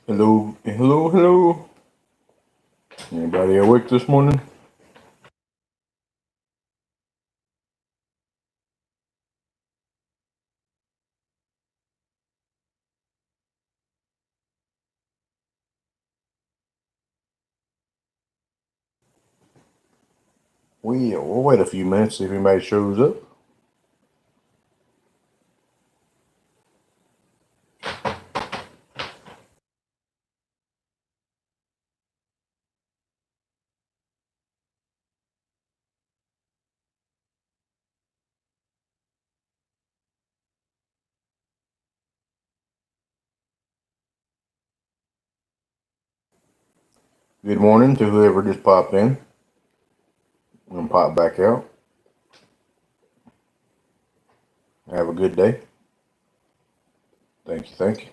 Hello, hello, hello. Anybody awake this morning? We'll wait a few minutes see if anybody shows up. Good morning to whoever just popped in and popped back out. Have a good day. Thank you, thank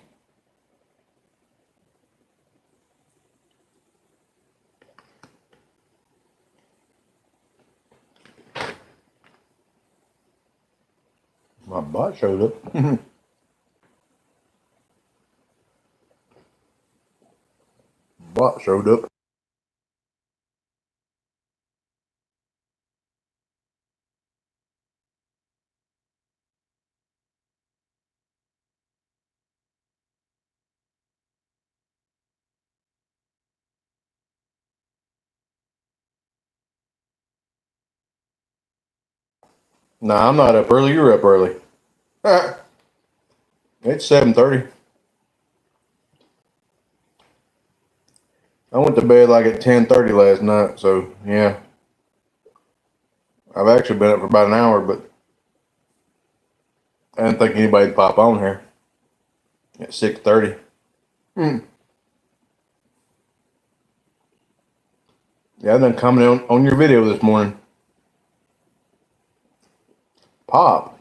you. My bot showed up. Bot showed up. Nah, I'm not up early. You're up early. It's 7:30. I went to bed like at 10:30 last night, so yeah. I've actually been up for about an hour, but I didn't think anybody'd pop on here at 6:30. Hmm. Yeah, I done commented on your video this morning. Pop.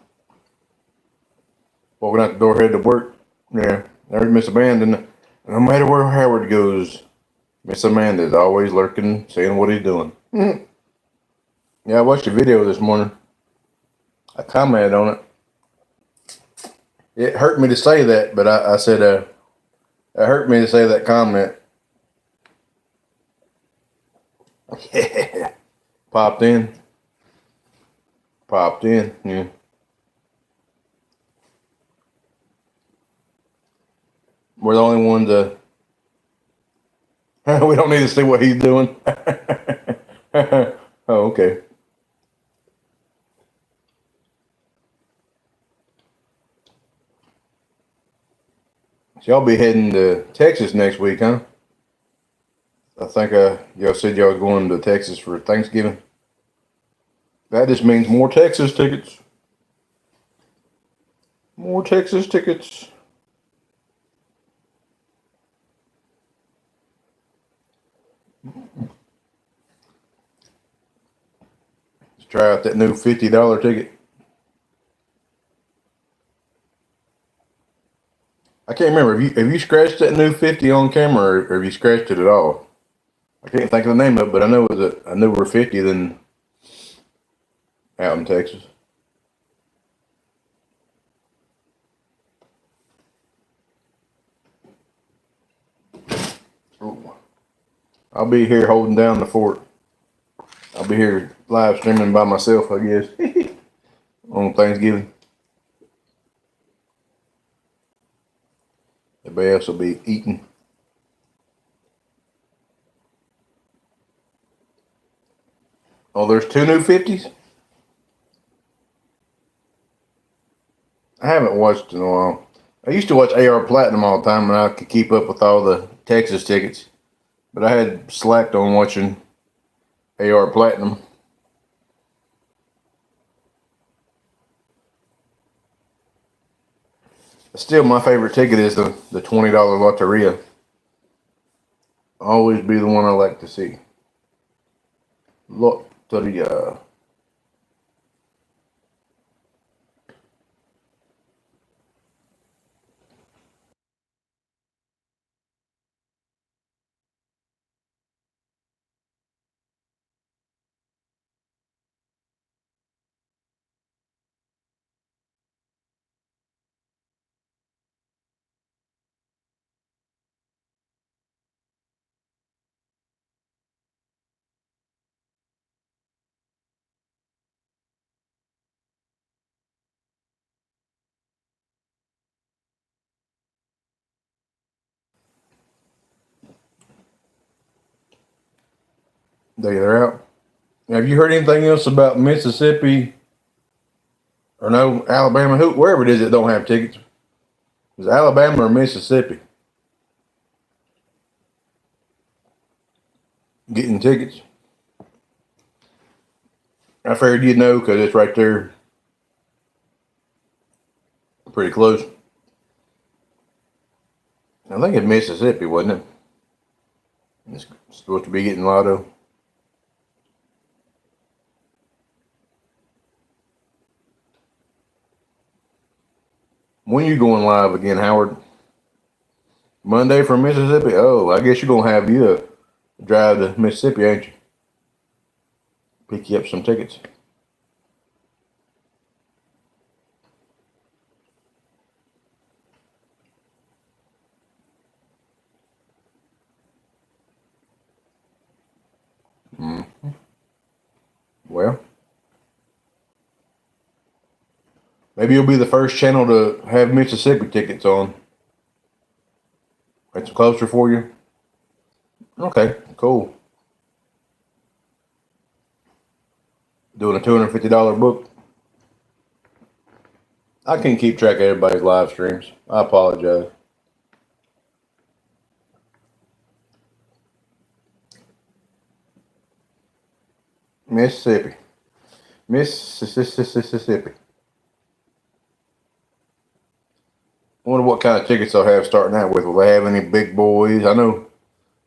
Walking out the door, headed to work. Yeah, there's Miss Amanda. And no matter where Howard goes, Miss Amanda is always lurking, seeing what he's doing. Yeah, I watched your video this morning. I commented on it. It hurt me to say that, but I said, it hurt me to say that comment. Popped in. Popped in, yeah. We're the only ones, we don't need to see what he's doing. Oh, okay. So y'all be heading to Texas next week, huh? I think y'all said y'all was going to Texas for Thanksgiving. That just means more Texas tickets. More Texas tickets. Let's try out that new $50 ticket. I can't remember. Have you scratched that new 50 on camera, or have you scratched it at all? I can't think of the name of it, but I know it was a newer 50 than out in Texas. Ooh. I'll be here holding down the fort. I'll be here live streaming by myself, I guess, on Thanksgiving. Everybody else will be eating. Oh, there's two new 50s? I haven't watched in a while. I used to watch AR Platinum all the time, and I could keep up with all the Texas tickets. But I had slacked on watching AR Platinum. Still, my favorite ticket is the $20 Lotteria. Always be the one I like to see. Lotteria. They're out. Have you heard anything else about Mississippi or no Alabama? Wherever it is that don't have tickets. Is it Alabama or Mississippi getting tickets? I figured you'd know because it's right there, pretty close. I think it's Mississippi, wasn't it? It's supposed to be getting lotto. When you going live again, Howard? Monday from Mississippi? Oh, I guess you're going to have you a drive to Mississippi, ain't you? Pick you up some tickets. Mm-hmm. Well, maybe you'll be the first channel to have Mississippi tickets on. It's closer for you? Okay, cool. Doing a $250 book. I can't keep track of everybody's live streams. I apologize. Mississippi. Mississippi. I wonder what kind of tickets they'll have starting out with. Will they have any big boys? I know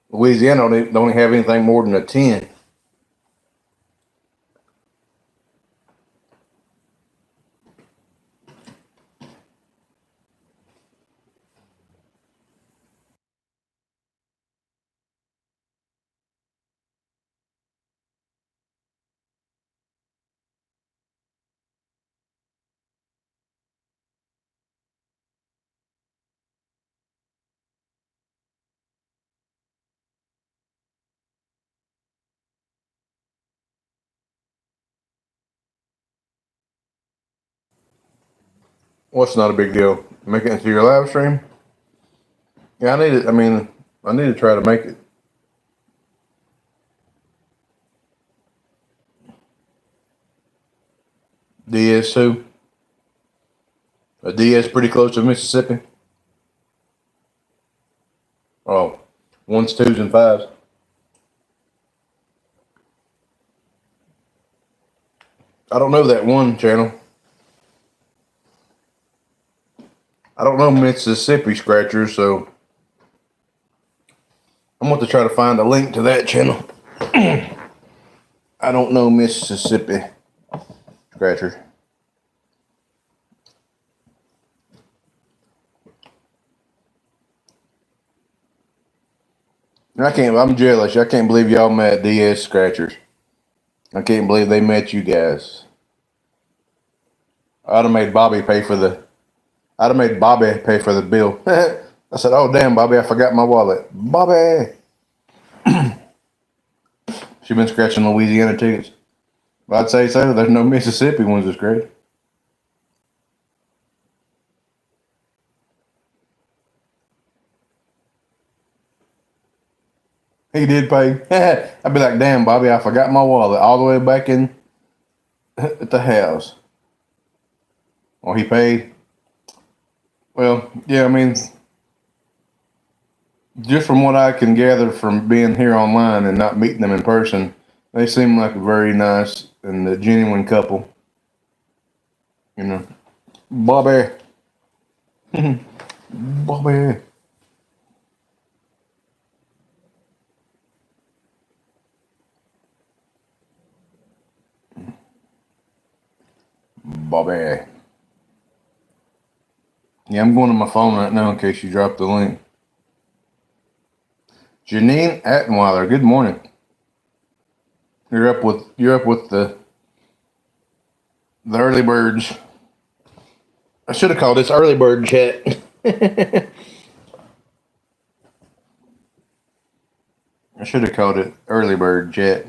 Louisiana don't have anything more than a 10. What's not a big deal? Make it into your live stream? Yeah, I need it. I mean, I need to try to make it. DS2. A DS pretty close to Mississippi. Oh, ones, twos, and fives. I don't know that one channel. I don't know Mississippi Scratchers, so I'm going to try to find a link to that channel. I don't know Mississippi Scratchers. I'm jealous. I can't believe y'all met DS Scratchers. I can't believe they met you guys. I'd have made Bobby pay for the bill. I said, oh, damn, Bobby, I forgot my wallet. Bobby. She been scratching Louisiana tickets. I'd say so. There's no Mississippi ones to scratch. He did pay. I'd be like, damn, Bobby, I forgot my wallet all the way back in at the house. Well, he paid. Well, yeah, I mean, just from what I can gather from being here online and not meeting them in person, they seem like a very nice and a genuine couple. You know, Bobby. Bobby. Bobby. Yeah, I'm going to my phone right now in case you dropped the link. Janine Attenweiler, good morning. You're up with the early birds. I should have called this early bird chat. I should have called it early bird chat,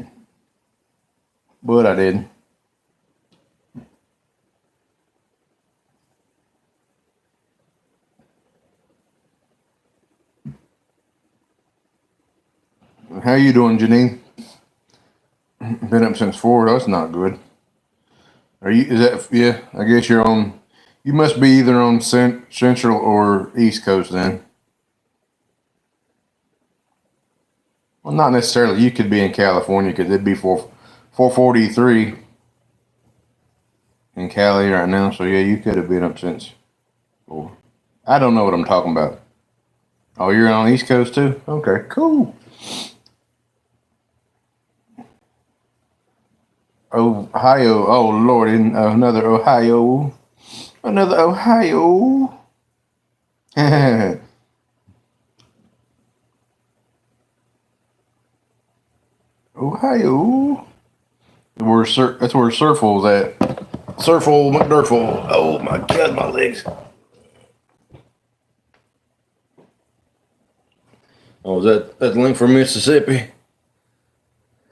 but I didn't. How you doing, Janine? Been up since 4. That's not good. Are you? Is that? Yeah. I guess you're on. You must be either on Central or East Coast then. Well, not necessarily. You could be in California because it'd be 4:43 in Cali right now. So yeah, you could have been up since 4. I don't know what I'm talking about. Oh, you're on East Coast too? Okay, cool. Ohio. Oh Lord, another Ohio. Another Ohio. Ohio. That's where Surfle's at. Surfle McDurfle. Oh my God, my legs. Oh, that's link for Mississippi.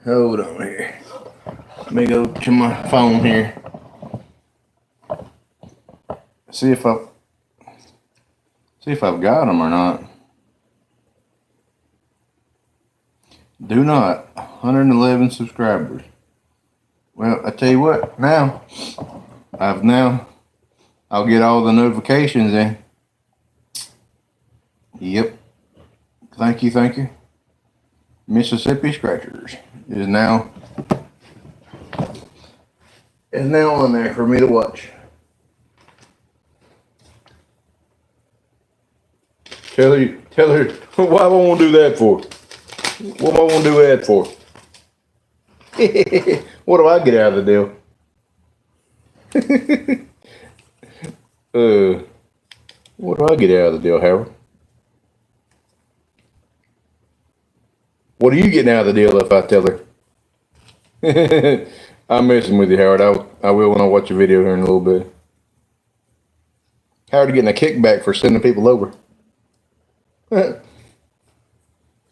Hold on here. Let me go to my phone here. See if I've got them or not. Do not. 111 subscribers. Well, I tell you what. Now, I'll get all the notifications in. Yep. Thank you. Mississippi Scratchers is now on there for me to watch. Tell her why I won't do that for? What am I want to do that for? What do I get out of the deal? What do I get out of the deal, Howard? What are you getting out of the deal if I tell her? I'm messing with you, Howard. I will when I watch your video here in a little bit. Howard getting a kickback for sending people over.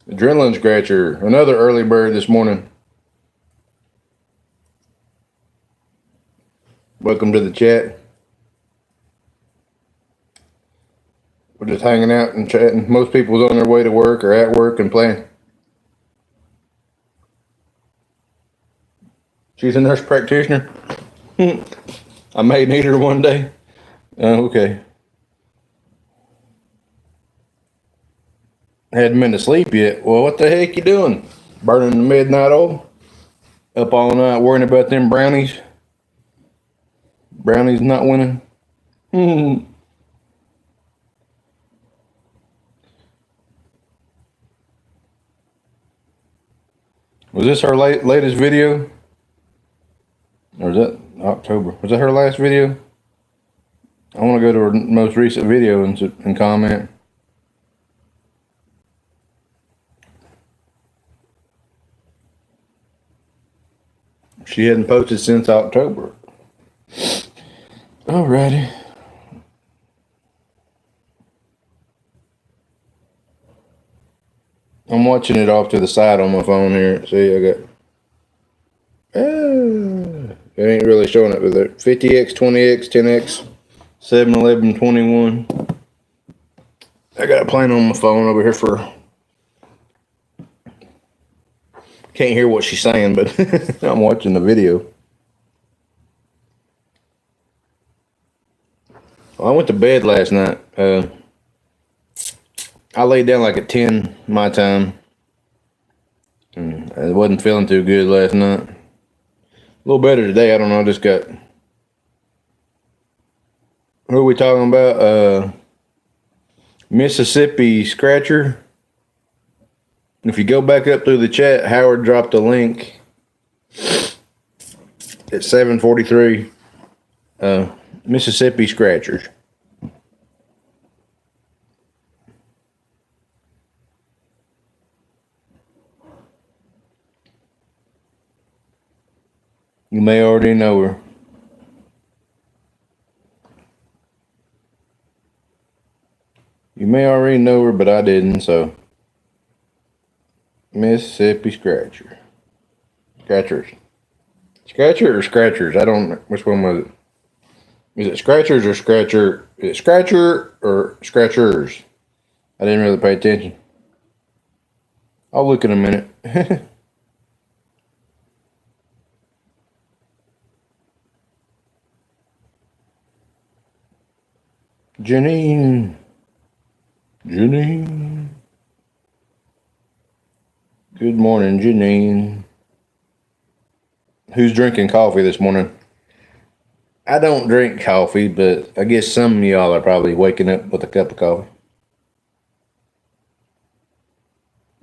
Adrenaline Scratcher, another early bird this morning. Welcome to the chat. We're just hanging out and chatting. Most people's on their way to work or at work and playing. She's a nurse practitioner. I may need her one day. Okay. Hadn't been to sleep yet. Well, what the heck you doing? Burning the midnight oil? Up all night worrying about them brownies? Brownies not winning? Was this her latest video? Or is that October? Was that her last video? I want to go to her most recent video and comment. She hadn't posted since October. Alrighty. I'm watching it off to the side on my phone here. See, I got. It ain't really showing it with it. 50x, 20x, 10x, 711, 21. I got it playing on my phone over here for. Can't hear what she's saying, but I'm watching the video. Well, I went to bed last night. I laid down like at 10 my time. I wasn't feeling too good last night. A little better today. I don't know. I just got. Who are we talking about? Mississippi Scratcher. If you go back up through the chat, Howard dropped a link at 7:43. Mississippi Scratchers. You may already know her. You may already know her, but I didn't, so. Mississippi Scratcher. Scratchers. Scratcher or Scratchers? I don't know. Which one was it? Is it Scratchers or Scratcher? Is it Scratcher or Scratchers? I didn't really pay attention. I'll look in a minute. Janine. Janine. Good morning, Janine. Who's drinking coffee this morning? I don't drink coffee, but I guess some of y'all are probably waking up with a cup of coffee.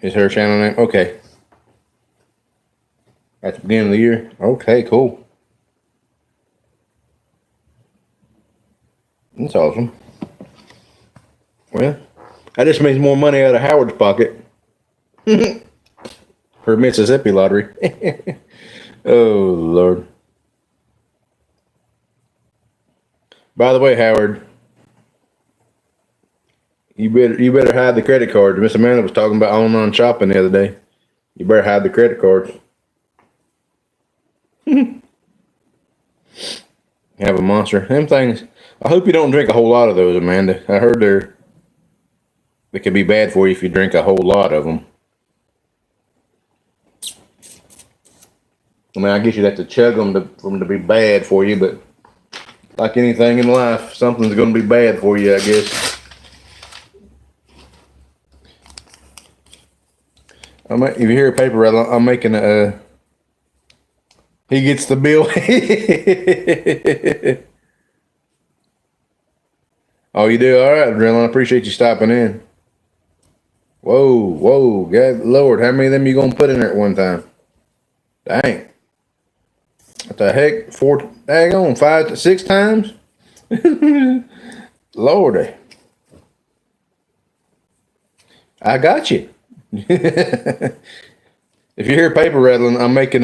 Is her channel name? Okay. At the beginning of the year? Okay, cool. That's awesome. Well, that just means more money out of Howard's pocket. For Mississippi lottery. Oh, Lord. By the way, Howard, you better hide the credit cards. Miss Amanda was talking about online shopping the other day. You better hide the credit cards. Have a monster. Them things. I hope you don't drink a whole lot of those, Amanda. I heard they could be bad for you if you drink a whole lot of them. I mean, I guess you'd have to chug them for them to be bad for you, but like anything in life, something's going to be bad for you, I guess. If you hear a paper rattle, I'm making a. He gets the bill. Oh, you do? All right, Adrenaline. I appreciate you stopping in. Whoa. God, Lord, how many of them you going to put in there at one time? Dang. What the heck? 5 to 6 times? Lordy. I got you. If you hear paper rattling, I'm making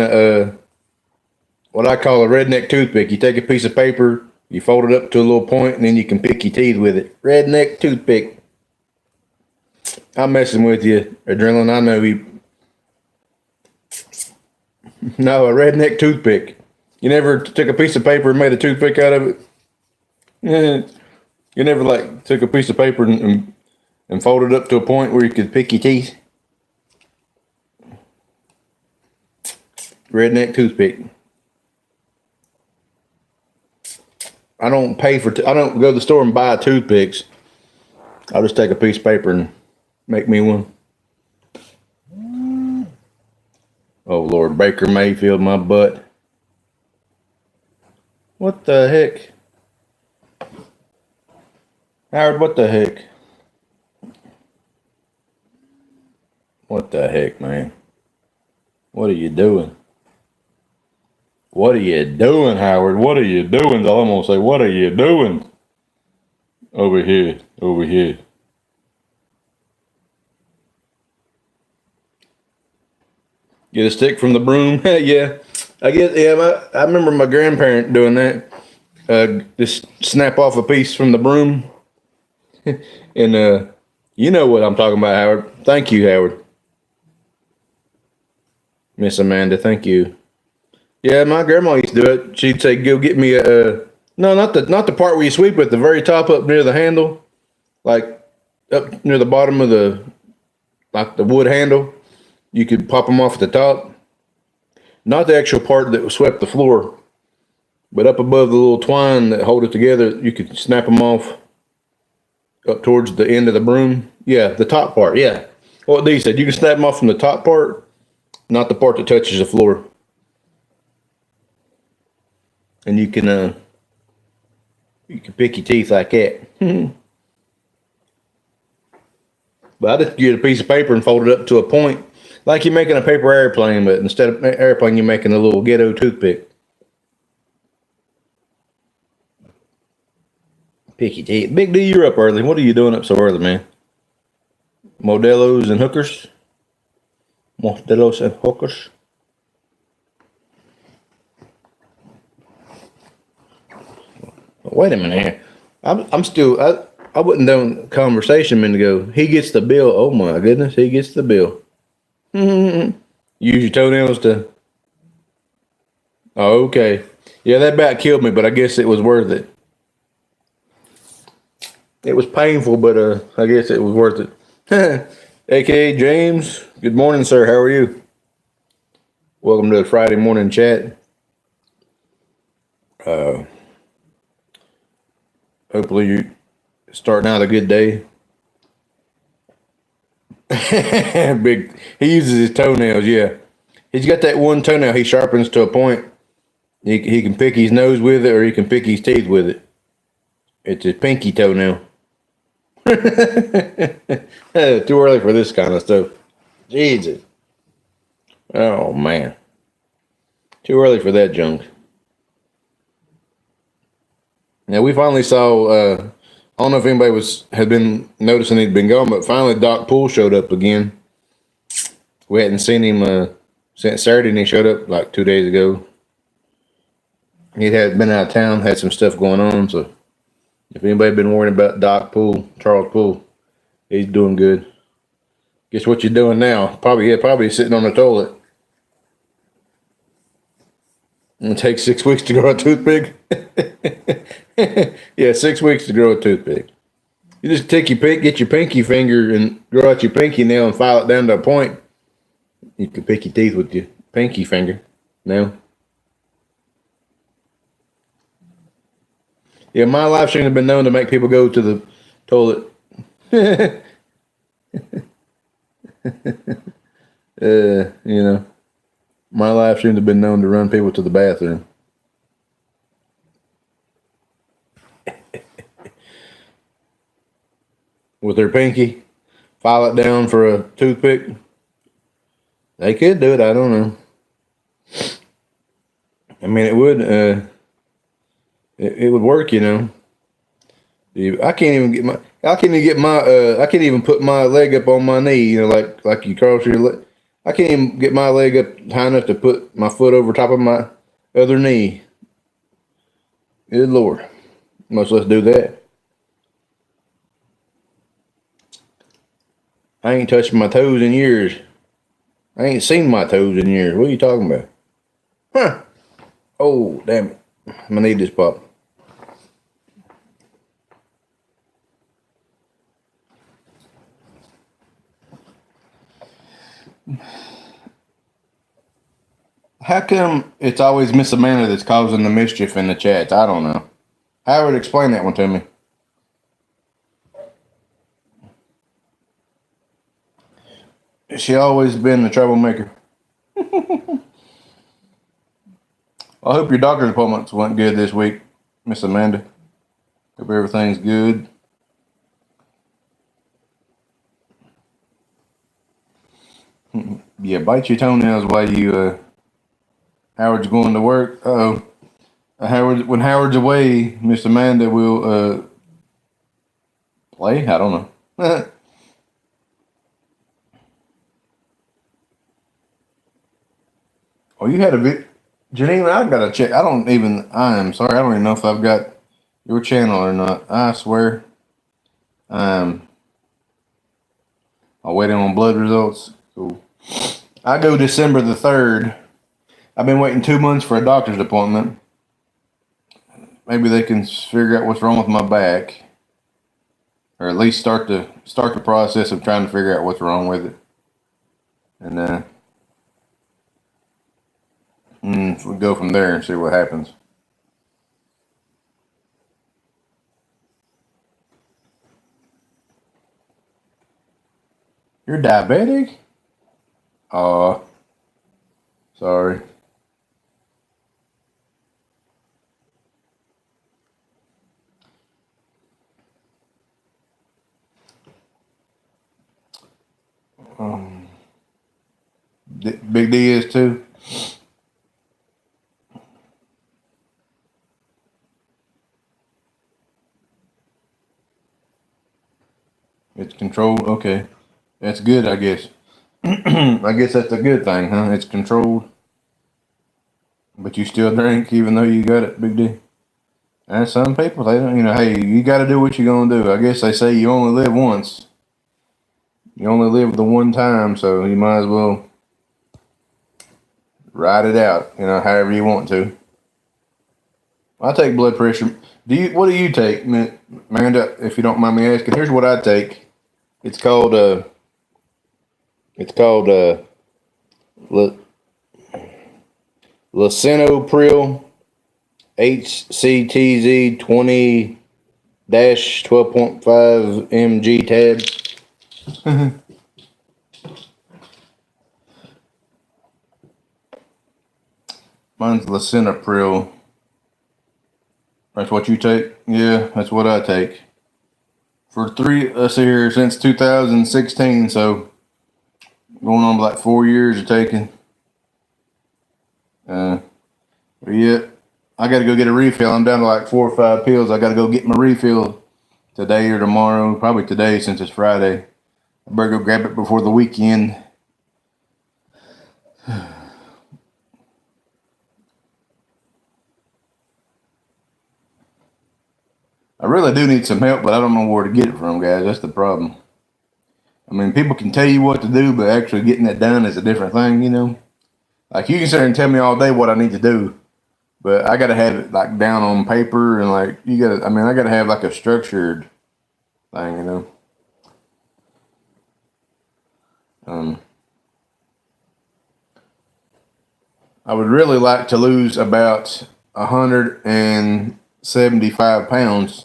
what I call a redneck toothpick. You take a piece of paper, you fold it up to a little point, and then you can pick your teeth with it. Redneck toothpick. I'm messing with you, Adrenaline. I know you. No, a redneck toothpick. You never took a piece of paper and made a toothpick out of it? You never took a piece of paper and folded it up to a point where you could pick your teeth? Redneck toothpick. I don't I don't go to the store and buy toothpicks. I'll just take a piece of paper and make me one. Oh, Lord, Baker Mayfield, my butt. What the heck? Howard, what the heck? What the heck, man? What are you doing? What are you doing, Howard? What are you doing? All I'm going to say, what are you doing? Over here. Get a stick from the broom? Yeah. I remember my grandparent doing that. Just snap off a piece from the broom. And you know what I'm talking about, Howard. Thank you, Howard. Miss Amanda, thank you. Yeah, my grandma used to do it. She'd say, "Go get me no, not the part where you sweep it, the very top up near the handle, like up near the bottom of the wood handle. You could pop them off at the top. Not the actual part that swept the floor, but up above the little twine that hold it together, you could snap them off up towards the end of the broom. Yeah, the top part. Yeah. What they said, you can snap them off from the top part, not the part that touches the floor. And you can pick your teeth like that. But I just get a piece of paper and fold it up to a point, like you're making a paper airplane, but instead of airplane, you're making a little ghetto toothpick. Pick your teeth. Big D, you're up early. What are you doing up so early, man? Modelos and hookers? Modelos and hookers? Wait a minute here. I'm still. I wasn't done the conversation a minute ago. He gets the bill. Oh my goodness, he gets the bill. Use your toenails to. Oh, okay. Yeah, that bat killed me, but I guess it was worth it. It was painful, but I guess it was worth it. AKA James. Good morning, sir. How are you? Welcome to the Friday morning chat. Hopefully starting out a good day. Big. He uses his toenails. Yeah, he's got that one toenail he sharpens to a point. He can pick his nose with it, or he can pick his teeth with it. It's his pinky toenail. Too early for this kind of stuff. Jesus. Oh man. Too early for that junk. Now we finally saw. I don't know if anybody had been noticing he'd been gone, but finally Doc Poole showed up again. We hadn't seen him since Saturday, and he showed up like 2 days ago. He had been out of town, had some stuff going on. So if anybody been worrying about Doc Poole, Charles Poole, he's doing good. Guess what you're doing now? Probably sitting on the toilet. It takes 6 weeks to grow a toothpick. Yeah, 6 weeks to grow a toothpick. You just get your pinky finger and grow out your pinky nail and file it down to a point. You can pick your teeth with your pinky finger now. Yeah, my live stream has been known to make people go to the toilet. My live streams have been known to run people to the bathroom. With their pinky, file it down for a toothpick. They could do it. I don't know. I mean, it would. It would work, I can't even put my leg up on my knee, like you cross your leg. I can't even get my leg up high enough to put my foot over top of my other knee. Good Lord. Much less do that. I ain't touched my toes in years. I ain't seen my toes in years. What are you talking about? Huh. Oh, damn it. I'm gonna need this pop. How come it's always Miss Amanda that's causing the mischief in the chats? I don't know. Howard, explain that one to me. She always been the troublemaker. I hope your doctor's appointments went good this week, Miss Amanda. Hope everything's good. Yeah, bite your toenails while you Howard's going to work. When Howard's away, Miss Amanda will play. I don't know. Oh, you had a bit, Janine. I gotta check. I am sorry. I don't even know if I've got your channel or not. I swear. I'm waiting on blood results. Cool. I go December the 3rd. I've been waiting 2 months for a doctor's appointment. Maybe they can figure out what's wrong with my back, or at least start the process of trying to figure out what's wrong with it. And we'll go from there and see what happens. You're diabetic? Sorry. Big D is too. It's controlled. Okay, that's good, I guess. I guess that's a good thing, huh? It's controlled, but you still drink even though you got it, Big D. And some people, they don't. Hey, you got to do what you're gonna do. I guess they say you only live once. You only live the one time, so you might as well ride it out. However you want to. I take blood pressure. What do you take, Amanda? If you don't mind me asking, here's what I take. It's called Lisinopril HCTZ 20 dash 12.5 mg tabs. Mine's lisinopril. That's what you take? Yeah, that's what I take. For let's see here, since 2016, so going on like 4 years of taking. Yeah, I got to go get a refill. I'm down to like 4 or 5 pills. I got to go get my refill today or tomorrow. Probably today since it's Friday. I better go grab it before the weekend. I really do need some help, but I don't know where to get it from, guys. That's the problem. I mean, people can tell you what to do, but actually getting it done is a different thing, you know? Like, you can sit there and tell me all day what I need to do, but I got to have it, like, down on paper, and, like, I got to have, like, a structured thing, you know? I would really like to lose about 175 pounds.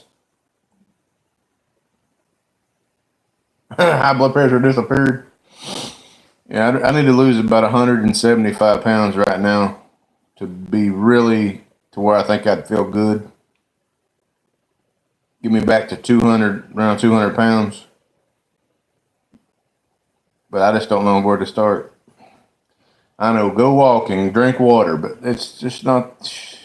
High blood pressure disappeared. Yeah, I need to lose about 175 pounds right now to be really to where I think I'd feel good. Get me back to 200, around 200 pounds. But I just don't know where to start. I know, go walking, drink water, but it's just not.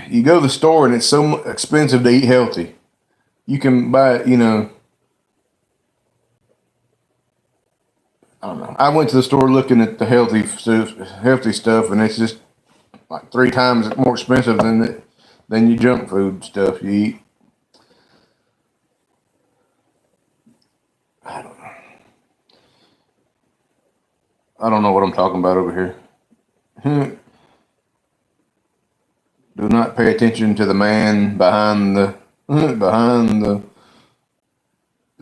You go to the store and it's so expensive to eat healthy. You can buy, you know. I don't know. I went to the store looking at the healthy stuff, and it's just like 3 times more expensive than your junk food stuff you eat. I don't know what I'm talking about over here. Do not pay attention to the man behind the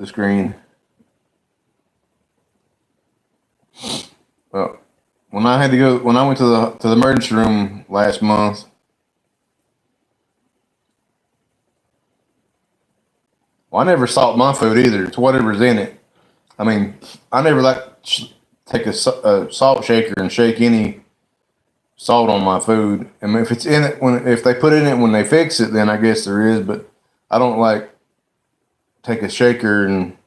screen. Well, when I went to the emergency room last month, well, I never salt my food either. It's whatever's in it. I mean, I never take a salt shaker and shake any salt on my food. I mean, if it's in it if they put it in it when they fix it, then I guess there is. But I don't like take a shaker and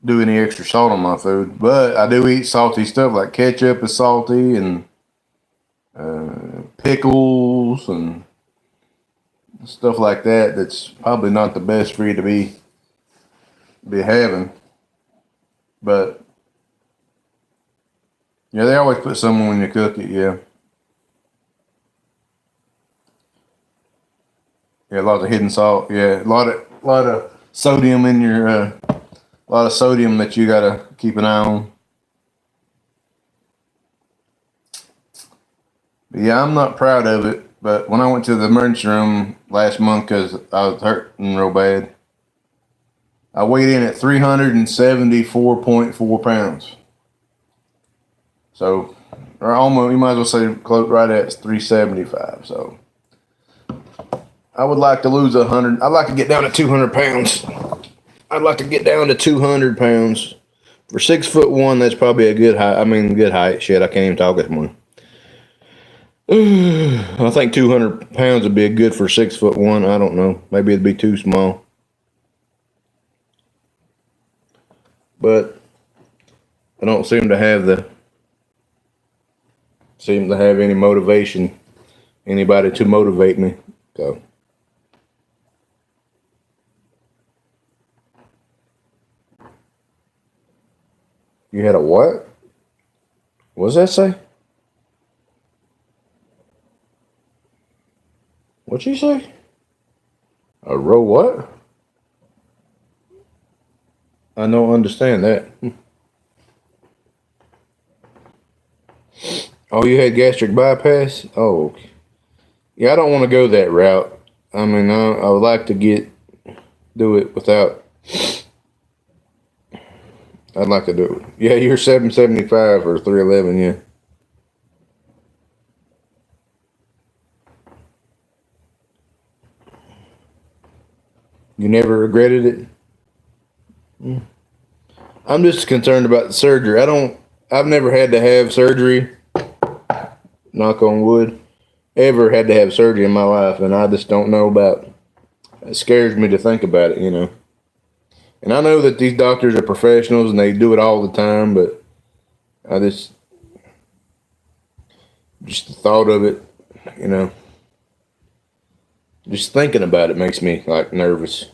do any extra salt on my food. But I do eat salty stuff like ketchup is salty and pickles and stuff like that. That's probably not the best for you to be having. But yeah, they always put some when you cook it. Yeah. Yeah, a lot of hidden salt. Yeah, a lot of sodium in your a lot of sodium that you gotta keep an eye on. But yeah, I'm not proud of it. But when I went to the emergency room last month because I was hurting real bad, I weighed in at 374.4 pounds. So, or almost, you might as well say close right at 375. So, I would like to lose 100. I'd like to get down to 200 pounds. I'd like to get down to 200 pounds. For 6'1", that's probably a good height. I mean, good height. Shit, I can't even talk this morning. I think 200 pounds would be good for 6'1". I don't know. Maybe it'd be too small. But I don't seem to have any motivation, anybody to motivate me. So. You had a what? What does that say? What'd you say? A row what? I don't understand that. Oh, you had gastric bypass? Oh, okay. Yeah, I don't want to go that route. I mean, I would like to do it without. I'd like to do it. Yeah, you're 775 or 311, yeah. You never regretted it? I'm just concerned about the surgery. I've never had to have surgery, knock on wood, ever had to have surgery in my life, and I just don't know about, it scares me to think about it, you know. And I know that these doctors are professionals and they do it all the time, but I just the thought of it, you know, just thinking about it makes me like nervous,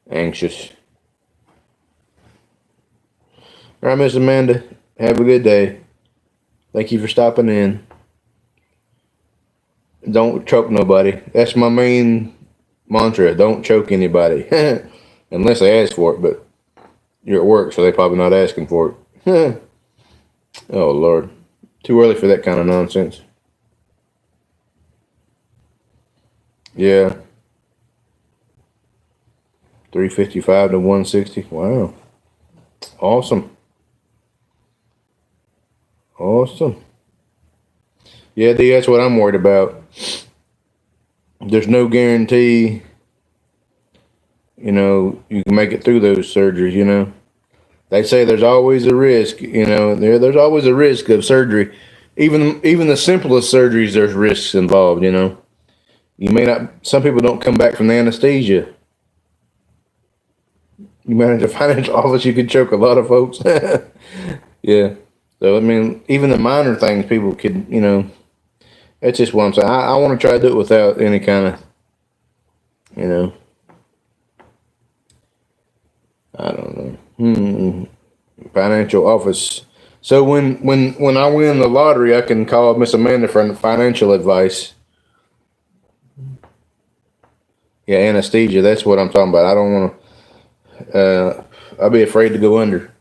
anxious. All right, Miss Amanda, have a good day. Thank you for stopping in. Don't choke nobody. That's my main mantra. Don't choke anybody. Unless they ask for it, but you're at work, so they're probably not asking for it. Oh, Lord. Too early for that kind of nonsense. Yeah. 355 to 160. Wow. Awesome. Awesome. Yeah, D, that's what I'm worried about. There's no guarantee, you know, you can make it through those surgeries, you know. They say there's always a risk, you know, there's always a risk of surgery. Even the simplest surgeries, there's risks involved, you know. You may not, some people don't come back from the anesthesia. You manage a financial office, you could choke a lot of folks. Yeah. So, I mean, even the minor things people could, you know, that's just what I'm saying. I want to try to do it without any kind of, you know, I don't know. Financial office. So when I win the lottery, I can call Miss Amanda for financial advice. Yeah, anesthesia. That's what I'm talking about. I don't want to. I'd be afraid to go under.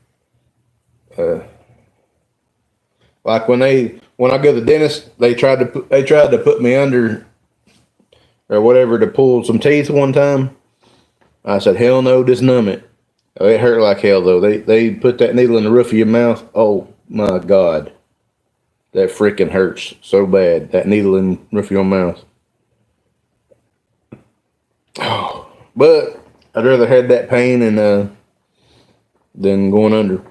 Like when I go to the dentist, they tried to put me under or whatever to pull some teeth one time. I said, hell no, just numb it. Oh, it hurt like hell though. They put that needle in the roof of your mouth. Oh my God, that freaking hurts so bad. That needle in the roof of your mouth. Oh, but I'd rather have that pain and than going under.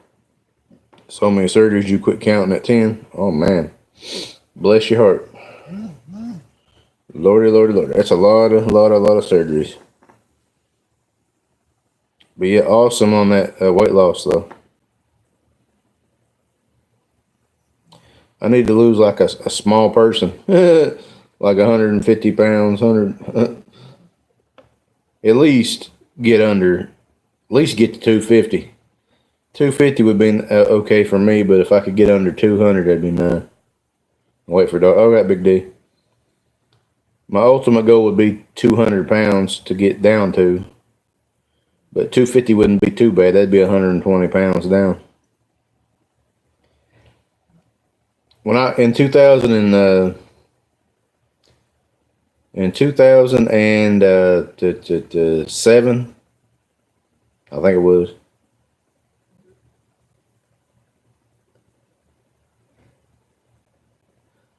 So many surgeries, you quit counting at 10. Oh man, bless your heart. Lordy, Lordy, Lordy. That's a lot of surgeries. But yeah, awesome on that weight loss though. I need to lose like a small person, like 150 pounds, 100. At least get under, at least get to 250. 250 would be okay for me, but if I could get under 200, that'd be nice. Wait for dog. Oh, got Big D. My ultimate goal would be 200 pounds to get down to, but 250 wouldn't be too bad. That'd be 120 pounds down. When I in 2007, I think it was.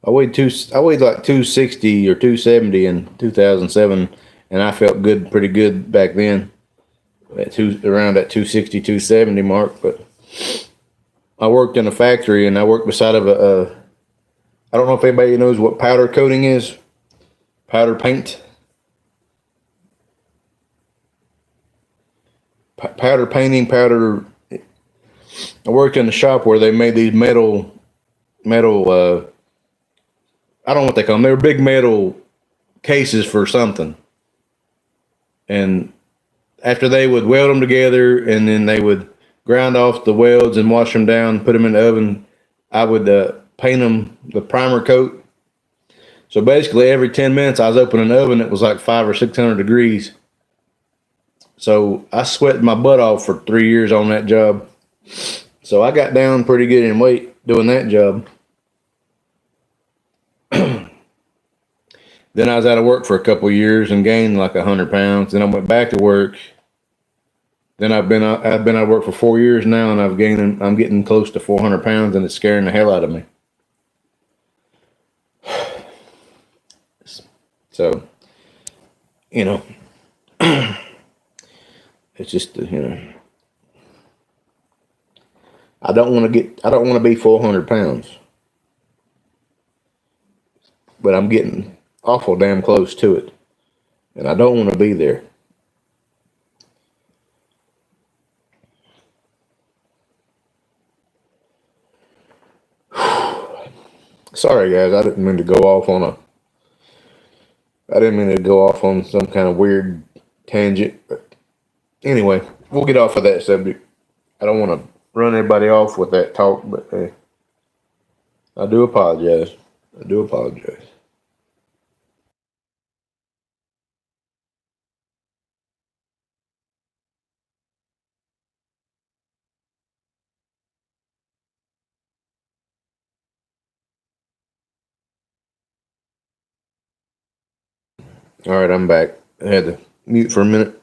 I weighed like 260 or 270 in 2007, and I felt good, pretty good back then, around that 260, 270 mark. But I worked in a factory, and I worked beside of I don't know if anybody knows what powder coating is, powder paint. Powder painting, powder. I worked in a shop where they made these metal. I don't know what they call them. They were big metal cases for something. And after they would weld them together and then they would grind off the welds and wash them down, put them in the oven, I would paint them the primer coat. So basically every 10 minutes I was opening the oven, it was like 500 or 600 degrees. So I sweated my butt off for 3 years on that job. So I got down pretty good in weight doing that job. Then I was out of work for a couple of years and gained like 100 pounds. Then I went back to work. Then I've been out of work for 4 years now, and I'm getting close to 400 pounds, and it's scaring the hell out of me. So, you know, It's just, I don't want to be 400 pounds, but I'm getting awful damn close to it. And I don't want to be there. Sorry, guys. I didn't mean to go off on some kind of weird tangent. But anyway, we'll get off of that subject. I don't want to run everybody off with that talk, but I do apologize. All right, I'm back. I had to mute for a minute.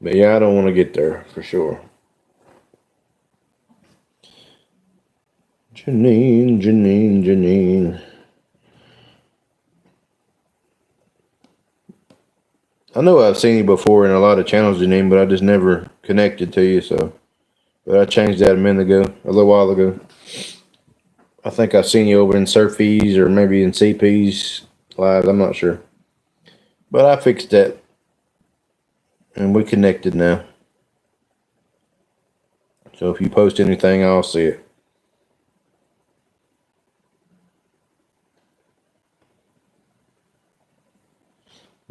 But yeah, I don't want to get there for sure. Janine. I know I've seen you before in a lot of channels, Janine, but I just never connected to you. So, but I changed that a little while ago. I think I've seen you over in Surfies or maybe in CP's live. I'm not sure, but I fixed that, and we connected now. So if you post anything, I'll see it.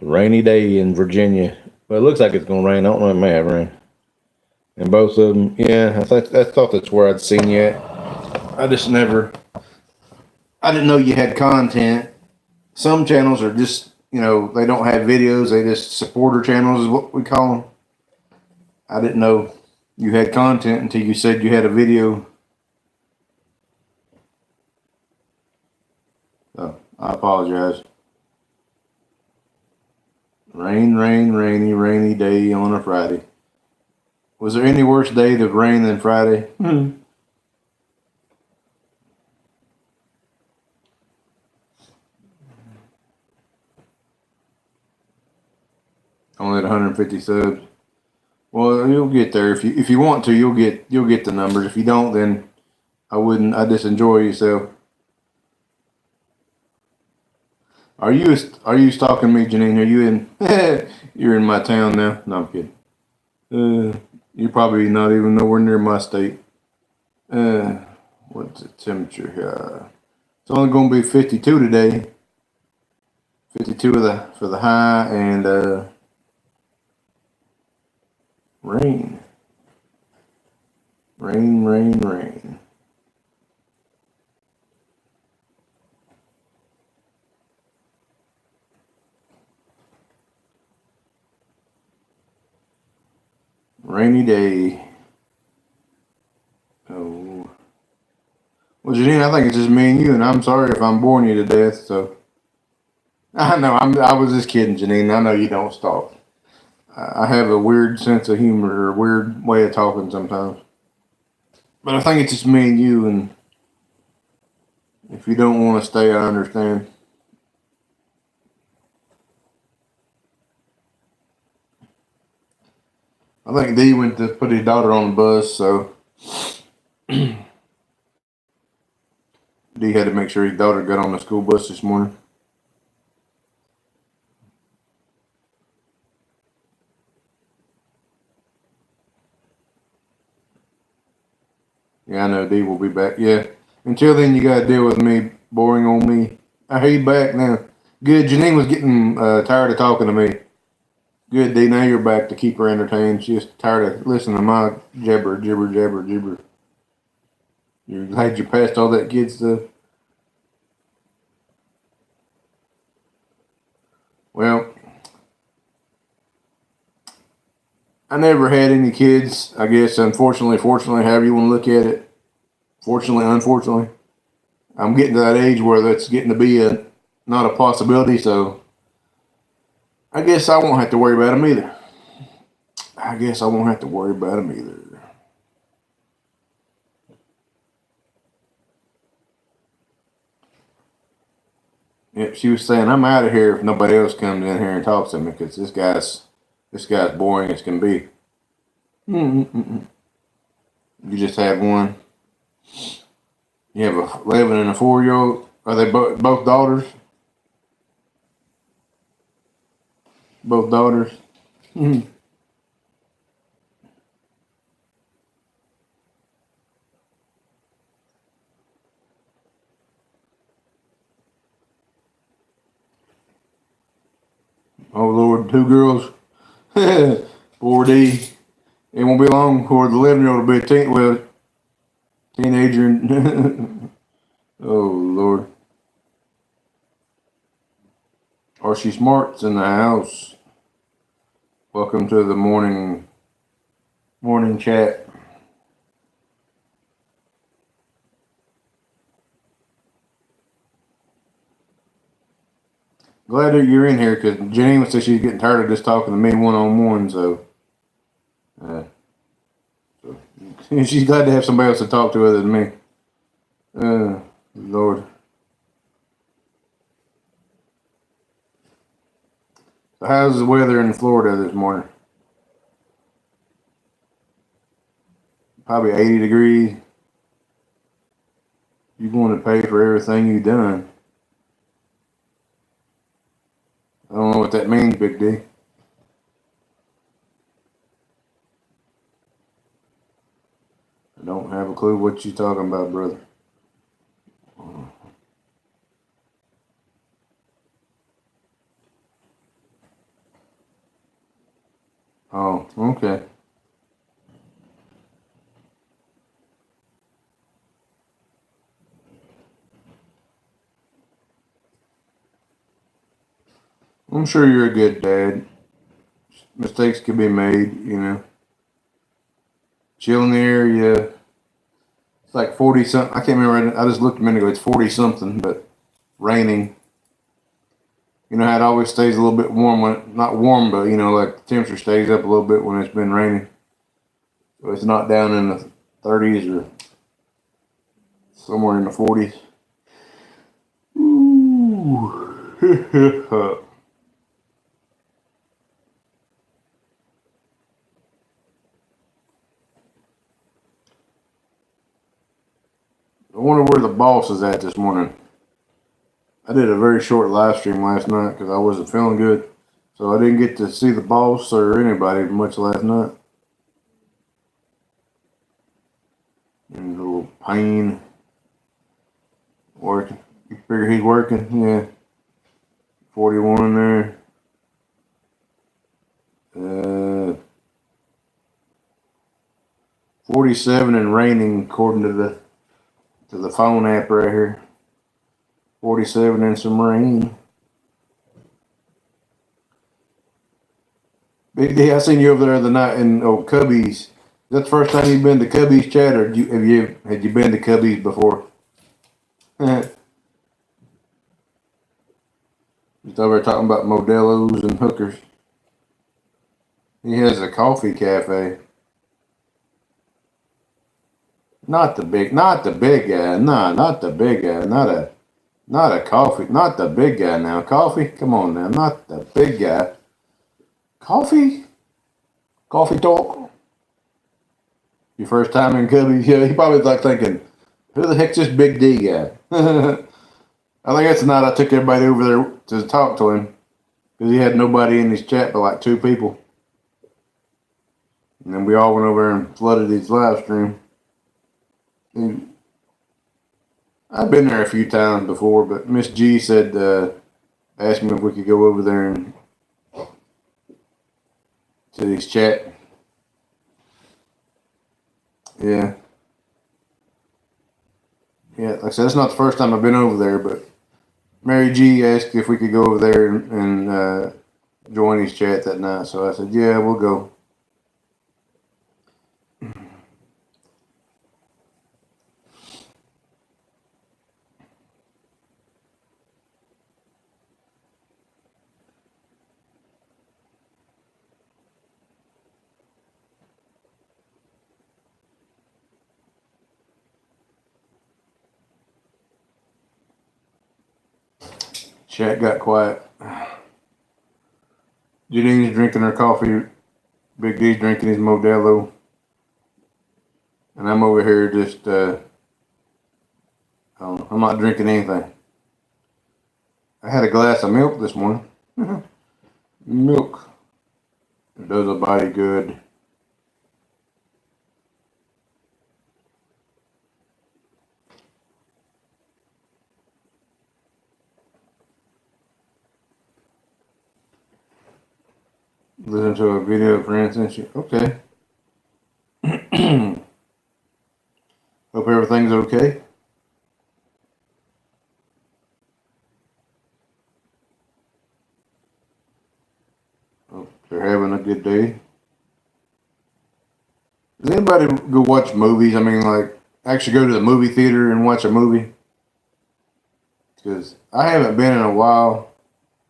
Rainy day in Virginia. Well, it looks like it's gonna rain. I don't know. It may have rain. And both of them, yeah. I thought that's where I'd seen you at. I didn't know you had content. Some channels are just, they don't have videos. They just supporter channels is what we call them. I didn't know you had content until you said you had a video. So I apologize. Rainy day on a Friday. Was there any worse day of rain than Friday? Only at 150 subs. Well, you'll get there if you want to. You'll get the numbers. If you don't, then I wouldn't. I just enjoy yourself. Are you stalking me, Janine? Are you in? You're in my town now. No, I'm kidding. You're probably not even nowhere near my state. What's the temperature here? It's only going to be 52 today. 52 for the high, and rain. Rainy day. Oh. Well, Janine, I think it's just me and you, and I'm sorry if I'm boring you to death. So I know I was just kidding, Janine. I know you don't stalk. I have a weird sense of humor or a weird way of talking sometimes. But I think it's just me and you, and if you don't want to stay, I understand. I think Dee went to put his daughter on the bus, so Dee had to make sure his daughter got on the school bus this morning. Yeah, I know Dee will be back. Yeah. Until then, you got to deal with me boring on me. I hear you back now. Good. Janine was getting tired of talking to me. Good, Dee. Now you're back to keep her entertained. She's tired of listening to my jabber. You're glad you passed all that kid stuff. Well, I never had any kids. I guess, unfortunately, fortunately, however you want to look at it. Fortunately, unfortunately, I'm getting to that age where that's getting to be not a possibility. So I guess I won't have to worry about them either. Yeah, she was saying, I'm out of here if nobody else comes in here and talks to me because this guy's boring as can be. Mm-mm-mm. You just have one. You have a 11 and a 4-year-old. Are they both daughters? Both daughters. Mm-hmm. Oh Lord, 2 girls. 4D. It won't be long before the 11-year-old will be a teenager. Oh Lord. Are she smarts in the house? Welcome to the morning chat. Glad that you're in here because Janine said she's getting tired of just talking to me one-on-one. So she's glad to have somebody else to talk to other than me. Lord. So how's the weather in Florida this morning? Probably 80 degrees. You're going to pay for everything you've done. I don't know what that means, Big D. I don't have a clue what you're talking about, brother. Oh, okay. I'm sure you're a good dad. Mistakes can be made, you know. Chill in the area. It's like 40 something. I can't remember. I just looked a minute ago. It's 40 something, but raining. You know how it always stays a little bit warm when, not warm, but you know, like the temperature stays up a little bit when it's been raining. So it's not down in the 30s or somewhere in the 40s. Ooh. I wonder where the boss is at this morning. I did a very short live stream last night because I wasn't feeling good. So I didn't get to see the boss or anybody much last night. And a little pain. Working. You figure he's working? Yeah. 41 there. 47 and raining according to the phone app right here. 47 and some rain. Big D, I seen you over there the night in Cubbies. Is that the first time you've been to Cubbies, Chad, or had you been to Cubbies before? Just over there talking about Modelo's and hookers. He has a coffee cafe. Not the big guy. Nah, not the big guy. Not a coffee. Not the big guy now. Coffee? Come on now. Not the big guy. Coffee? Coffee talk? Your first time in Cubby? Yeah, he probably was like thinking, who the heck's this Big D guy? I think that's the night I took everybody over there to talk to him because he had nobody in his chat but like 2 people. And then we all went over and flooded his live stream. And I've been there a few times before, but Miss G said, asked me if we could go over there and to his chat. Yeah. Yeah, like I said, it's not the first time I've been over there, but Mary G asked if we could go over there and join his chat that night. So I said, yeah, we'll go. Chat got quiet. Janine's drinking her coffee. Big D's drinking his Modelo. And I'm over here just, I'm not drinking anything. I had a glass of milk this morning. Milk. It does a body good. Listen to a video, for instance. Okay. Hope everything's okay. Hope they're having a good day. Does anybody go watch movies? I mean, like, actually go to the movie theater and watch a movie? Because I haven't been in a while,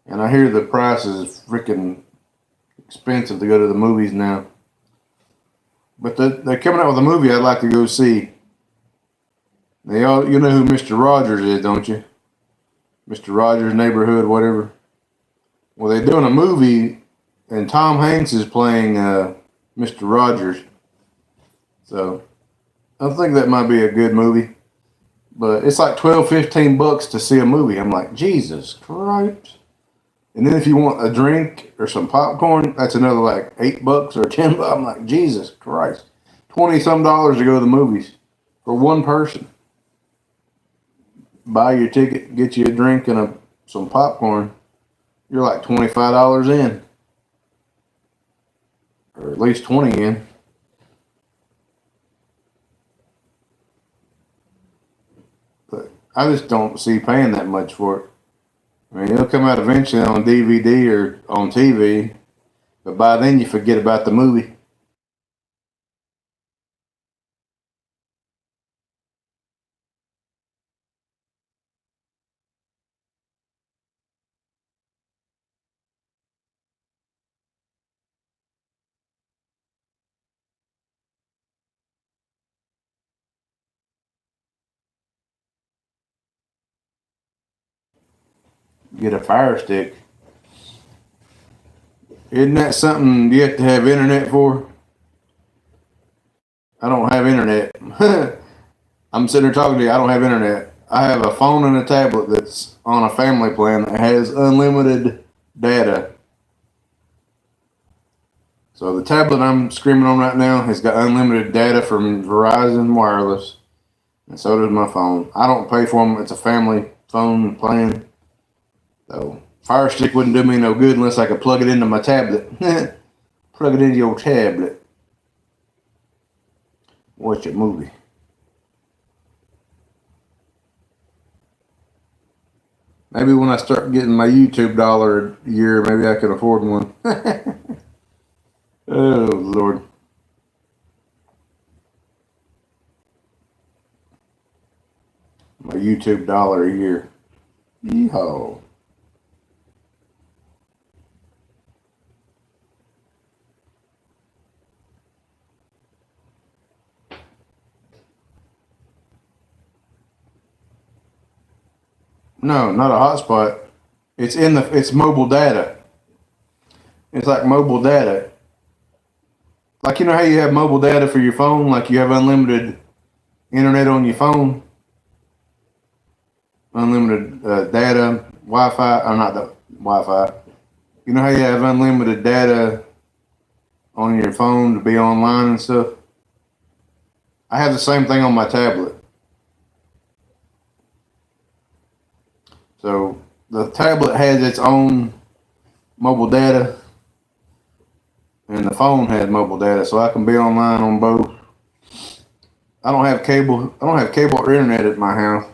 and I hear the price is freaking expensive to go to the movies now. But they're coming out with a movie I'd like to go see. They all, you know who Mr. Rogers is, don't you? Mr. Rogers' Neighborhood, whatever. Well, they're doing a movie, and Tom Hanks is playing Mr. Rogers. So I think that might be a good movie. But it's like $12-15 to see a movie. I'm like, Jesus Christ. And then if you want a drink or some popcorn, that's another like $8 or $10. I'm like, Jesus Christ. $20-some to go to the movies for one person. Buy your ticket, get you a drink and some popcorn. You're like $25 in. Or at least 20 in. But I just don't see paying that much for it. I mean, it'll come out eventually on DVD or on TV, but by then you forget about the movie. Get a Fire Stick. Isn't that something you have to have internet for? I don't have internet. I'm sitting here talking to you. I don't have internet. I have a phone and a tablet that's on a family plan that has unlimited data. So the tablet I'm screaming on right now has got unlimited data from Verizon Wireless, and so does my phone. I don't pay for them. It's a family phone plan. So Fire Stick wouldn't do me no good unless I could plug it into my tablet. Plug it into your tablet. Watch a movie. Maybe when I start getting my YouTube dollar a year, maybe I can afford one. Oh, Lord. My YouTube dollar a year. Yeehaw. No, not a hotspot. It's mobile data. It's like mobile data. Like, you know how you have mobile data for your phone? Like you have unlimited internet on your phone? Unlimited data, Wi-Fi, or not the Wi-Fi. You know how you have unlimited data on your phone to be online and stuff? I have the same thing on my tablet. So the tablet has its own mobile data, and the phone has mobile data, so I can be online on both. I don't have cable or internet at my house.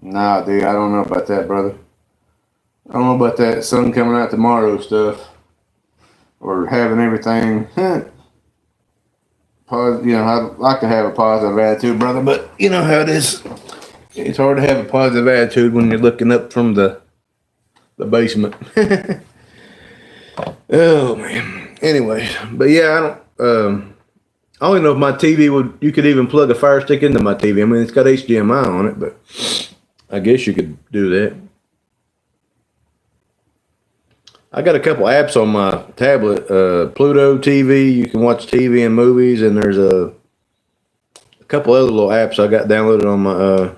Nah, dude, I don't know about that, brother. I don't know about that sun coming out tomorrow stuff, or having everything. You know, I'd like to have a positive attitude, brother, but you know how it is. It's hard to have a positive attitude when you're looking up from the basement. Oh man. Anyway, but yeah, I don't know if my TV would. You could even plug a Fire Stick into my TV. I mean, it's got HDMI on it, but I guess you could do that. I got a couple apps on my tablet. Pluto TV. You can watch TV and movies, and there's a couple other little apps I got downloaded on my.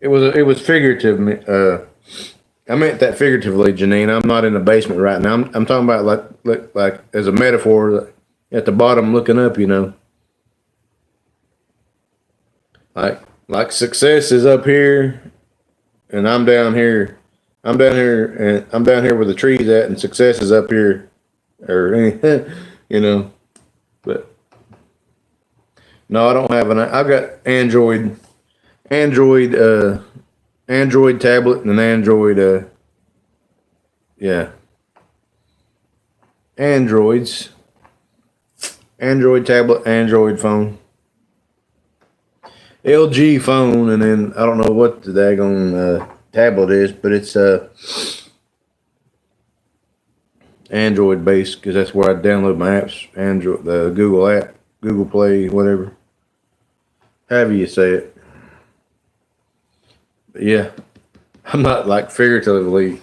It was figurative. I meant that figuratively, Janine. I'm not in the basement right now. I'm talking about like as a metaphor, at the bottom looking up, you know. Like success is up here, and I'm down here. I'm down here, and I'm down here where the tree's at, and success is up here, or you know. But no, I don't have an. I've got Android tablet and an Android. Yeah, Android tablet, Android phone, LG phone, and then I don't know what the daggone tablet is, but it's Android based because that's where I download my apps. Android, the Google app, Google Play, whatever, however you say it. But yeah, I'm not like figuratively.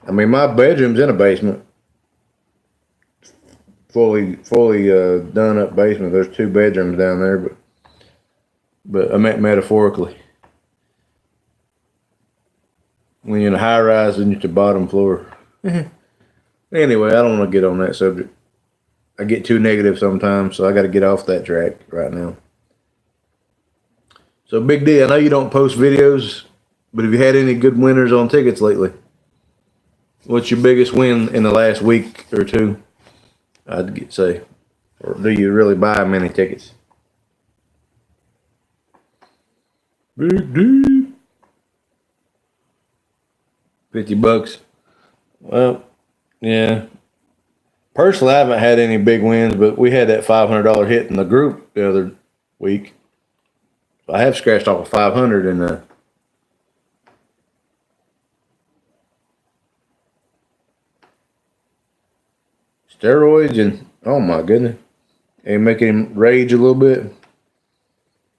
I mean, my bedroom's in a basement, fully done up basement. There's 2 bedrooms down there, but I meant metaphorically. When you're in a high rise and you're at the bottom floor. Anyway, I don't want to get on that subject. I get too negative sometimes, so I got to get off that track right now. So, Big D, I know you don't post videos, but have you had any good winners on tickets lately? What's your biggest win in the last week or 2? I'd say. Or do you really buy many tickets? Big D. $50. Well, yeah. Personally, I haven't had any big wins, but we had that $500 hit in the group the other week. I have scratched off a 500 in the steroids, and oh my goodness, and making him rage a little bit.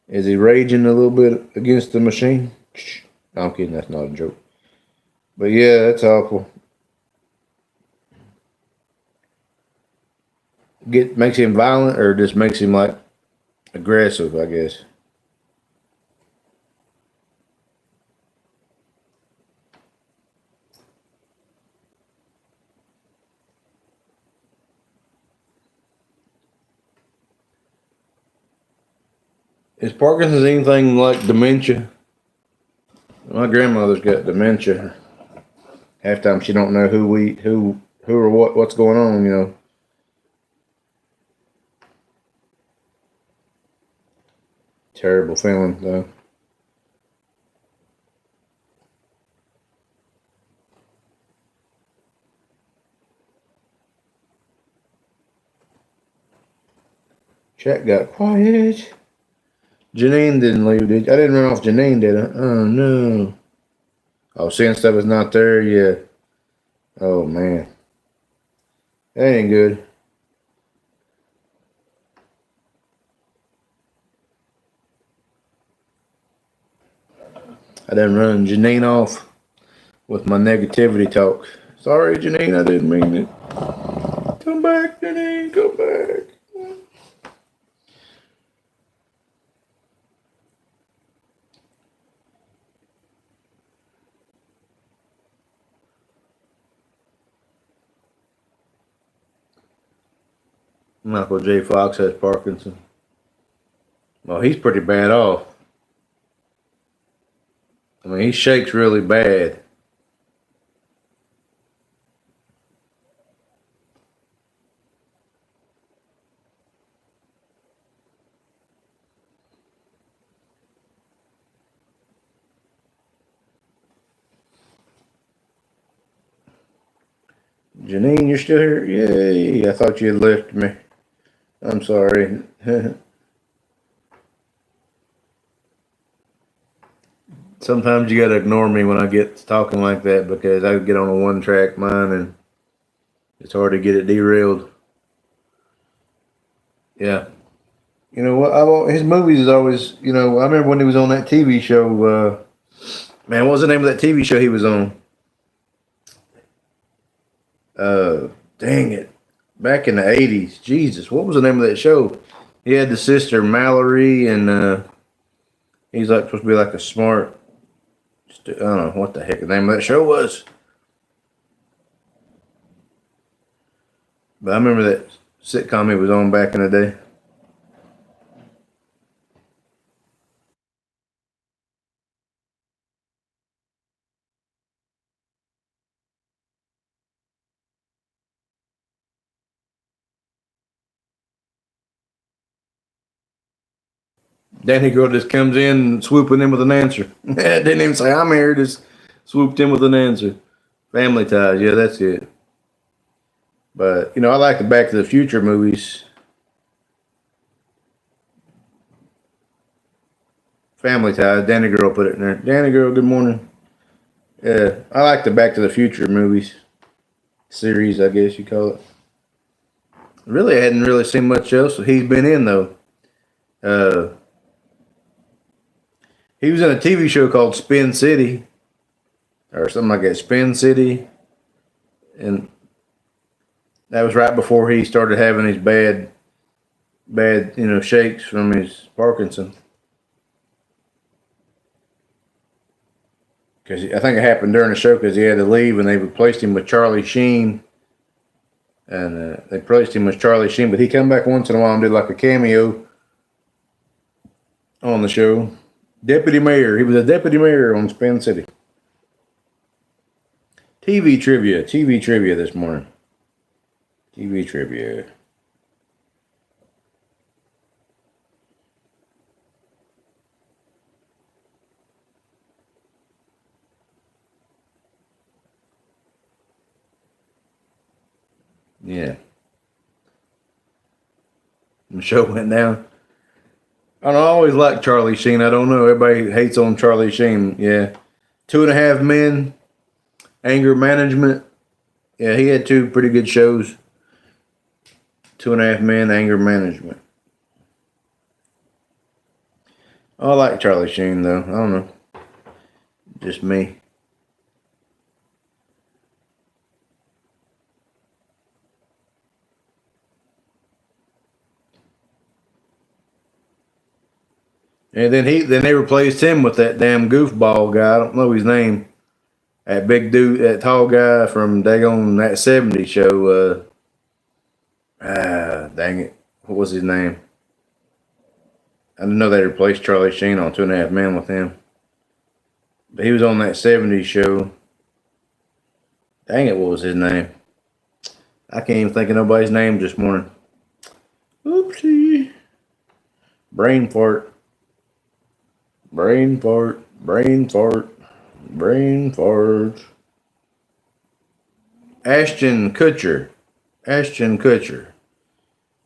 Is he raging a little bit against the machine? No, I'm kidding. That's not a joke. But yeah, that's awful. Makes him violent, or just makes him like aggressive, I guess. Is Parkinson's anything like dementia? My grandmother's got dementia. Half time she don't know who or what's going on, you know. Terrible feeling though. Chat got quiet. Janine didn't leave, did you? I didn't run off Janine, did I? Oh no. Oh, seeing stuff is not there yet. Oh man. That ain't good. I done run Janine off with my negativity talk. Sorry, Janine, I didn't mean it. Come back, Janine, come back. Michael J. Fox has Parkinson's. Well, he's pretty bad off. I mean, he shakes really bad. Janine, you're still here? Yay, I thought you had left me. I'm sorry. Sometimes you gotta ignore me when I get talking like that because I get on a one-track mind and it's hard to get it derailed. Yeah. You know what? His movies is always. You know, I remember when he was on that TV show. Man, what was the name of that TV show he was on? Dang it! Back in the '80s. Jesus, what was the name of that show? He had the sister Mallory, and he's like supposed to be like a smart. I don't know what the heck the name of that show was, but I remember that sitcom he was on back in the day. Danny Girl just comes in swooping in with an answer. Didn't even say I'm here, just swooped in with an answer. Family Ties, yeah, that's it. But you know, I like the Back to the Future movies. Family Ties, Danny Girl put it in there. Danny Girl, good morning. Yeah, I like the Back to the Future movies series, I guess you call it. Really, I hadn't really seen much else he's been in though. Uh, he was in a TV show called Spin City or something like that. Spin City, and that was right before he started having his bad, shakes from his Parkinson. Because I think it happened during the show because he had to leave and they replaced him with Charlie Sheen. And they replaced him with Charlie Sheen, but he come back once in a while and did like a cameo on the show. Deputy Mayor. He was a deputy mayor on Spin City. TV trivia this morning. TV trivia. Yeah. The show went down. I always liked Charlie Sheen. I don't know. Everybody hates on Charlie Sheen. Yeah. 2.5 Men. Anger Management. Yeah, he had two pretty good shows. 2.5 Men, Anger Management. I like Charlie Sheen though. I don't know. Just me. And then they replaced him with that damn goofball guy. I don't know his name. That big dude, that tall guy from Dagon that '70s show. Dang it, what was his name? I didn't know they replaced Charlie Sheen on 2.5 Men with him. But he was on that '70s show. Dang it, what was his name? I can't even think of nobody's name this morning. Oopsie. Brain fart. Brain fart. Brain fart. Brain fart. Ashton Kutcher. Ashton Kutcher.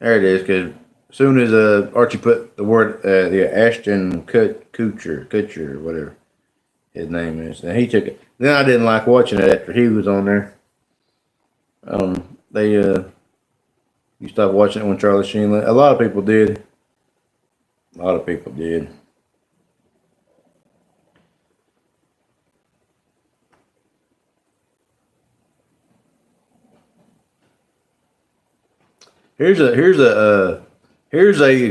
There it is, because as soon as Archie put the word, Ashton Kutcher, whatever his name is, and he took it. Then I didn't like watching it after he was on there. You stopped watching it when Charlie Sheen left. A lot of people did. A lot of people did. Here's a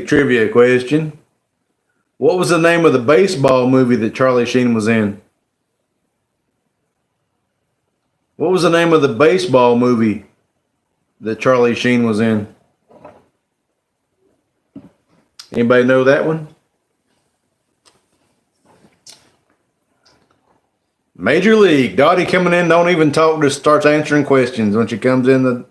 trivia question. What was the name of the baseball movie that Charlie Sheen was in? What was the name of the baseball movie that Charlie Sheen was in? Anybody know that one? Major League. Dottie coming in, don't even talk, just starts answering questions when she comes in the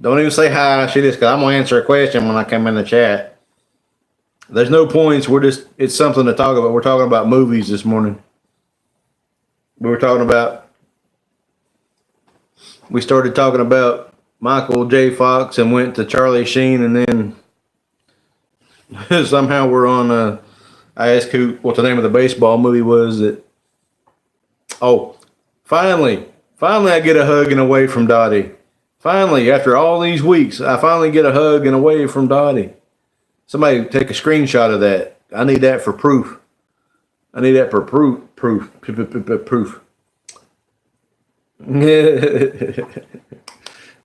don't even say hi. She just goes, I'm gonna answer a question when I come in the chat. There's no points. It's something to talk about. We're talking about movies this morning. We started talking about Michael J. Fox and went to Charlie Sheen, and then somehow we're on. I asked what the name of the baseball movie was. Finally, I get a hug and away from Dottie. Finally, after all these weeks, I finally get a hug and a wave from Dottie. Somebody take a screenshot of that. I need that for proof. I need that for proof. Proof.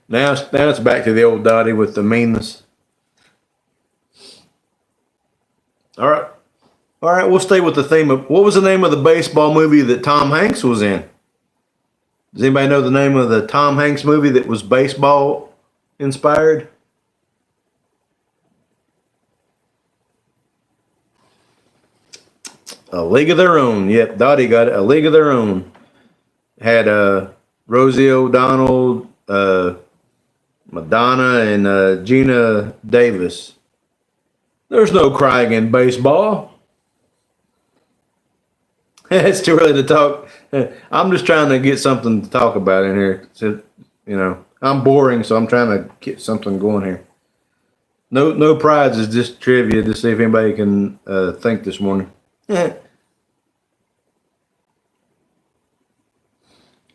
Now it's back to the old Dottie with the meanness. All right. All right, we'll stay with the theme of, what was the name of the baseball movie that Tom Hanks was in? Does anybody know the name of the Tom Hanks movie that was baseball inspired? A League of Their Own. Yep, Dottie got it. A League of Their Own. Had Rosie O'Donnell, Madonna, and Gina Davis. There's no crying in baseball. It's too early to talk. I'm just trying to get something to talk about in here. So, I'm boring, so I'm trying to get something going here. No prizes, just trivia to see if anybody can think this morning.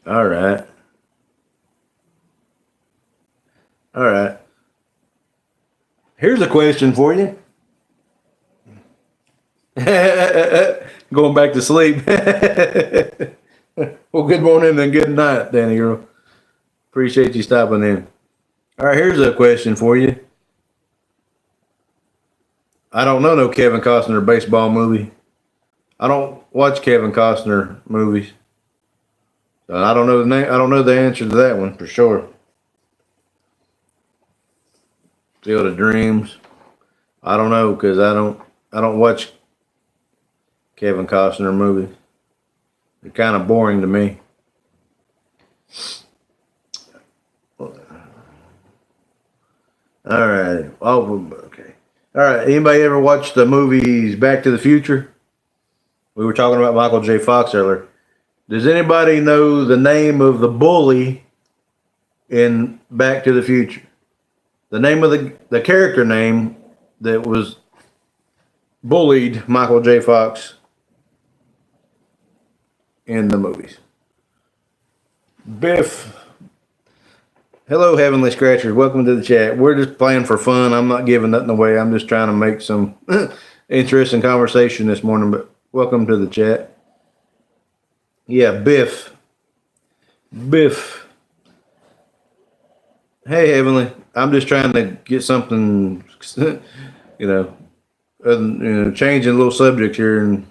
All right. All right. Here's a question for you. Going back to sleep. Well, good morning and good night, Danny girl. Appreciate you stopping in. All right, here's a question for you. I don't know no Kevin Costner baseball movie. I don't watch Kevin Costner movies. So I don't know the name. I don't know the answer to that one for sure. Field of Dreams. I don't know because I don't watch Kevin Costner movies. They're kind of boring to me. All right. Oh, okay. All right. Anybody ever watch the movies Back to the Future? We were talking about Michael J. Fox earlier. Does anybody know the name of the bully in Back to the Future? The name of the character name that was bullied Michael J. Fox in the movies. Biff. Hello, Heavenly Scratchers. Welcome to the chat. We're just playing for fun. I'm not giving nothing away. I'm just trying to make some interesting conversation this morning, but welcome to the chat. Yeah, Biff. Biff. Hey, Heavenly. I'm just trying to get something, changing a little subject here and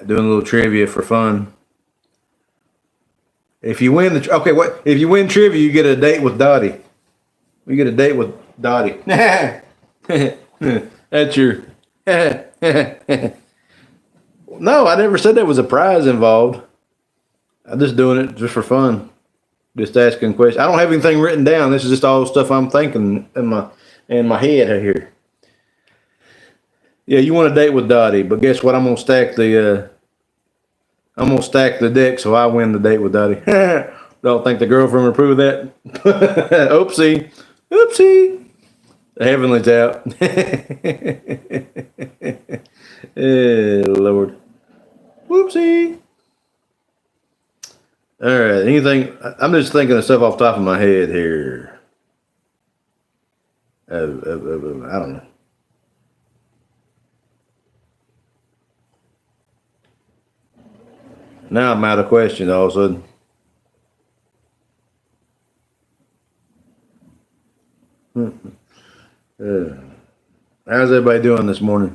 doing a little trivia for fun. If you win if you win trivia, you get a date with Dottie. You get a date with Dottie. That's your. No, I never said there was a prize involved. I'm just doing it just for fun. Just asking questions. I don't have anything written down. This is just all stuff I'm thinking in my head here. Yeah, you want a date with Dottie, but guess what? I'm gonna stack the deck so I win the date with Dottie. Don't think the girlfriend would approve of that. Oopsie. Oopsie. The Heavenly's out. Lord. Whoopsie. All right. Anything? I'm just thinking of stuff off the top of my head here. I don't know. Now I'm out of questions all of a sudden. How's everybody doing this morning?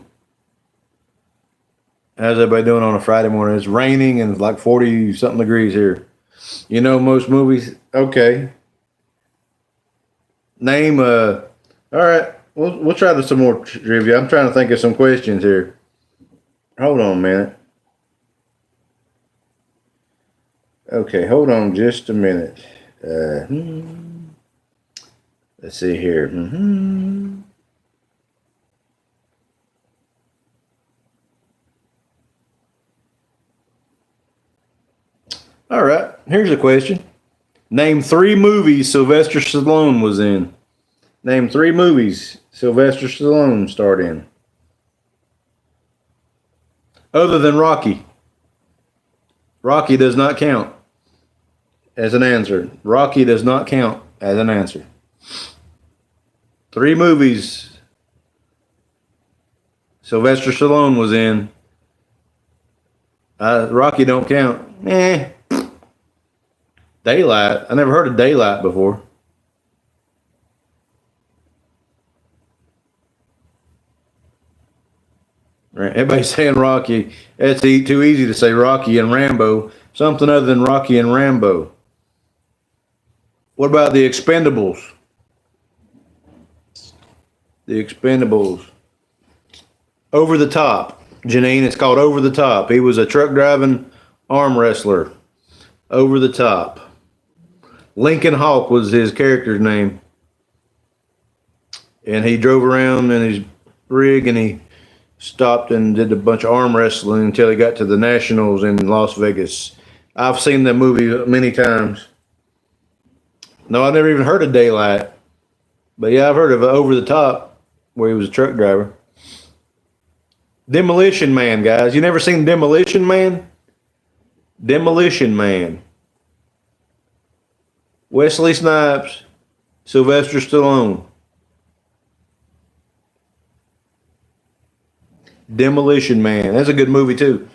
How's everybody doing on a Friday morning? It's raining and it's like 40 something degrees here. You know most movies? Okay. Name all right. We'll try some more trivia. I'm trying to think of some questions here. Hold on a minute. Okay, hold on just a minute. Let's see here. All right, here's a question. Name 3 movies Sylvester Stallone was in. Name 3 movies Sylvester Stallone starred in. Other than Rocky. Rocky does not count as an answer. Rocky does not count as an answer. 3 movies Sylvester Stallone was in. Rocky don't count. Daylight. I never heard of Daylight before. Right. Everybody's saying Rocky. It's too easy to say Rocky and Rambo. Something other than Rocky and Rambo. What about the Expendables? The Expendables. Over the Top. Janine, it's called Over the Top. He was a truck driving arm wrestler. Over the Top. Lincoln Hawk was his character's name. And he drove around in his rig and he stopped and did a bunch of arm wrestling until he got to the Nationals in Las Vegas. I've seen that movie many times. No, I've never even heard of Daylight. But yeah, I've heard of Over the Top, where he was a truck driver. Demolition Man, guys. You never seen Demolition Man? Demolition Man. Wesley Snipes, Sylvester Stallone. Demolition Man. That's a good movie too.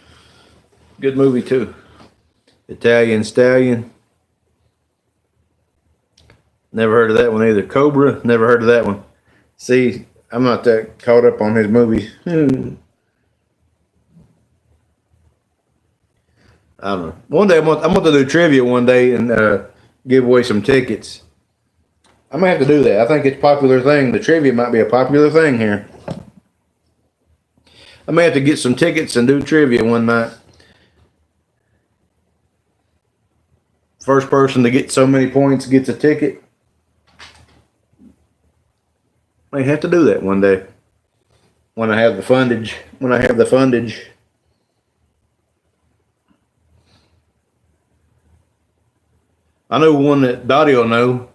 Good movie too. Italian Stallion. Never heard of that one either. Cobra. Never heard of that one. See, I'm not that caught up on his movies. I don't know. One day I'm going to do trivia one day and give away some tickets. I might have to do that. I think it's a popular thing. The trivia might be a popular thing here. I may have to get some tickets and do trivia one night. First person to get so many points gets a ticket. May have to do that one day. When I have the fundage. I know one that Dottie will know.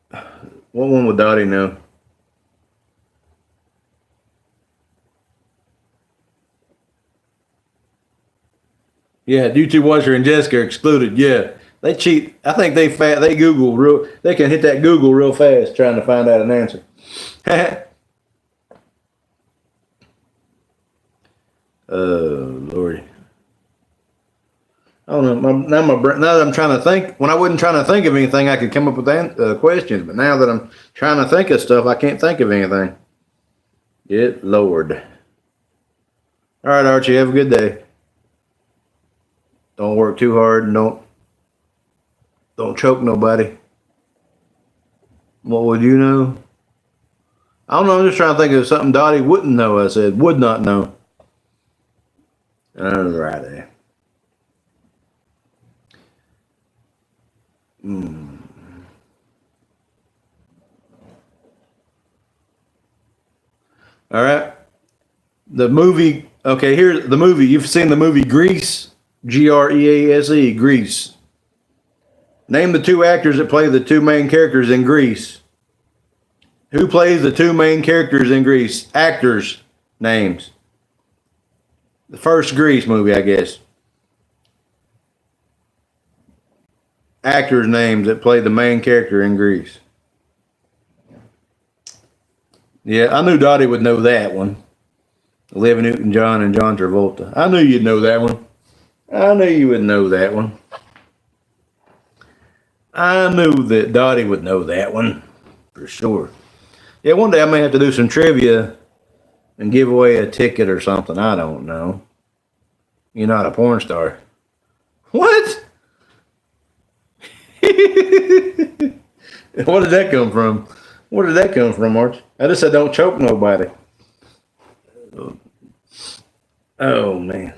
What one would Dottie know? Yeah, YouTube Watcher and Jessica are excluded. Yeah, they cheat. I think they Google real. They can hit that Google real fast trying to find out an answer. Lordy. I don't know. Now that I'm trying to think, when I wasn't trying to think of anything, I could come up with questions. But now that I'm trying to think of stuff, I can't think of anything. Good Lord. All right, Archie, have a good day. Don't work too hard and don't choke nobody. What would you know? I don't know. I'm just trying to think of something Dottie wouldn't know. I said would not know. All righty. All right. The movie. Okay, here's the movie. You've seen the movie Grease. Grease. Grease. Name the 2 actors that play the 2 main characters in Grease. Who plays the 2 main characters in Grease? Actors' names. The first Grease movie, I guess. Actors' names that play the main character in Grease. Yeah, I knew Dottie would know that one. Olivia Newton-John and John Travolta. I knew you'd know that one. I knew you would know that one. I knew that Dottie would know that one. For sure. Yeah, one day I may have to do some trivia and give away a ticket or something. I don't know. You're not a porn star. What? What did that come from? Where did that come from, Arch? I just said don't choke nobody. Oh, man.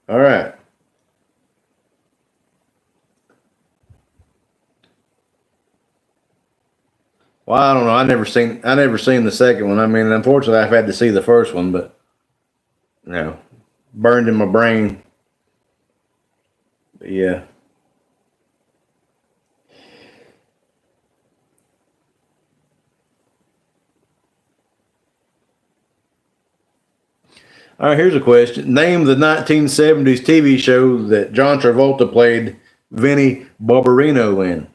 All right. Well, I don't know. I never seen the second one. I mean, unfortunately, I've had to see the first one, but burned in my brain. But yeah. All right, here's a question. Name the 1970s TV show that John Travolta played Vinnie Barbarino in.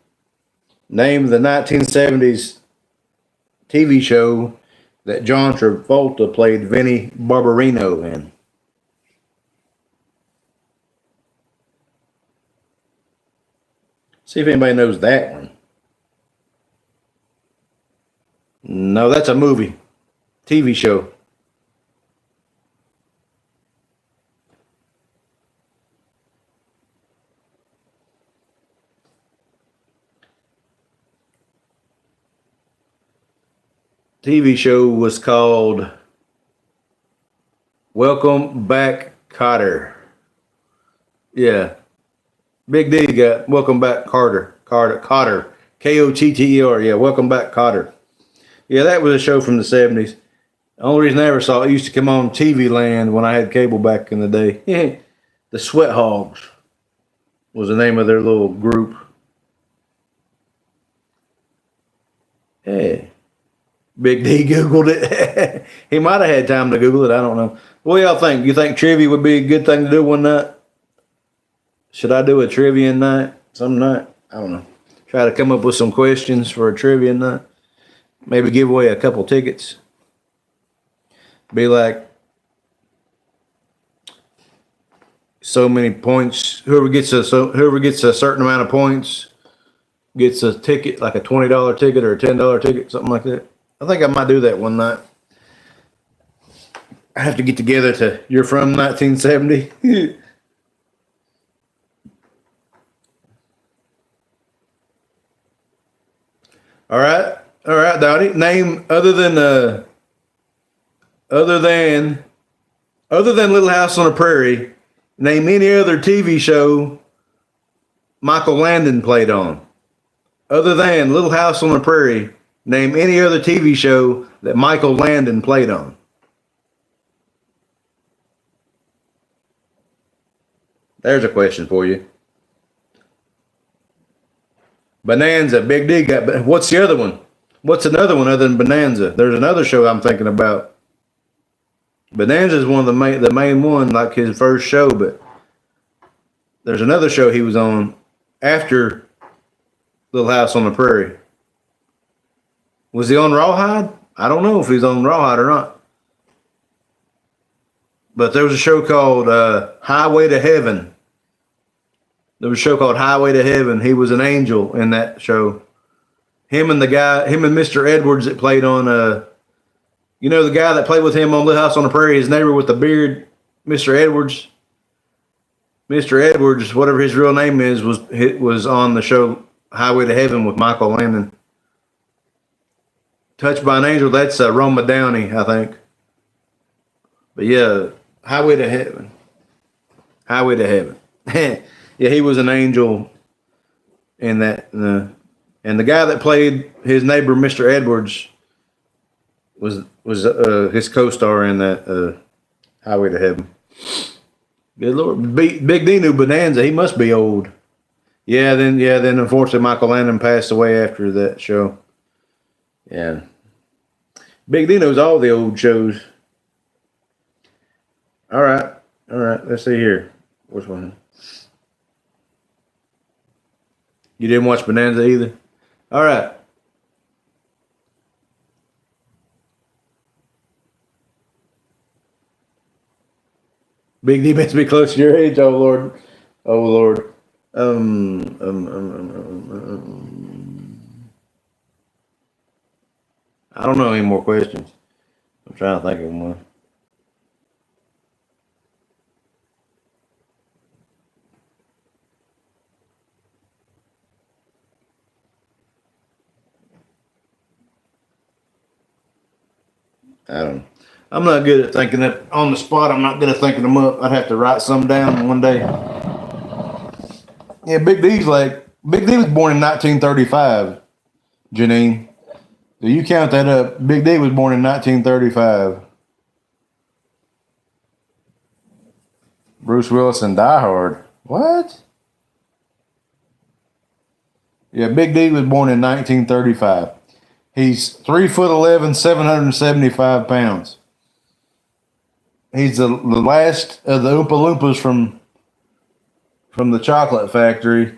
Name the 1970s TV show that John Travolta played Vinnie Barbarino in. See if anybody knows that one. No, that's a movie. TV show. TV show was called Welcome Back, Kotter. Yeah. Big D got Welcome Back, Kotter. Kotter. Kotter. Yeah, Welcome Back, Kotter. Yeah, that was a show from the 70s. The only reason I ever saw it, used to come on TV Land when I had cable back in the day. The Sweat Hogs was the name of their little group. Hey. Big D Googled it. He might have had time to Google it. I don't know. What do y'all think? You think trivia would be a good thing to do one night? Should I do a trivia night? Some night? I don't know. Try to come up with some questions for a trivia night. Maybe give away a couple tickets. Be like so many points. Whoever gets a certain amount of points gets a ticket, like a $20 ticket or a $10 ticket, something like that. I think I might do that one night. I have to get together to You're From 1970. All right, Dottie. Name other than Little House on the Prairie. Name any other TV show Michael Landon played on. Other than Little House on the Prairie. Name any other TV show that Michael Landon played on. There's a question for you. Bonanza, Big D got. What's the other one? What's another one other than Bonanza? There's another show I'm thinking about. Bonanza is one of the main one, like his first show, but there's another show he was on after Little House on the Prairie. Was he on Rawhide? I don't know if he's on Rawhide or not. But there was a show called Highway to Heaven. There was a show called Highway to Heaven. He was an angel in that show. Him and Mr. Edwards that played on, the guy that played with him on Little House on the Prairie, his neighbor with the beard, Mr. Edwards. Mr. Edwards, whatever his real name is, was on the show Highway to Heaven with Michael Landon. Touched by an Angel, that's Roma Downey, I think. But yeah, Highway to Heaven. Highway to Heaven. Yeah, he was an angel in that. And the guy that played his neighbor, Mr. Edwards, was his co-star in that Highway to Heaven. Good Lord. Big D knew Bonanza. He must be old. Then unfortunately Michael Landon passed away after that show. Yeah. Big D knows all the old shows. All right. Let's see here. Which one? You didn't watch Bonanza either? All right. Big D must be close to your age. Oh Lord. I don't know any more questions. I'm trying to think of one. I don't know. I'm not good at thinking that on the spot. I'm not good at thinking them up. I'd have to write some down one day. Yeah, Big D was born in 1935, Janine. Do you count that up? Big D was born in 1935. Bruce Willis in Die Hard. What? Yeah, Big D was born in 1935. He's 3'11", 775 pounds. He's the last of the Oompa Loompas from the chocolate factory.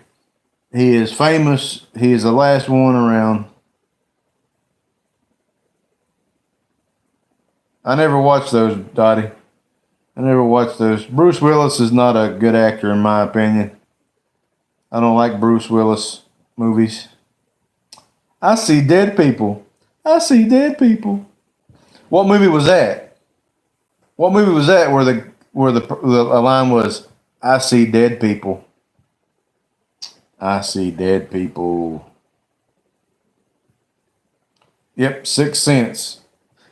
He is famous. He is the last one around. I never watched those, Dottie. I never watched those. Bruce Willis is not a good actor, in my opinion. I don't like Bruce Willis movies. I see dead people. I see dead people. What movie was that? What movie was that where the line was, "I see dead people. I see dead people." Yep, Sixth Sense.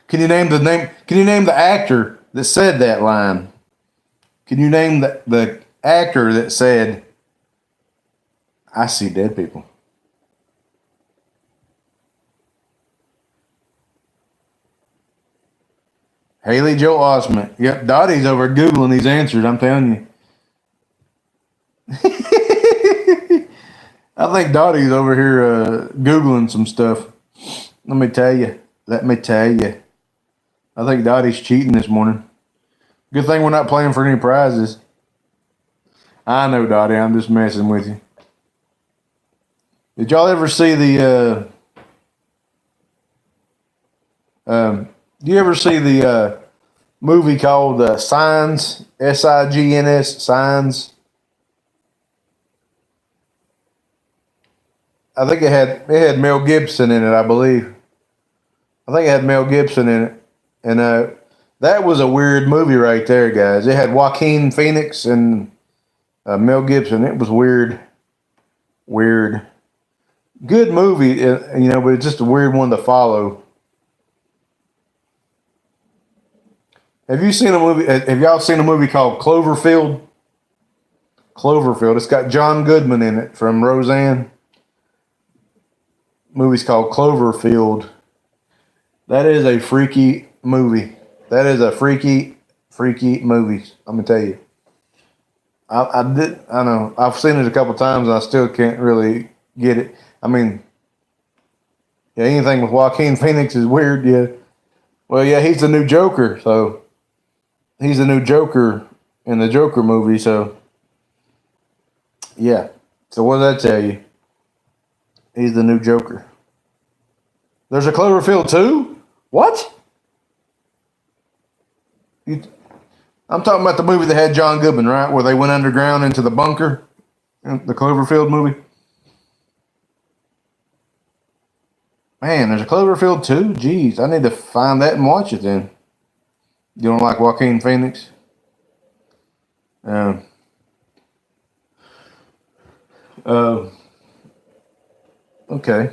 Can you name the name? Can you name the actor that said that line? Can you name the actor that said, "I see dead people"? Haley Joel Osment. Yep, Dottie's over Googling these answers, I'm telling you. I think Dottie's over here Googling some stuff. Let me tell you. Let me tell you. I think Dottie's cheating this morning. Good thing we're not playing for any prizes. I know, Dottie. I'm just messing with you. Did y'all ever see the... do you ever see the movie called Signs? S-I-G-N-S, Signs? I think it had Mel Gibson in it, I believe. I think it had Mel Gibson in it. And that was a weird movie right there, guys. It had Joaquin Phoenix and Mel Gibson. It was weird. Weird. Good movie, but it's just a weird one to follow. Have you seen a movie? Have y'all seen a movie called Cloverfield? Cloverfield. It's got John Goodman in it from Roseanne. Movie's called Cloverfield. That is a freaky movie. That is a freaky movie. I'm gonna tell you. I know. I've seen it a couple times and I still can't really get it. I mean, yeah, anything with Joaquin Phoenix is weird. Yeah. Well, yeah, he's the new Joker, so he's the new Joker in the Joker movie. So, yeah. So what does that tell you? He's the new Joker. There's a Cloverfield 2? What? I'm talking about the movie that had John Goodman, right? Where they went underground into the bunker. The Cloverfield movie. Man, there's a Cloverfield 2? Jeez, I need to find that and watch it then. You don't like Joaquin Phoenix? Okay.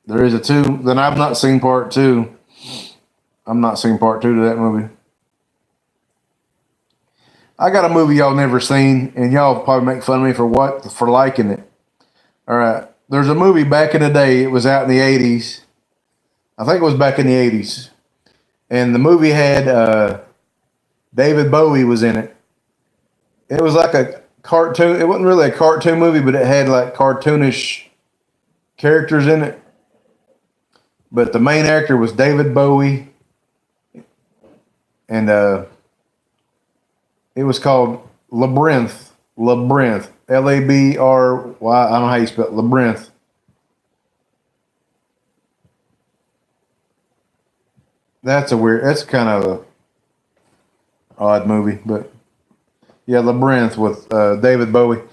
There is a 2. Then I've not seen part 2. I'm not seeing part 2 to that movie. I got a movie y'all never seen, and y'all probably make fun of me for liking it. All right. There's a movie back in the day. It was out in the 80s. I think it was back in the 80s. And the movie had David Bowie was in it. It was like a cartoon. It wasn't really a cartoon movie, but it had like cartoonish characters in it. But the main actor was David Bowie. And it was called Labyrinth. Labyrinth. L-A-B-R-Y. I don't know how you spell it. Labyrinth. That's kind of a odd movie, but yeah, Labyrinth with David Bowie.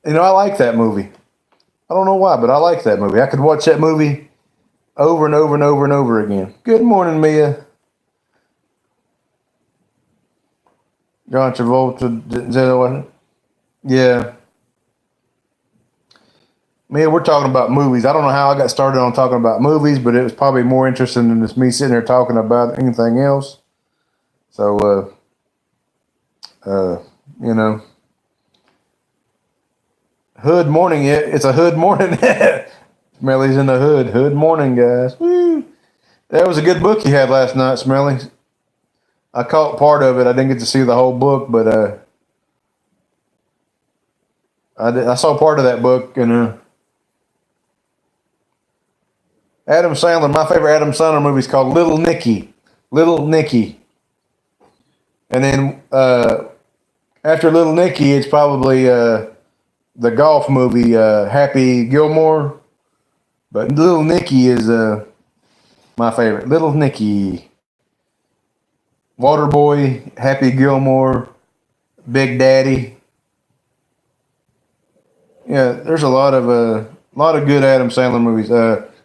I like that movie. I don't know why, but I like that movie. I could watch that movie over and over and over and over again. Good morning, Mia. John Travolta, is that what? Yeah. Mia, we're talking about movies. I don't know how I got started on talking about movies, but it was probably more interesting than just me sitting there talking about anything else. So, Hood morning. It's a hood morning. Smelly's in the hood. Hood morning, guys. Woo. That was a good book you had last night, Smelly. I caught part of it. I didn't get to see the whole book, but I saw part of that book. And Adam Sandler, my favorite Adam Sandler movie is called Little Nicky. Little Nicky. And then after Little Nicky, it's probably the golf movie Happy Gilmore. But Little Nicky is my favorite. Little Nicky, Waterboy, Happy Gilmore, Big Daddy. Yeah, there's a lot of good Adam Sandler movies.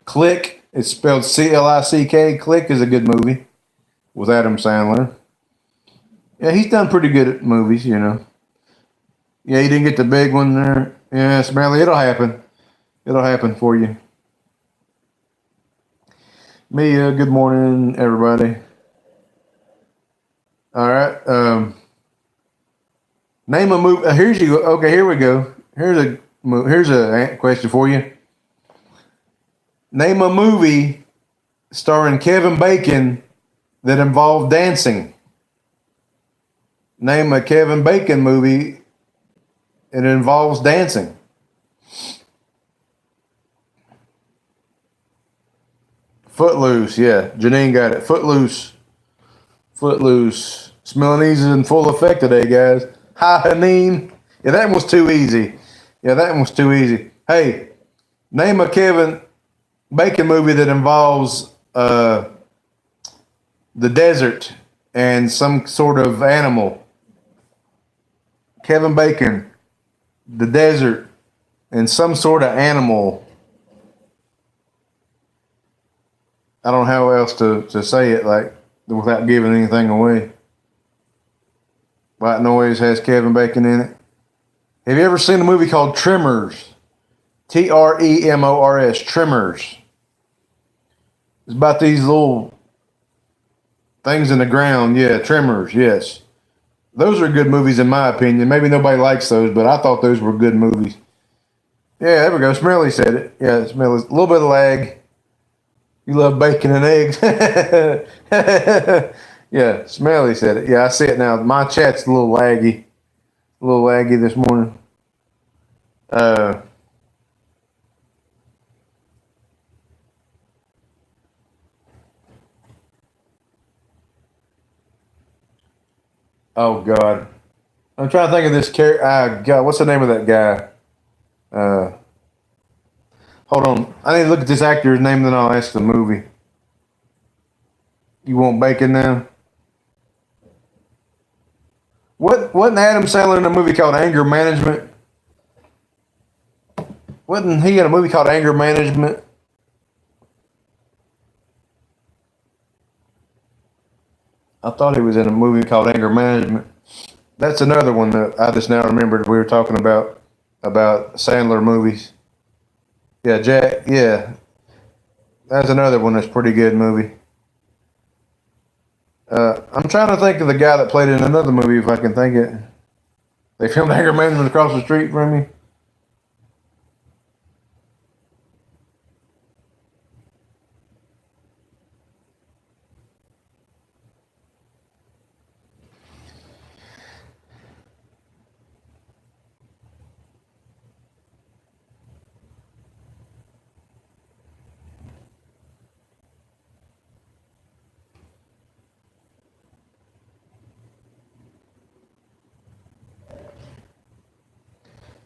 Click, it's spelled Click. Click is a good movie with Adam Sandler. Yeah, he's done pretty good at movies, you know. Yeah, he didn't get the big one there. Yeah, Smelly, it'll happen. It'll happen for you. Mia, good morning, everybody. All right. Name a movie. Here's you. Okay, here we go. Here's a question for you. Name a movie starring Kevin Bacon that involved dancing. Name a Kevin Bacon movie that involves dancing. Footloose, yeah. Janine got it. Footloose. Footloose. Smelling easy in full effect today, guys. Hi, Janine. Yeah, that one was too easy. Yeah, that one was too easy. Hey, name a Kevin Bacon movie that involves the desert and some sort of animal. Kevin Bacon, the desert, and some sort of animal. I don't know how else to say it like without giving anything away. White Noise has Kevin Bacon in it. Have you ever seen a movie called Tremors? Tremors. Tremors. It's about these little things in the ground. Yeah, Tremors. Yes. Those are good movies in my opinion. Maybe nobody likes those, but I thought those were good movies. Yeah, there we go. Smelly said it. Yeah, Smelly. A little bit of lag. You love bacon and eggs. Yeah, Smelly said it. Yeah, I see it now. My chat's a little laggy. A little laggy this morning. Oh God. I'm trying to think of this character. God, what's the name of that guy? Hold on. I need to look at this actor's name, then I'll ask the movie. You want bacon now? Wasn't Adam Sandler in a movie called Anger Management? Wasn't he in a movie called Anger Management? I thought he was in a movie called Anger Management. That's another one that I just now remembered we were talking about Sandler movies. Yeah, Jack. Yeah, that's another one that's pretty good movie. I'm trying to think of the guy that played in another movie if I can think it. They filmed Anger Management across the street from me.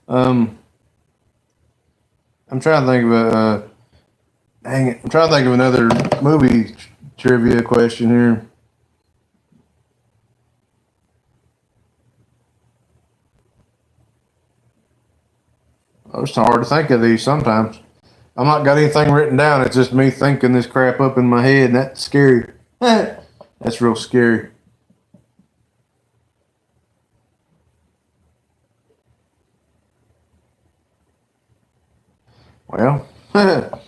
Um, I'm trying to think of dang it. I'm trying to think of another movie trivia question here. Oh, it's hard to think of these sometimes. I'm not got anything written down. It's just me thinking this crap up in my head, and that's scary. That's real scary. Well, well,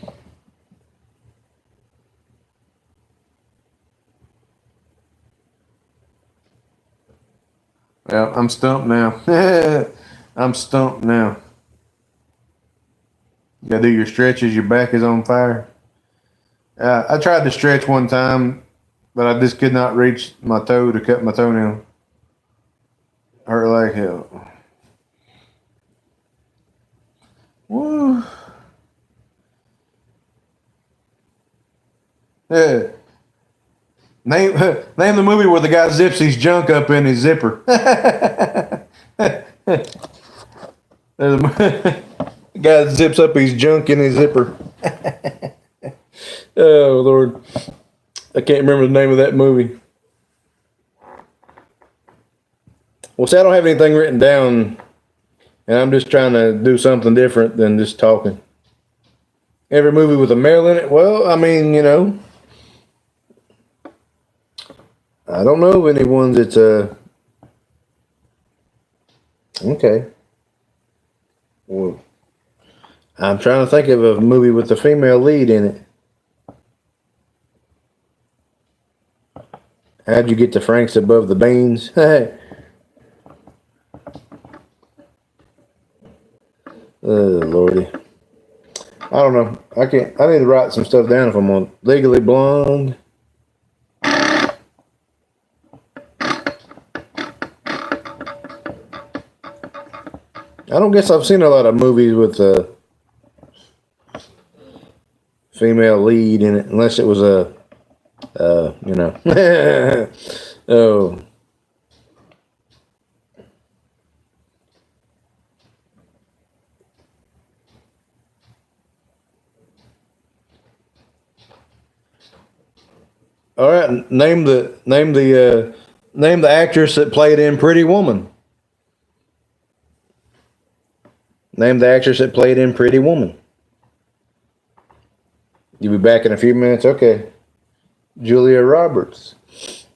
I'm stumped now. I'm stumped now. You gotta do your stretches. Your back is on fire. I tried to stretch one time, but I just could not reach my toe to cut my toenail. Hurt like hell. Woo. Yeah. Name name the movie where the guy zips his junk up in his zipper. The guy zips up his junk in his zipper. Oh Lord, I can't remember the name of that movie. Well, see, I don't have anything written down, and I'm just trying to do something different than just talking. Every movie with a male in it? Well, I mean, I don't know of any ones that's okay. Well, I'm trying to think of a movie with a female lead in it. How'd you get the Franks above the beans? Oh Lordy. I don't know. I need to write some stuff down if I'm on Legally Blonde. I don't guess I've seen a lot of movies with a female lead in it, unless it was a, oh. All right, name the actress that played in Pretty Woman. Name the actress that played in Pretty Woman. You'll be back in a few minutes. Okay. Julia Roberts.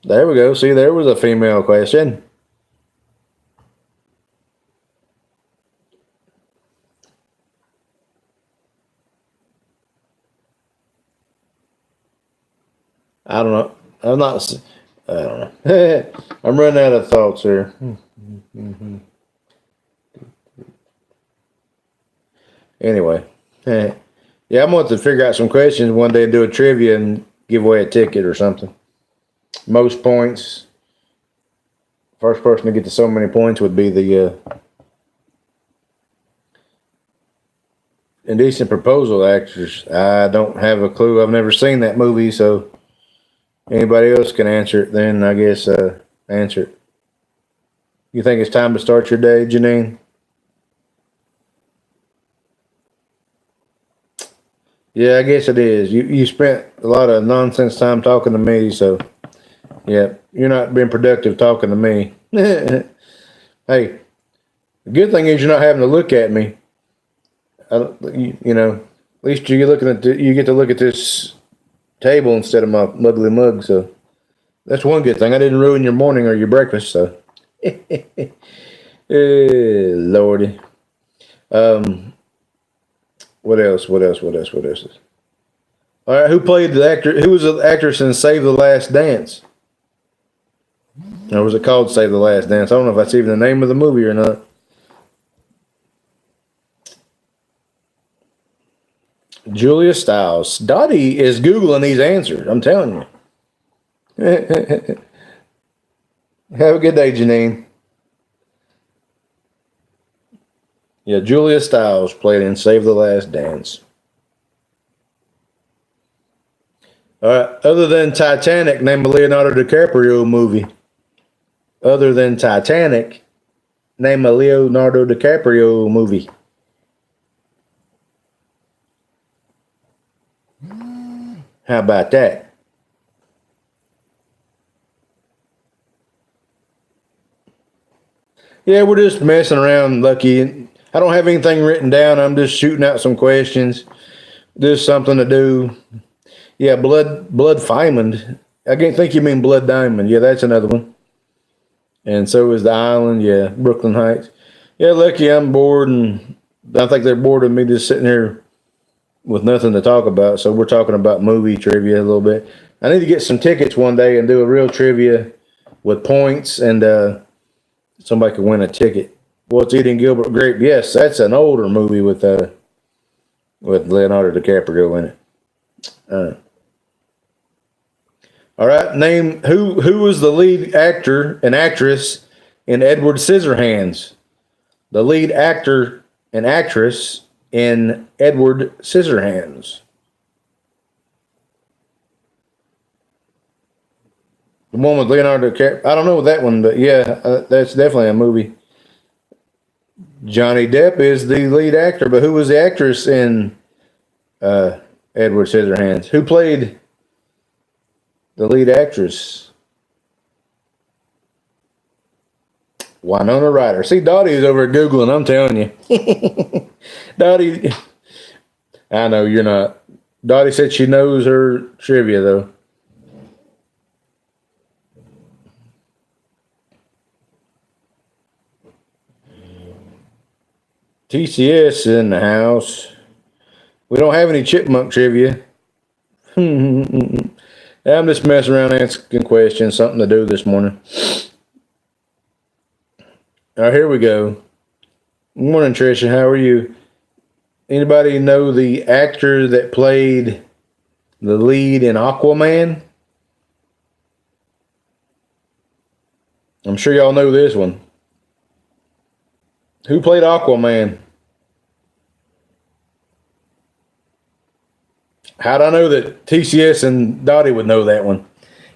There we go. See, there was a female question. I don't know. I don't know. I'm running out of thoughts here. Anyway. Yeah, I'm going to figure out some questions one day, do a trivia and give away a ticket or something. Most points. First person to get to so many points would be the Indecent Proposal actress. I don't have a clue. I've never seen that movie, so anybody else can answer it then, I guess. Answer it. You think it's time to start your day, Janine? Yeah, I guess it is. You spent a lot of nonsense time talking to me, so yeah, you're not being productive talking to me. Hey, the good thing is you're not having to look at me. At least you get to look at this table instead of my ugly mug. So that's one good thing. I didn't ruin your morning or your breakfast. So, Lordy. What else? All right, who played the actor? Who was the actress in Save the Last Dance? Or was it called Save the Last Dance? I don't know if that's even the name of the movie or not. Julia Stiles. Dottie is Googling these answers. I'm telling you. Have a good day, Janine. Yeah, Julia Stiles played in Save the Last Dance. All right. Other than Titanic, name a Leonardo DiCaprio movie. Other than Titanic, name a Leonardo DiCaprio movie. How about that? Yeah, we're just messing around, Lucky. I don't have anything written down. I'm just shooting out some questions. Just something to do. Yeah, Blood Diamond. I can't think you mean Blood Diamond. Yeah, that's another one. And so is The Island. Yeah, Brooklyn Heights. Yeah, Lucky, I'm bored, and I think they're bored of me just sitting here with nothing to talk about. So we're talking about movie trivia a little bit. I need to get some tickets one day and do a real trivia with points, and somebody could win a ticket. What's Eating Gilbert Grape? Yes, that's an older movie with Leonardo DiCaprio in it. All right, name who was the lead actor and actress in Edward Scissorhands? The lead actor and actress in Edward Scissorhands. The one with Leonardo DiCaprio. I don't know that one, but yeah, that's definitely a movie. Johnny Depp is the lead actor, but who was the actress in Edward Scissorhands? Who played the lead actress? Winona Ryder. See, Dottie is over Googling, I'm telling you. Dottie, I know you're not. Dottie said she knows her trivia, though. TCS in the house. We don't have any chipmunk trivia. I'm just messing around asking questions, something to do this morning. All right, here we go. Good morning, Tricia. How are you? Anybody know the actor that played the lead in Aquaman? I'm sure y'all know this one. Who played Aquaman? How'd I know that TCS and Dottie would know that one?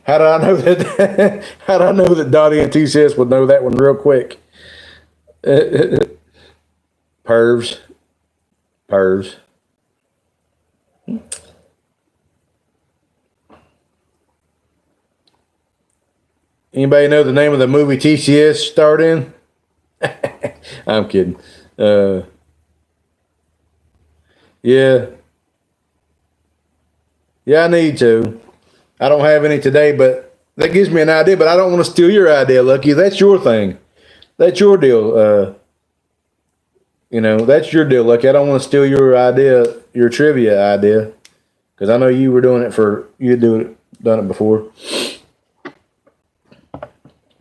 How did I know that? How did I know that Dottie and TCS would know that one real quick? Pervs. Anybody know the name of the movie TCS starred in? I'm kidding. Yeah. Yeah, I need to. I don't have any today, but that gives me an idea, but I don't want to steal your idea, Lucky. That's your thing. That's your deal. That's your deal, Lucky. I don't want to steal your idea, your trivia idea, because I know you were doing it done it before.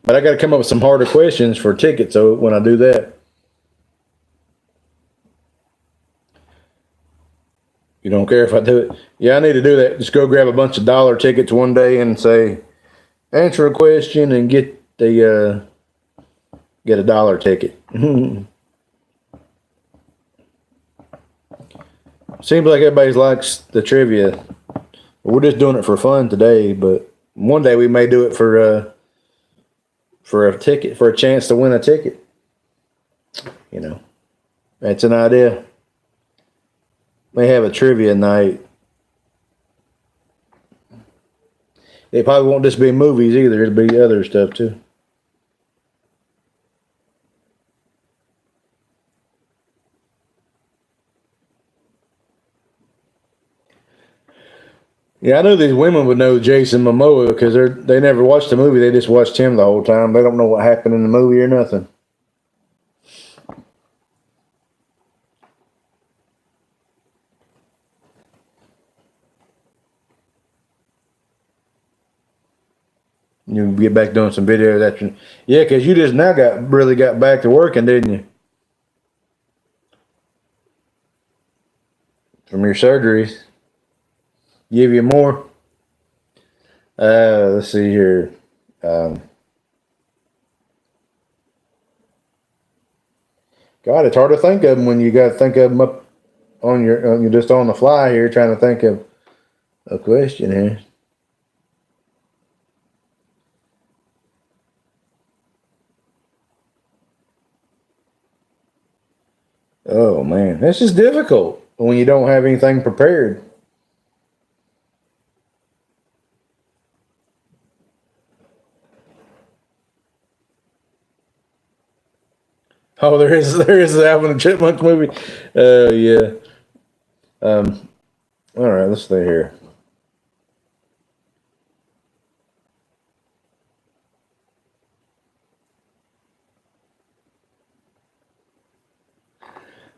But I got to come up with some harder questions for tickets. So when I do that, you don't care if I do it. Yeah, I need to do that. Just go grab a bunch of dollar tickets one day and say, answer a question and get a dollar ticket. Seems like everybody likes the trivia. We're just doing it for fun today, but one day we may do it for a ticket, for a chance to win a ticket. That's an idea. May have a trivia night. It probably won't just be movies either. It'll be other stuff too. Yeah, I know these women would know Jason Momoa because they never watched the movie. They just watched him the whole time. They don't know what happened in the movie or nothing. You get back doing some videos after. Yeah, because you just now really got back to working, didn't you? From your surgeries. Give you more. Let's see here. God, it's hard to think of them when you got to think of them up on you're just on the fly here trying to think of a question here. Oh man, this is difficult when you don't have anything prepared. Oh, there is the Alvin and Chipmunk movie. Yeah. All right, let's stay here.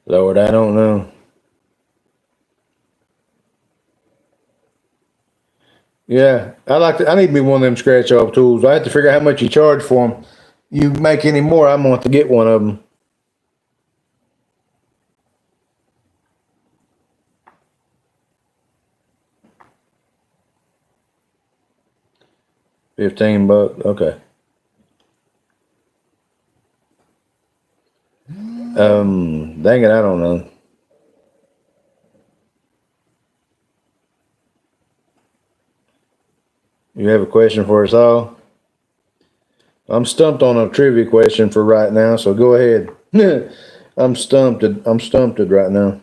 Lord, I don't know. Yeah, I need to be one of them scratch off tools. I have to figure out how much you charge for them. You make any more, I'm going to get one of them. $15, okay. Dang it, I don't know. You have a question for us all? I'm stumped on a trivia question for right now, so go ahead. I'm stumped. I'm stumped right now.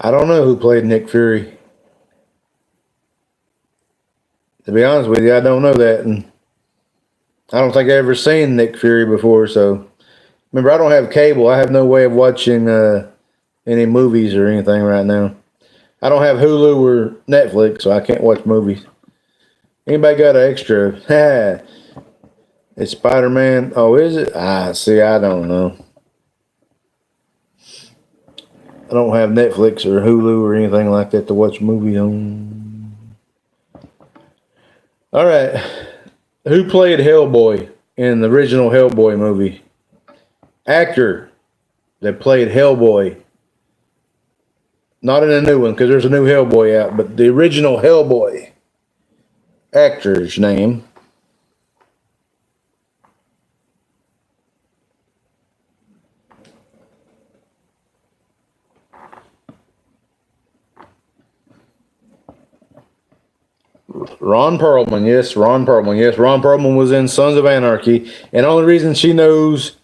I don't know who played Nick Fury. To be honest with you, I don't know that, and I don't think I've ever seen Nick Fury before. So remember, I don't have cable. I have no way of watching any movies or anything right now. I don't have Hulu or Netflix, so I can't watch movies. Anybody got an extra? It's Spider-Man. Oh, is it? See, I don't know. I don't have Netflix or Hulu or anything like that to watch movies on. All right. Who played Hellboy in the original Hellboy movie? Actor that played Hellboy. Not in a new one, because there's a new Hellboy out, but the original Hellboy actor's name. Ron Perlman, yes, Ron Perlman. Yes, Ron Perlman was in Sons of Anarchy. And the only reason she knows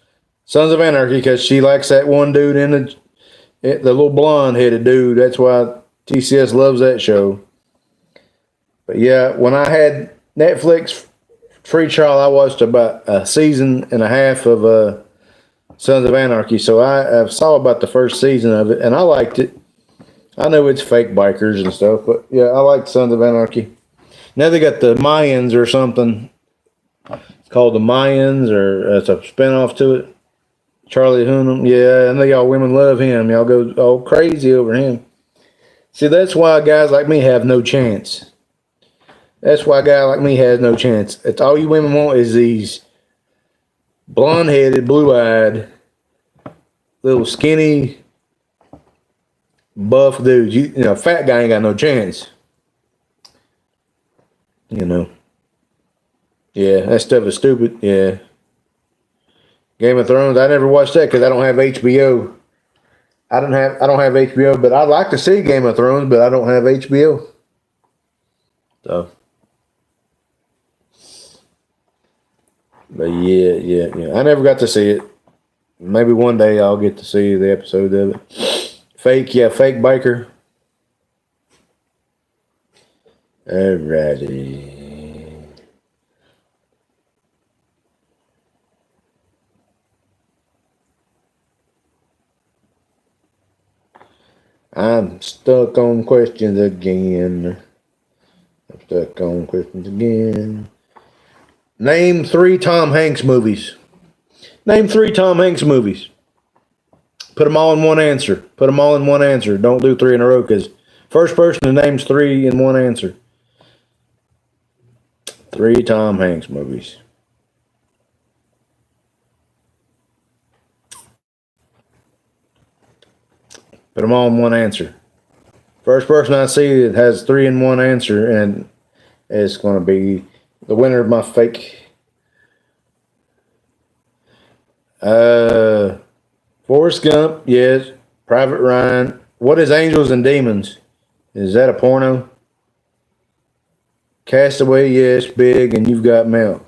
Sons of Anarchy because she likes that one dude in the little blonde-headed dude. That's why TCS loves that show. But yeah, when I had Netflix free trial, I watched about a season and a half of Sons of Anarchy. So I saw about the first season of it, and I liked it. I know it's fake bikers and stuff, but yeah, I liked Sons of Anarchy. Now they got the Mayans or something. It's called the Mayans, or it's a spinoff to it. Charlie Hunnam. Yeah, I know y'all women love him. Y'all go all crazy over him. See, that's why guys like me have no chance. That's why a guy like me has no chance. It's all you women want is these blonde-headed, blue-eyed, little skinny, buff dudes. You know, fat guy ain't got no chance. You know. Yeah, that stuff is stupid. Yeah. Game of Thrones, I never watched that because I don't have HBO. I don't have HBO, but I'd like to see Game of Thrones, but I don't have HBO. So, but yeah. I never got to see it. Maybe one day I'll get to see the episode of it. Fake biker. Alrighty. I'm stuck on questions again. Name 3 Tom Hanks movies. Name 3 Tom Hanks movies. Put them all in one answer. Don't do 3 in a row, because first person who names 3 in one answer. 3 Tom Hanks movies. Put them all in one answer. First person I see that has 3 in one answer, and it's going to be the winner of my fake. Forrest Gump, yes. Private Ryan. What is Angels and Demons? Is that a porno? Castaway, yes. Big, and You've Got Mail.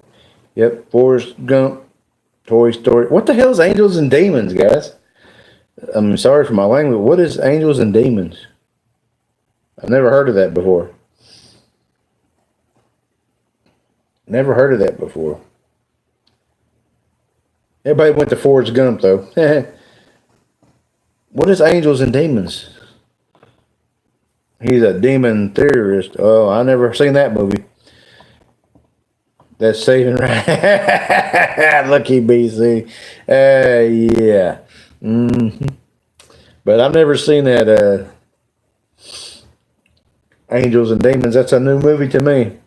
Yep. Forrest Gump. Toy Story. What the hell is Angels and Demons, guys? I'm sorry for my language. What is Angels and Demons? I've never heard of that before. Never heard of that before. Everybody went to Forrest Gump, though. What is Angels and Demons? He's a demon terrorist. Oh, I never seen that movie. That's Saving Ryan. Lucky BC. Yeah. Mm-hmm. But I've never seen that Angels and Demons. That's a new movie to me.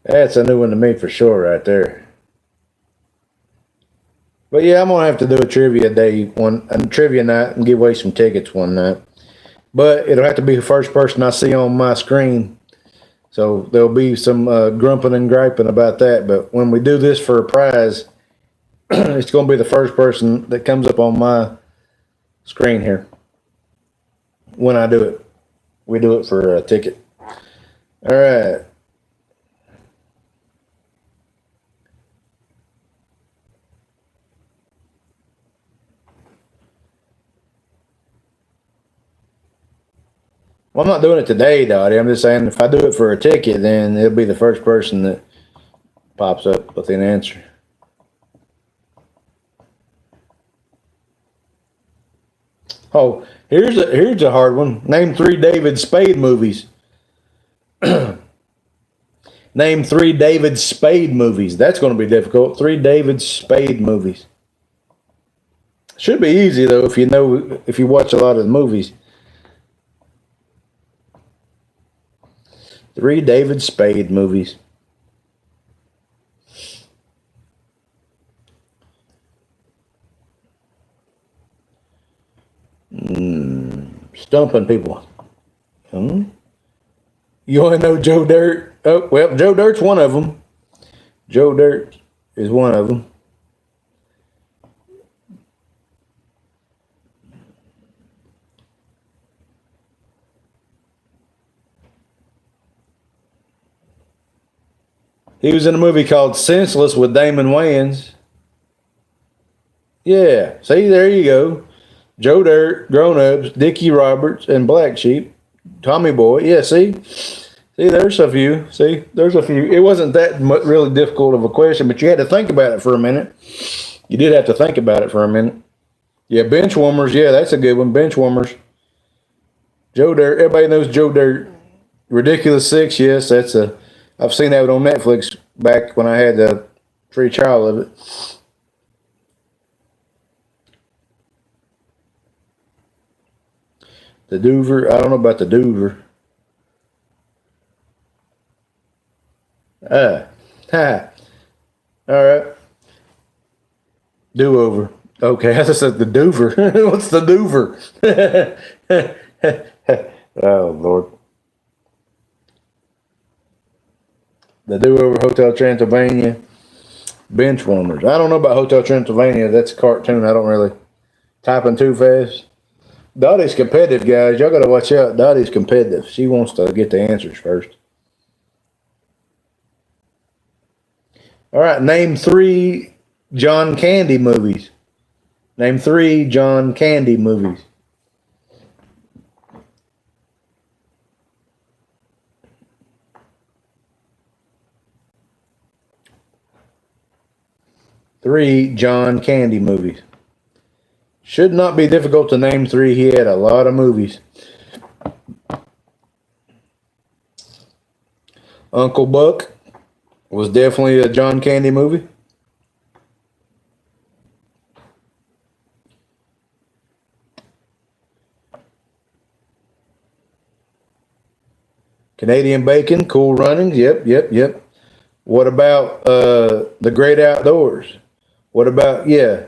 That's a new one to me for sure right there. But yeah, I'm gonna have to do a trivia day a trivia night and give away some tickets one night. But it'll have to be the first person I see on my screen. So there'll be some grumping and griping about that. But when we do this for a prize, it's going to be the first person that comes up on my screen here when I do it. We do it for a ticket. All right. Well, I'm not doing it today, Dottie. I'm just saying if I do it for a ticket, then it'll be the first person that pops up with an answer. Oh, here's a hard one. Name 3 David Spade movies. Name 3 David Spade movies. That's going to be difficult. 3 David Spade movies. Should be easy though if you watch a lot of the movies. 3 David Spade movies. Stumping people. You want to know Joe Dirt? Oh, well, Joe Dirt's one of them. Joe Dirt is one of them. He was in a movie called Senseless with Damon Wayans. Yeah, see, there you go. Joe Dirt, Grown Ups, Dickie Roberts, and Black Sheep. Tommy Boy. Yeah, see? See, there's a few. See, there's a few. It wasn't that really difficult of a question, but you had to think about it for a minute. You did have to think about it for a minute. Yeah, Benchwarmers. Yeah, that's a good one. Benchwarmers. Joe Dirt. Everybody knows Joe Dirt. Ridiculous Six. Yes, I've seen that on Netflix back when I had the free trial of it. The Doover. I don't know about the Doover. Ha. All right. Do-over. Okay, I just said the Doover. What's the Doover? Oh, Lord. The Do-Over, Hotel Transylvania. Benchwarmers. I don't know about Hotel Transylvania. That's a cartoon. I don't really typing too fast. Dottie's competitive, guys. Y'all got to watch out. Dottie's competitive. She wants to get the answers first. All right, name 3 John Candy movies. Name 3 John Candy movies. Three John Candy movies. Should not be difficult to name 3. He had a lot of movies. Uncle Buck was definitely a John Candy movie. Canadian Bacon, Cool Runnings. Yep. What about The Great Outdoors? What about yeah,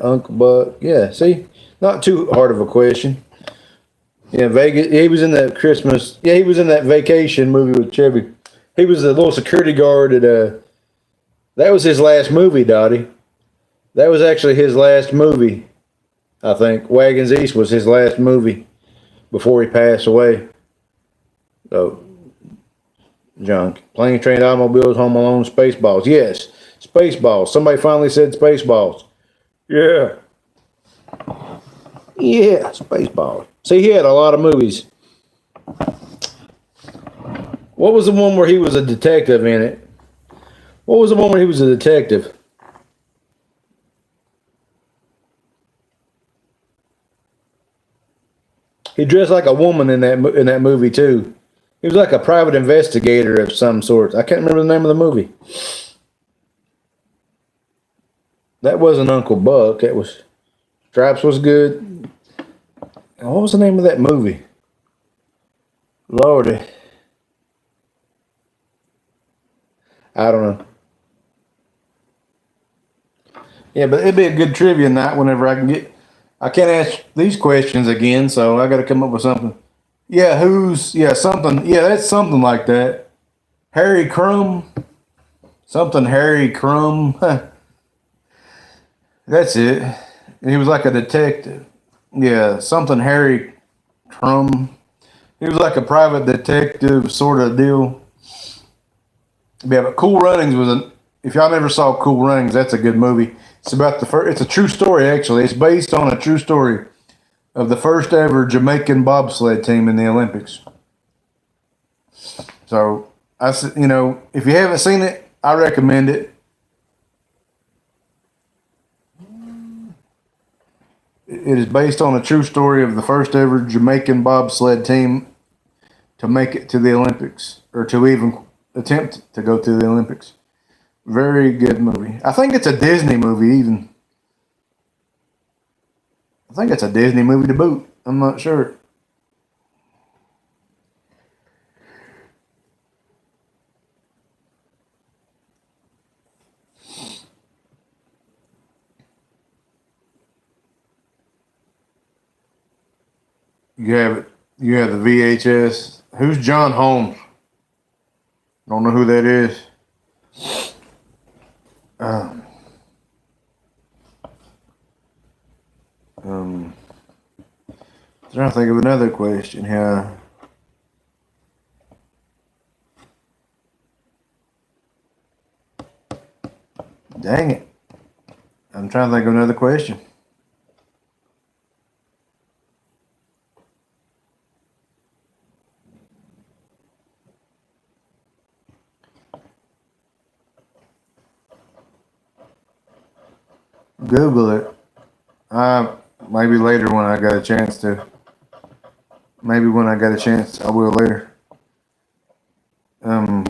Uncle Buck. Yeah, see, not too hard of a question. Yeah, Vegas. He was in that Christmas. Yeah, he was in that vacation movie with Chevy. He was the little security guard at that was his last movie, Dottie. That was actually his last movie. I think Wagons East was his last movie before he passed away. So, John, Plane, Train, Automobiles, Home Alone, Spaceballs. Yes, Spaceballs. Somebody finally said Spaceballs. Yeah. Yeah, Spaceballs. See, he had a lot of movies. What was the one where he was a detective in it? What was the one where he was a detective? He dressed like a woman in that movie too. He was like a private investigator of some sort. I can't remember the name of the movie. That wasn't Uncle Buck. That was Stripes was good. What was the name of that movie? Lordy. I don't know. Yeah, but it'd be a good trivia night whenever I can get. I can't ask these questions again, so I got to come up with something. Yeah, something. Yeah, that's something like that. Harry Crumb, something Harry Crumb. That's it. He was like a detective. Yeah, something Harry Crumb. He was like a private detective sort of deal. Yeah, but Cool Runnings was a. If y'all never saw Cool Runnings, that's a good movie. It's about the first. It's a true story, actually. It's based on a true story of the first ever Jamaican bobsled team in the Olympics. So if you haven't seen it, I recommend it. It is based on a true story of the first ever Jamaican bobsled team to make it to the Olympics, or to even attempt to go to the Olympics. Very good movie. I think it's a Disney movie, even. I think it's a Disney movie to boot. I'm not sure. You have it. You have the VHS. Who's John Holmes? Don't know who that is. Um, Trying to think of another question here. Dang it. I'm trying to think of another question. Google it. Maybe later when I got a chance to. Maybe when I got a chance, I will later. Um,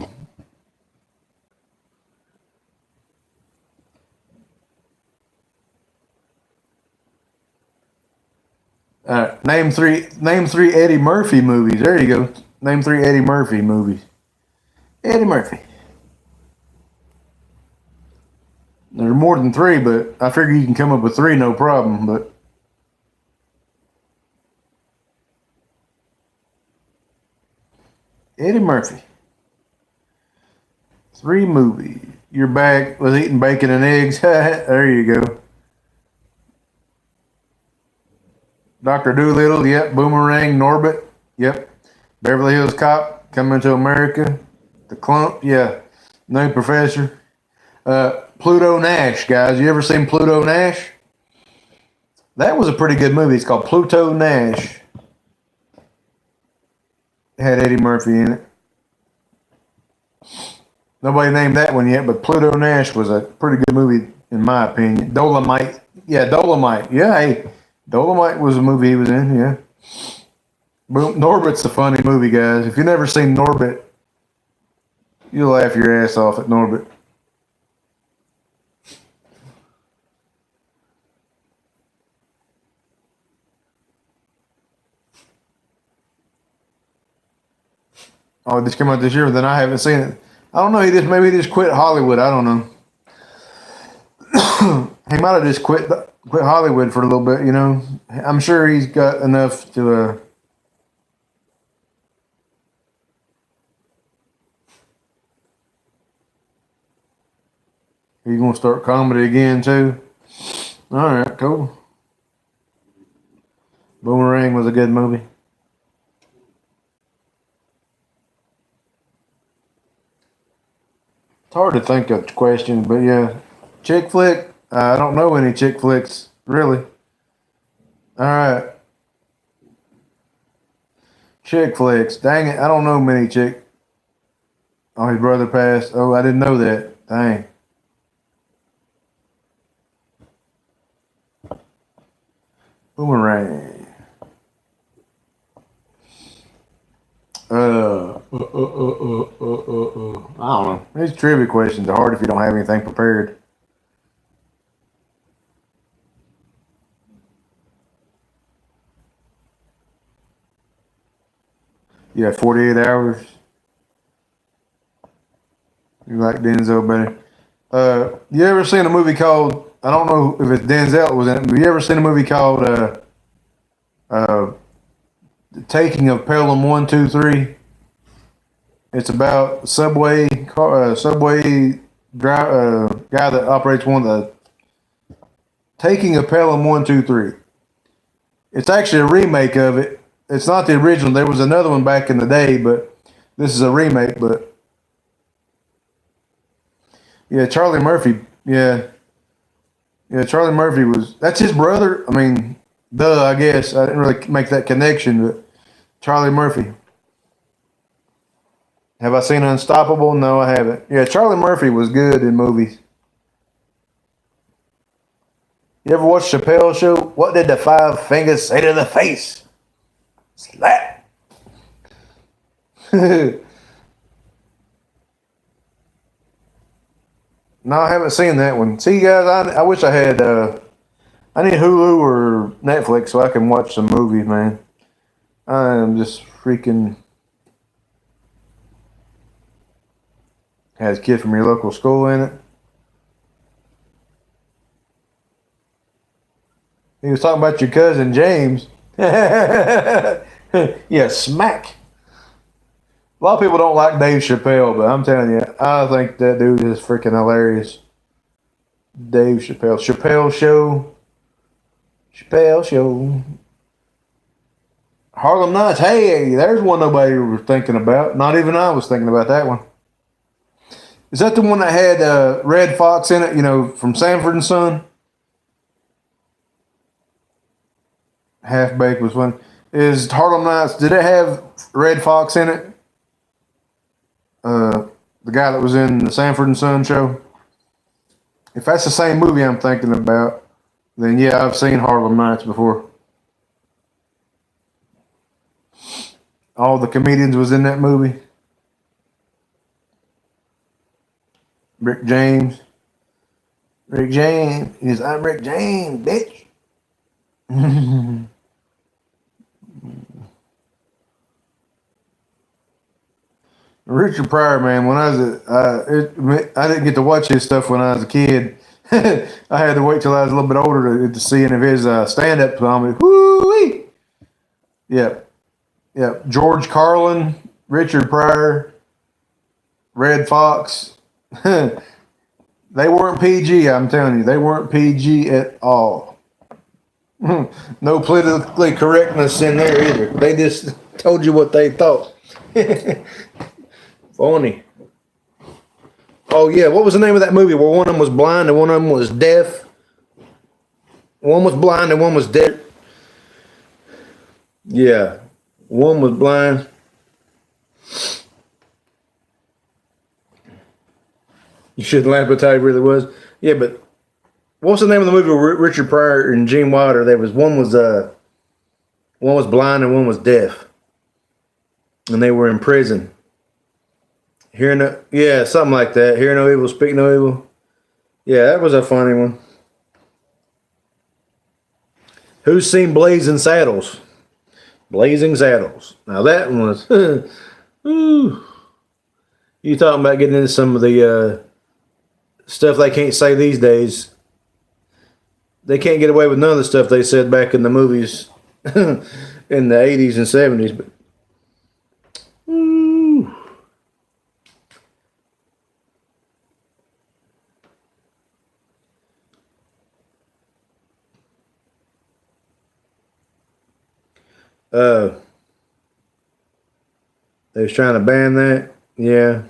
Name three Eddie Murphy movies. There you go. Name three Eddie Murphy movies. Eddie Murphy. There's more than three, but I figure you can come up with three, no problem. But Eddie Murphy. Three movies. Your bag was eating bacon and eggs. There you go. Dr. Doolittle. Yep. Boomerang. Norbit. Yep. Beverly Hills Cop. Coming to America. The Clump. Yeah. No Professor. Pluto Nash, guys. You ever seen Pluto Nash? That was a pretty good movie. It's called Pluto Nash. It had Eddie Murphy in it. Nobody named that one yet, but Pluto Nash was a pretty good movie, in my opinion. Dolomite. Yeah, Dolomite. Yeah, hey. Dolomite was a movie he was in, yeah. Boom. Norbit's a funny movie, guys. If you've never seen Norbit, you'll laugh your ass off at Norbit. Oh, it just came out this year, then I haven't seen it. I don't know. Maybe he just quit Hollywood. I don't know. He might have just quit Hollywood for a little bit. I'm sure he's got enough to. He's gonna start comedy again too. All right, cool. Boomerang was a good movie. It's hard to think of questions, but yeah, chick flick. I don't know any chick flicks really. All right, chick flicks. Dang it, I don't know many chick. Oh, his brother passed. Oh, I didn't know that. Dang. Boomerang. I don't know. These trivia questions are hard if you don't have anything prepared. Yeah, 48 hours. You like Denzel better. You ever seen a movie called I don't know if it's Denzel that was in it. Have you ever seen a movie called The Taking of Pelham 123? It's about subway guy that operates one of the Taking of Pelham 123. It's actually a remake of it. It's not the original. There was another one back in the day, but this is a remake. But yeah, Charlie Murphy. Yeah, Charlie Murphy that's his brother. I mean, duh. I guess I didn't really make that connection, but Charlie Murphy. Have I seen Unstoppable? No, I haven't. Yeah, Charlie Murphy was good in movies. You ever watch Chappelle's Show? What did the five fingers say to the face? Slap. No, I haven't seen that one. See, guys, I wish I had. I need Hulu or Netflix so I can watch some movies, man. I am just freaking. Has a kid from your local school in it. He was talking about your cousin James. Yeah, smack. A lot of people don't like Dave Chappelle, but I'm telling you, I think that dude is freaking hilarious. Dave Chappelle. Chappelle Show. Chappelle Show. Harlem Nights. Hey, there's one nobody was thinking about. Not even I was thinking about that one. Is that the one that had Red Fox in it, you know, from Sanford and Son? Half Baked was one. Is Harlem Nights, did it have Red Fox in it? The guy that was in the Sanford and Son show? If that's the same movie I'm thinking about, then yeah, I've seen Harlem Nights before. All the comedians was in that movie. Rick James. Rick James. I'm Rick James, bitch. Richard Pryor, man. When I was I didn't get to watch his stuff when I was a kid. I had to wait till I was a little bit older to see any of his stand-up comedy. Woo-wee! Yeah, yeah. George Carlin, Richard Pryor, Red Fox. They weren't PG. I'm telling you, they weren't PG at all. No politically correctness in there either. They just told you what they thought. Funny. Oh yeah, what was the name of that movie where one of them was blind and one of them was deaf? One was blind and one was deaf. Yeah, one was blind. You shouldn't laugh, but how he really was. Yeah, but what's the name of the movie where Richard Pryor and Gene Wilder? There was one was blind and one was deaf, and they were in prison. Yeah, something like that. Hear no evil, speak no evil. Yeah, that was a funny one. Who's seen Blazing Saddles? Blazing Saddles. Now that one was. Ooh. You talking about getting into some of the stuff they can't say these days. They can't get away with none of the stuff they said back in the movies in the 80s and 70s. But ooh. They was trying to ban that. Yeah.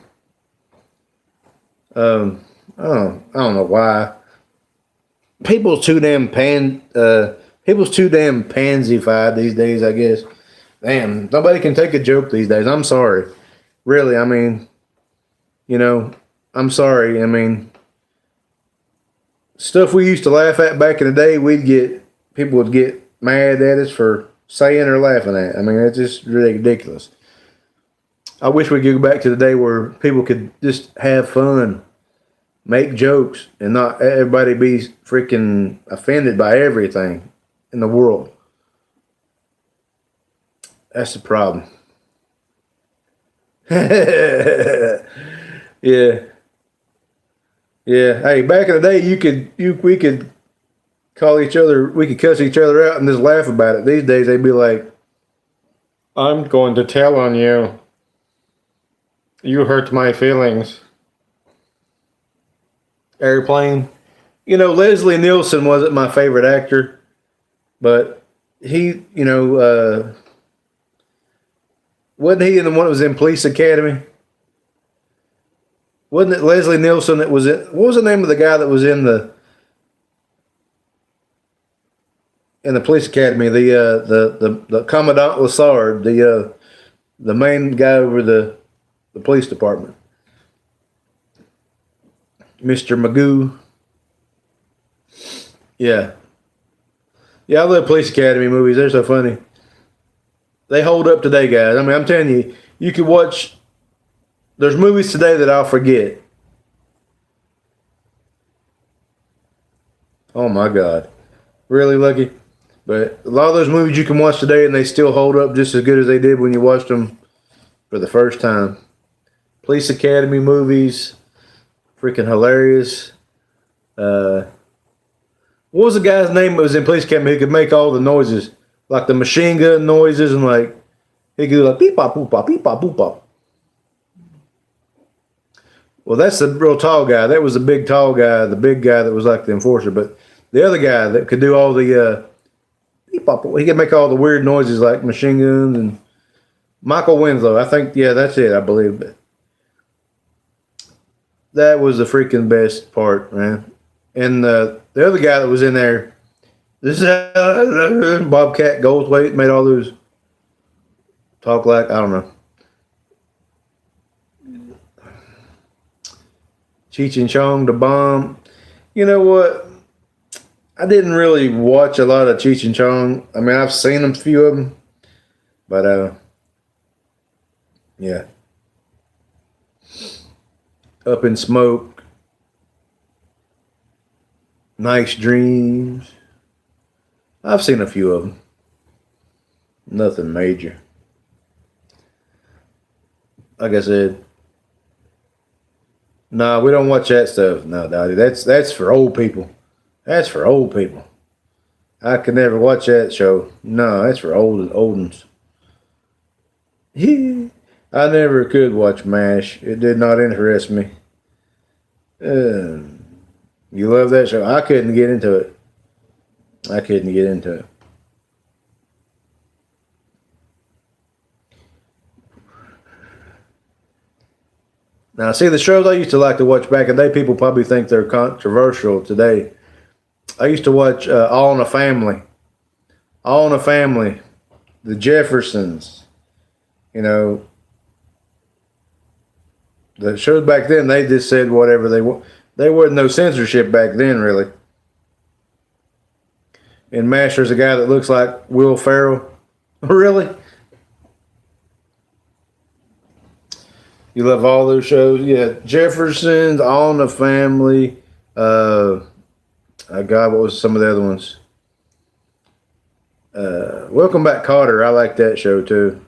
I don't know why. People's too damn pansified these days, I guess. Damn, nobody can take a joke these days. I'm sorry. Really, I mean, you know, I'm sorry. I mean, stuff we used to laugh at back in the day, people would get mad at us for saying or laughing at. I mean, it's just really ridiculous. I wish we could go back to the day where people could just have fun, make jokes, and not everybody be freaking offended by everything in the world. That's the problem. Yeah. Yeah. Hey, back in the day, we could call each other, we could cuss each other out and just laugh about it. These days, they'd be like, "I'm going to tell on you. You hurt my feelings." Airplane. You know, Leslie Nielsen wasn't my favorite actor, but he, wasn't he in the one that was in Police Academy? Wasn't it Leslie Nielsen that was in? What was the name of the guy that was in the Police Academy? The Commandant Lassard, the main guy over the police department, Mr. Magoo. Yeah, yeah, I love Police Academy movies. They're so funny. They hold up today, guys. I mean, I'm telling you, you could watch. There's movies today that I'll forget. Oh my God, really, Lucky? But a lot of those movies you can watch today and they still hold up just as good as they did when you watched them for the first time. Police Academy movies, freaking hilarious. What was the guy's name that was in Police Academy who could make all the noises? Like the machine gun noises and like, he could do like beep pop, boop pop, beep pop, boop pop. Well, that's the real tall guy. That was the big tall guy, the big guy that was like the enforcer. But the other guy that could do all the beep pop, he could make all the weird noises like machine guns and Michael Winslow. I think, yeah, that's it, I believe. But that was the freaking best part, man. And the other guy that was in there, this is Bobcat Goldthwait made all those talk like, I don't know. Cheech and Chong, The Bomb. You know what? I didn't really watch a lot of Cheech and Chong. I mean, I've seen a few of them, but yeah. Up in Smoke, Nice Dreams. I've seen a few of them. Nothing major. Like I said, no, we don't watch that stuff. No, Dottie, that's for old people. That's for old people. I could never watch that show. No, that's for old uns. I never could watch MASH. It did not interest me. You love that show? I couldn't get into it. I couldn't get into it. Now, see, the shows I used to like to watch back in the day, people probably think they're controversial today. I used to watch All in the Family. All in the Family. The Jeffersons. You know, the shows back then, they just said whatever they want. There wasn't no censorship back then, really. And MASH, there's a guy that looks like Will Ferrell. Really? You love all those shows? Yeah. Jeffersons, All in the Family. God, what was some of the other ones? Welcome Back, Kotter. I like that show too.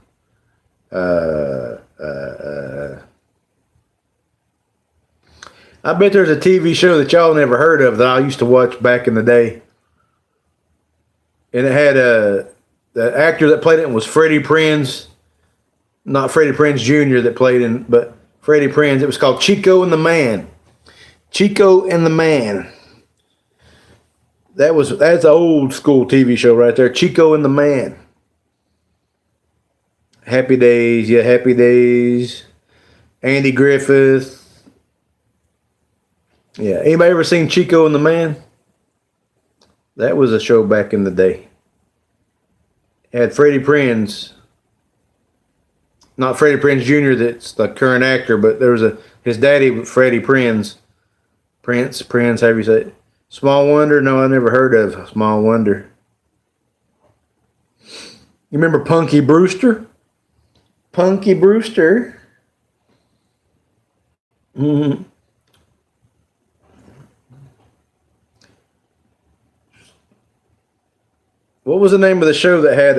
I bet there's a TV show that y'all never heard of that I used to watch back in the day. And it had the actor that played it was Freddie Prinze. Not Freddie Prinze Jr. that played in, but Freddie Prinze. It was called Chico and the Man. Chico and the Man. That's an old school TV show right there. Chico and the Man. Happy Days, yeah, Happy Days. Andy Griffith. Yeah, anybody ever seen Chico and the Man? That was a show back in the day. It had Freddie Prinze. Not Freddie Prinze Jr. that's the current actor, but there was his daddy, Freddie Prinze. Prince, however you say it. Small Wonder? No, I never heard of Small Wonder. You remember Punky Brewster? Punky Brewster. Mm-hmm. What was the name of the show that had,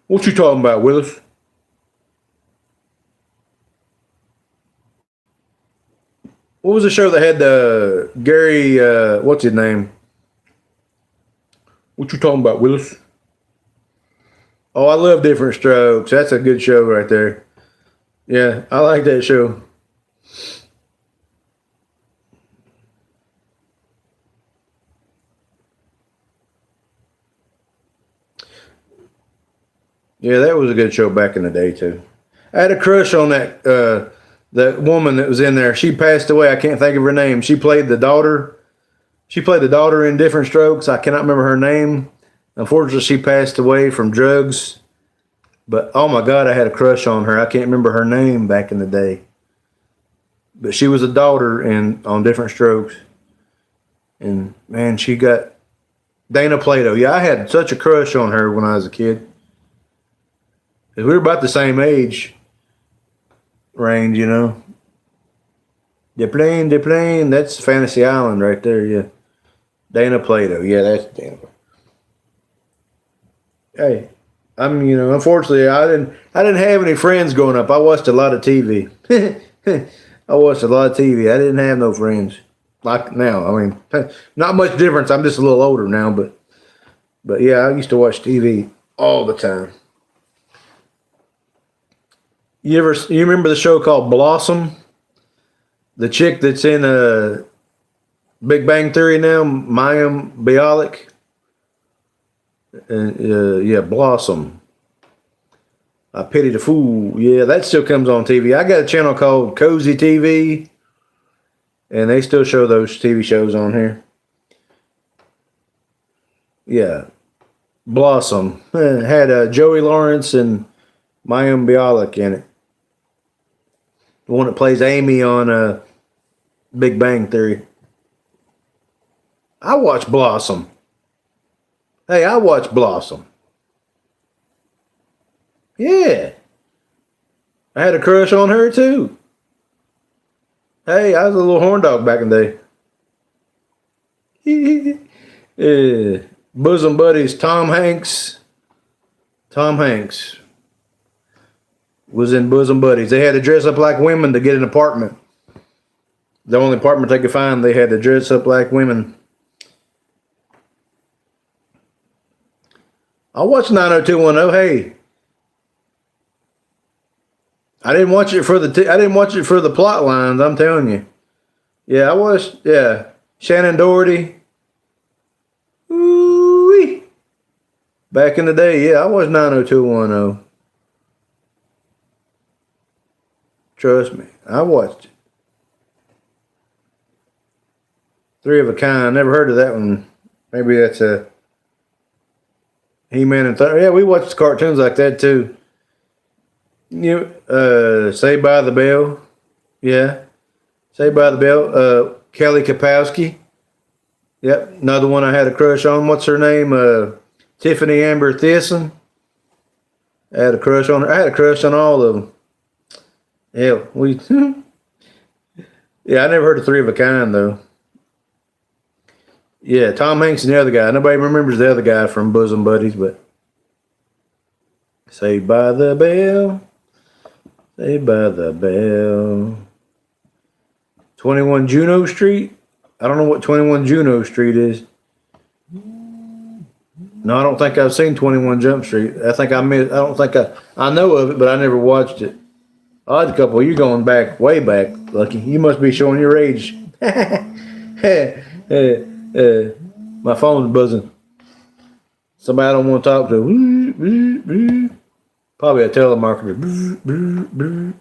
what you talking about, Willis? What was the show that had the Gary? What's his name? What you talking about, Willis? Oh, I love Different Strokes. That's a good show right there. Yeah, I like that show. Yeah, that was a good show back in the day too. I had a crush on that woman that was in there. She passed away. I can't think of her name. She played the daughter. She played the daughter in Different Strokes. I cannot remember her name. Unfortunately, she passed away from drugs. But oh my God, I had a crush on her. I can't remember her name back in the day. But she was a daughter on Different Strokes. And man, she got Dana Plato. Yeah, I had such a crush on her when I was a kid. We were about the same age range, you know. They're playing. That's Fantasy Island right there, yeah. Dana Plato. Yeah, that's Dana. Hey, unfortunately, I didn't have any friends growing up. I watched a lot of TV. I watched a lot of TV. I didn't have no friends like now. I mean, not much difference. I'm just a little older now, but yeah, I used to watch TV all the time. You remember the show called Blossom? The chick that's in Big Bang Theory now, Mayim Bialik. Yeah, Blossom. I Pity the Fool. Yeah, that still comes on TV. I got a channel called Cozy TV, and they still show those TV shows on here. Yeah, Blossom had Joey Lawrence and Mayim Bialik in it. The one that plays Amy on Big Bang Theory. I watch Blossom. Hey, I watch Blossom. Yeah. I had a crush on her too. Hey, I was a little horn dog back in the day. Bosom buddies, Tom Hanks. Tom Hanks was in Bosom Buddies. They had to dress up like women to get an apartment. The only apartment they could find, they had to dress up like women. I watched 90210. Hey, I didn't watch it for the plot lines. I'm telling you. Yeah, I watched. Yeah, Shannon Doherty. Ooh-wee. Back in the day, yeah, I watched 90210. Trust me, I watched it. Three of a Kind. Never heard of that one. Maybe that's a He-Man and Thunder. Yeah, we watched cartoons like that too. Saved by the Bell. Yeah, Saved by the Bell. Kelly Kapowski. Yep, another one I had a crush on. What's her name? Tiffany Amber Thiessen. I had a crush on her. I had a crush on all of them. Yeah, yeah, I never heard of Three of a Kind though. Yeah, Tom Hanks and the other guy. Nobody remembers the other guy from Bosom Buddies, but Saved by the Bell. Saved by the Bell. 21 Juno Street. I don't know what 21 Juno Street is. No, I don't think I've seen 21 Jump Street. I don't think I know of it, but I never watched it. Odd couple, you're going back, way back, Lucky. You must be showing your age. My phone's buzzing. Somebody I don't want to talk to. Probably a telemarketer.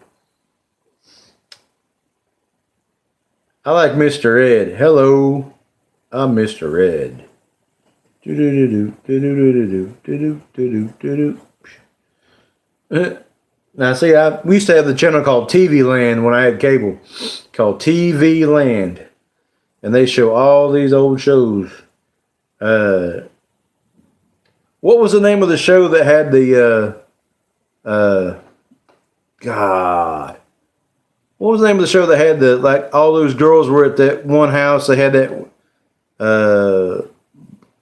I like Mr. Ed. Hello, I'm Mr. Ed. Now, see, we used to have the channel called TV Land when I had cable, called TV Land, and they show all these old shows. What was the name of the show that had the God? What was the name of the show that had all those girls were at that one house? They had that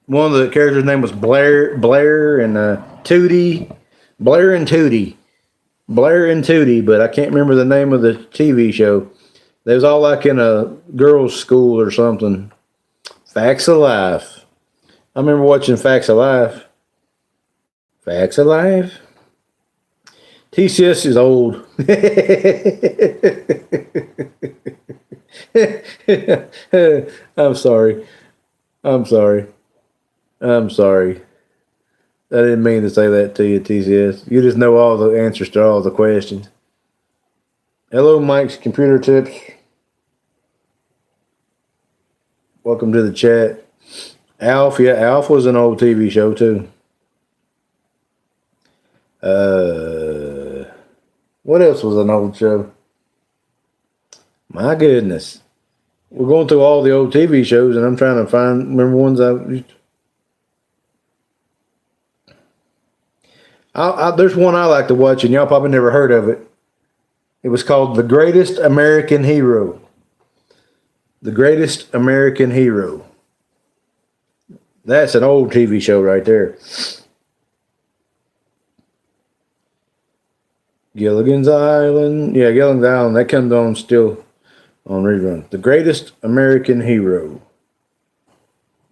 one of the characters' name was Blair and Tootie. Blair and Tootie, but I can't remember the name of the TV show. They was all like in a girls' school or something. Facts of Life. I remember watching Facts of Life. Facts of Life. TCS is old. I'm sorry. I'm sorry. I'm sorry. I didn't mean to say that to you, TCS. You just know all the answers to all the questions. Hello, Mike's Computer Tips. Welcome to the chat. Alf, yeah, Alf was an old TV show too. What else was an old show? My goodness. We're going through all the old TV shows and I'm trying to remember ones there's one I like to watch and y'all probably never heard of it. It was called The Greatest American Hero. The Greatest American Hero. That's an old TV show right there. Gilligan's Island. Yeah, Gilligan's Island. That comes on still on rerun. The Greatest American Hero.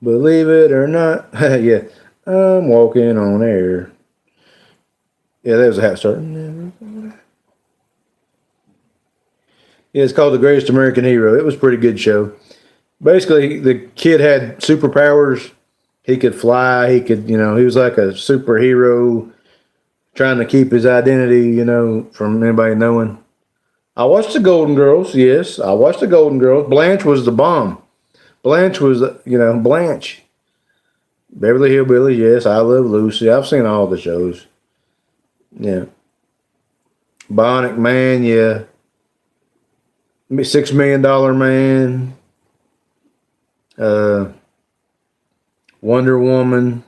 Believe it or not. Yeah. I'm walking on air. Yeah, that was a half start. Yeah, it's called The Greatest American Hero. It was a pretty good show. Basically, the kid had superpowers. He could fly. He could, he was like a superhero trying to keep his identity, from anybody knowing. I watched the Golden Girls. Yes, I watched the Golden Girls. Blanche was the bomb. Blanche was, Blanche. Beverly Hillbillies, yes. I Love Lucy. I've seen all the shows. Yeah. Bionic Man, yeah. $6 Million Man. Wonder Woman.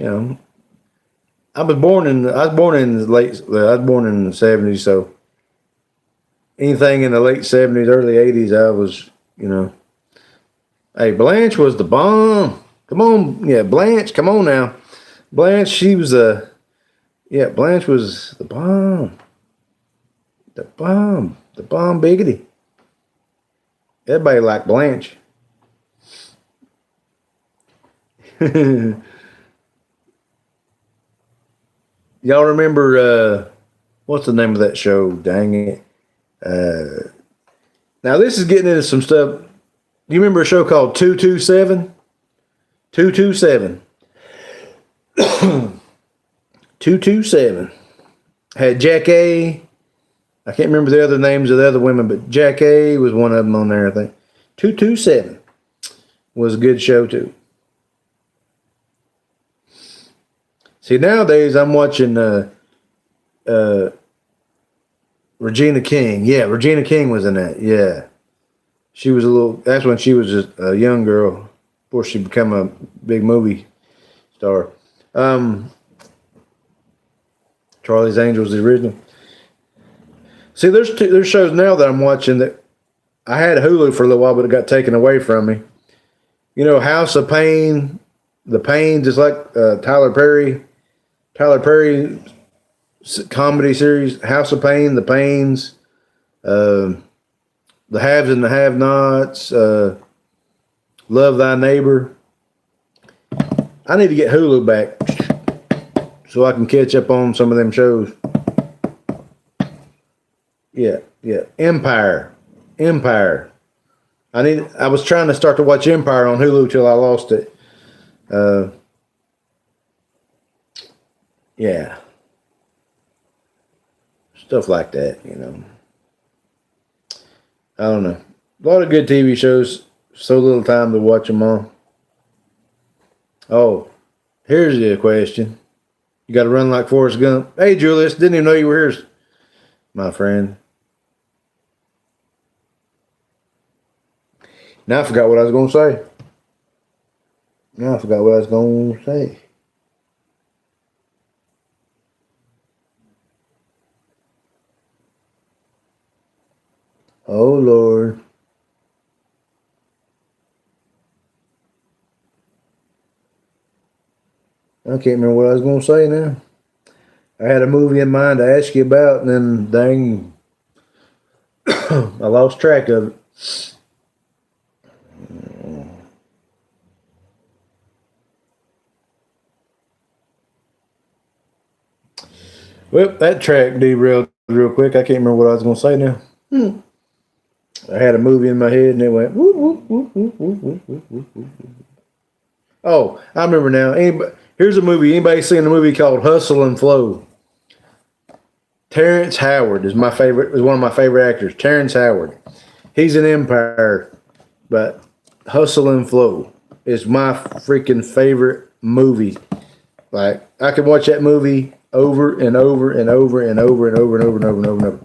I was born in the 70s, so anything in the late 70s, early 80s, I was, Hey, Blanche was the bomb. Come on, yeah, Blanche, come on now. Blanche, she was Blanche was the bomb. The bomb biggity. Everybody liked Blanche. Y'all remember, what's the name of that show? Dang it. Now this is getting into some stuff. Do you remember a show called 227? 227. 227. Had Jackée. I can't remember the other names of the other women, but Jackée was one of them on there, I think. 227 was a good show too. See, nowadays I'm watching Regina King. Yeah, Regina King was in that. Yeah. She was that's when she was just a young girl before she became a big movie star. Charlie's Angels, the original. See, there's shows now that I'm watching that I had Hulu for a little while, but it got taken away from me. House of Pain, The Pain, just like Tyler Perry comedy series, House of Pain, The Pains, The Haves and the Have-Nots, Love Thy Neighbor. I need to get Hulu back so I can catch up on some of them shows. Yeah. Empire. I was trying to start to watch Empire on Hulu till I lost it. Yeah. Stuff like that, I don't know. A lot of good TV shows. So little time to watch them all. Oh, here's the question. You got to run like Forrest Gump. Hey, Julius, didn't even know you were here, my friend. Now I forgot what I was going to say. Oh, Lord. I can't remember what I was going to say now. I had a movie in mind to ask you about, and then dang. I lost track of it. Well, that track derailed real quick. I can't remember what I was going to say now. I had a movie in my head and it went whoop, whoop, whoop, whoop, whoop, whoop, whoop, whoop, whoop. Oh, I remember now. Here's a movie. Anybody seen a movie called Hustle and Flow? Terrence Howard is one of my favorite actors. Terrence Howard. He's in Empire, but Hustle and Flow is my freaking favorite movie. Like, I can watch that movie over and over and over and over and over and over and over and over and over.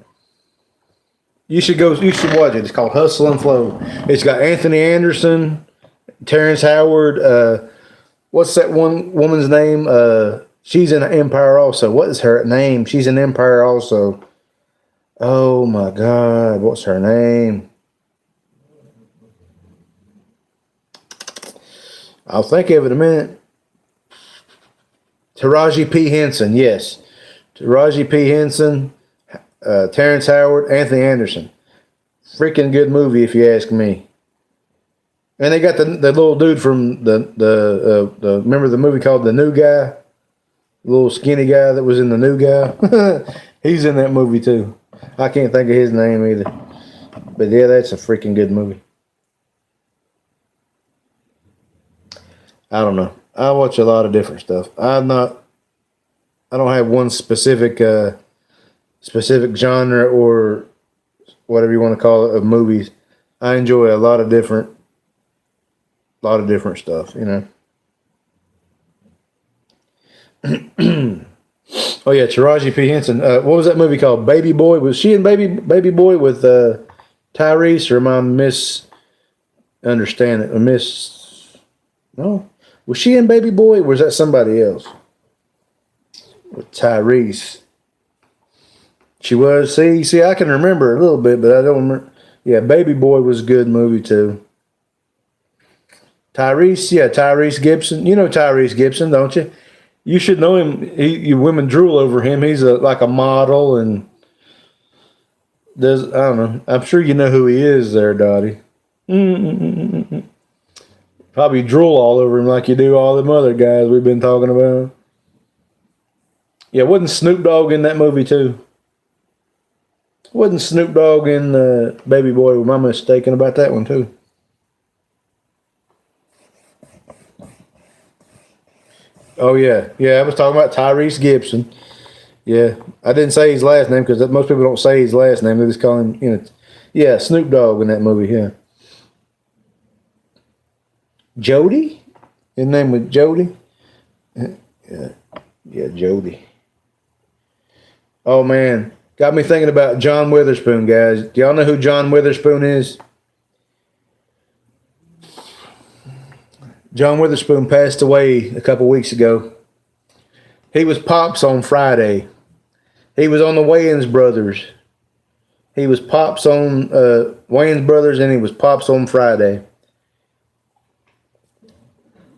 You should watch it. It's called Hustle and Flow. It's got Anthony Anderson, Terrence Howard, what's that one woman's name? She's in Empire also. What is her name? She's in Empire also. Oh my God, what's her name? I'll think of it in a minute. Taraji P. Henson, yes. Taraji P. Henson, Terrence Howard, Anthony Anderson. Freaking good movie if you ask me. And they got the little dude from the remember the movie called The New Guy? The little skinny guy that was in The New Guy. He's in that movie too. I can't think of his name either. But yeah, that's a freaking good movie. I don't know. I watch a lot of different stuff. I don't have one specific genre or whatever you want to call it of movies. I enjoy a lot of different stuff, you know. Oh yeah, Taraji P. Henson. What was that movie called? Baby Boy. Was she in Baby Boy with Tyrese, or am I misunderstanding? No. Was she in Baby Boy, or was that somebody else? With Tyrese. She was. See, I can remember a little bit, but I don't remember. Yeah, Baby Boy was a good movie too. Tyrese Gibson. You know Tyrese Gibson, don't you? You should know him. You women drool over him. He's like a model and does, I don't know. I'm sure you know who he is there, Dottie. Probably drool all over him like you do all them other guys we've been talking about. Yeah, wasn't Snoop Dogg in that movie too? Wasn't Snoop Dogg in Baby Boy? Am I mistaken about that one too? Oh yeah. I was talking about Tyrese Gibson. Yeah, I didn't say his last name because most people don't say his last name. They just call him, you know. Yeah, Snoop Dogg in that movie. Yeah. Jody? His name was Jody? Yeah, Jody. Oh, man. Got me thinking about John Witherspoon, guys. Do y'all know who John Witherspoon is? John Witherspoon passed away a couple weeks ago. He was Pops on Friday. He was on the Wayans Brothers. He was Pops on Wayans Brothers, and he was Pops on Friday.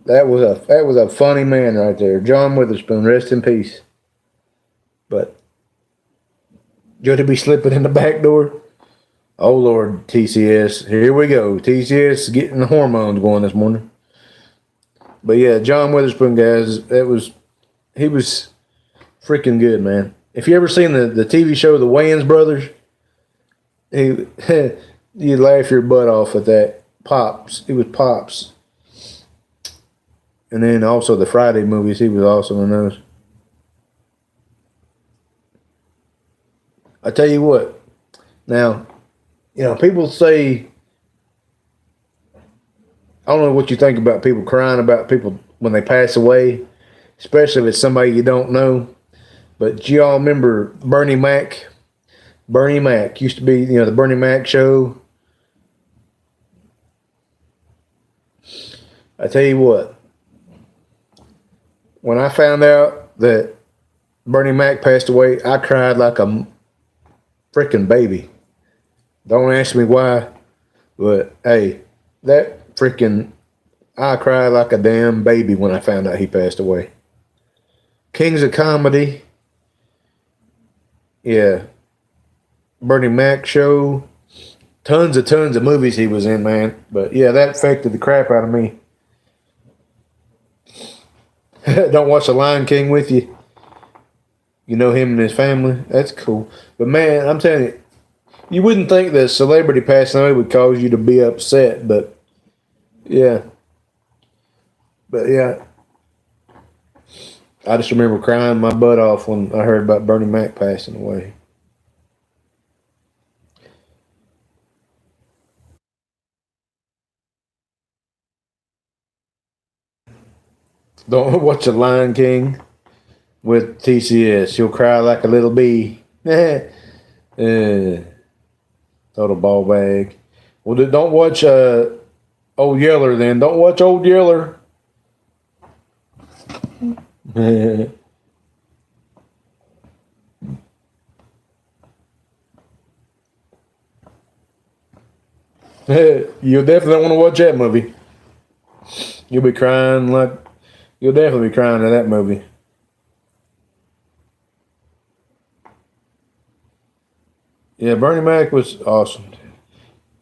That was a funny man right there. John Witherspoon, rest in peace. But Jody be slipping in the back door. Oh Lord, TCS. Here we go. TCS getting the hormones going this morning. But yeah, John Witherspoon, guys, he was freaking good, man. If you ever seen the TV show The Wayans Brothers, you'd laugh your butt off at that. Pops. He was Pops. And then also the Friday movies, he was also in those. I tell you what, now, you know, people say, I don't know what you think about people crying about people when they pass away, especially if it's somebody you don't know. But do y'all remember Bernie Mac? Bernie Mac used to be, you know, the Bernie Mac show. I tell you what, when I found out that Bernie Mac passed away, I cried like a freaking baby. Don't ask me why, but hey, that freaking, I cried like a damn baby when I found out he passed away. Kings of Comedy. Yeah. Bernie Mac show. tons of movies he was in, man. But yeah, that affected the crap out of me. Don't watch The Lion King with you. You know him and his family. That's cool. But man, I'm telling you, you wouldn't think that a celebrity passing away would cause you to be upset, but yeah. But yeah. I just remember crying my butt off when I heard about Bernie Mac passing away. Don't watch The Lion King with TCS. You'll cry like a little bee. Total ball bag. Well, don't watch Old Yeller then. Don't watch Old Yeller. You'll definitely want to watch that movie. You'll be crying like you'll definitely be crying to that movie. Yeah, Bernie Mac was awesome.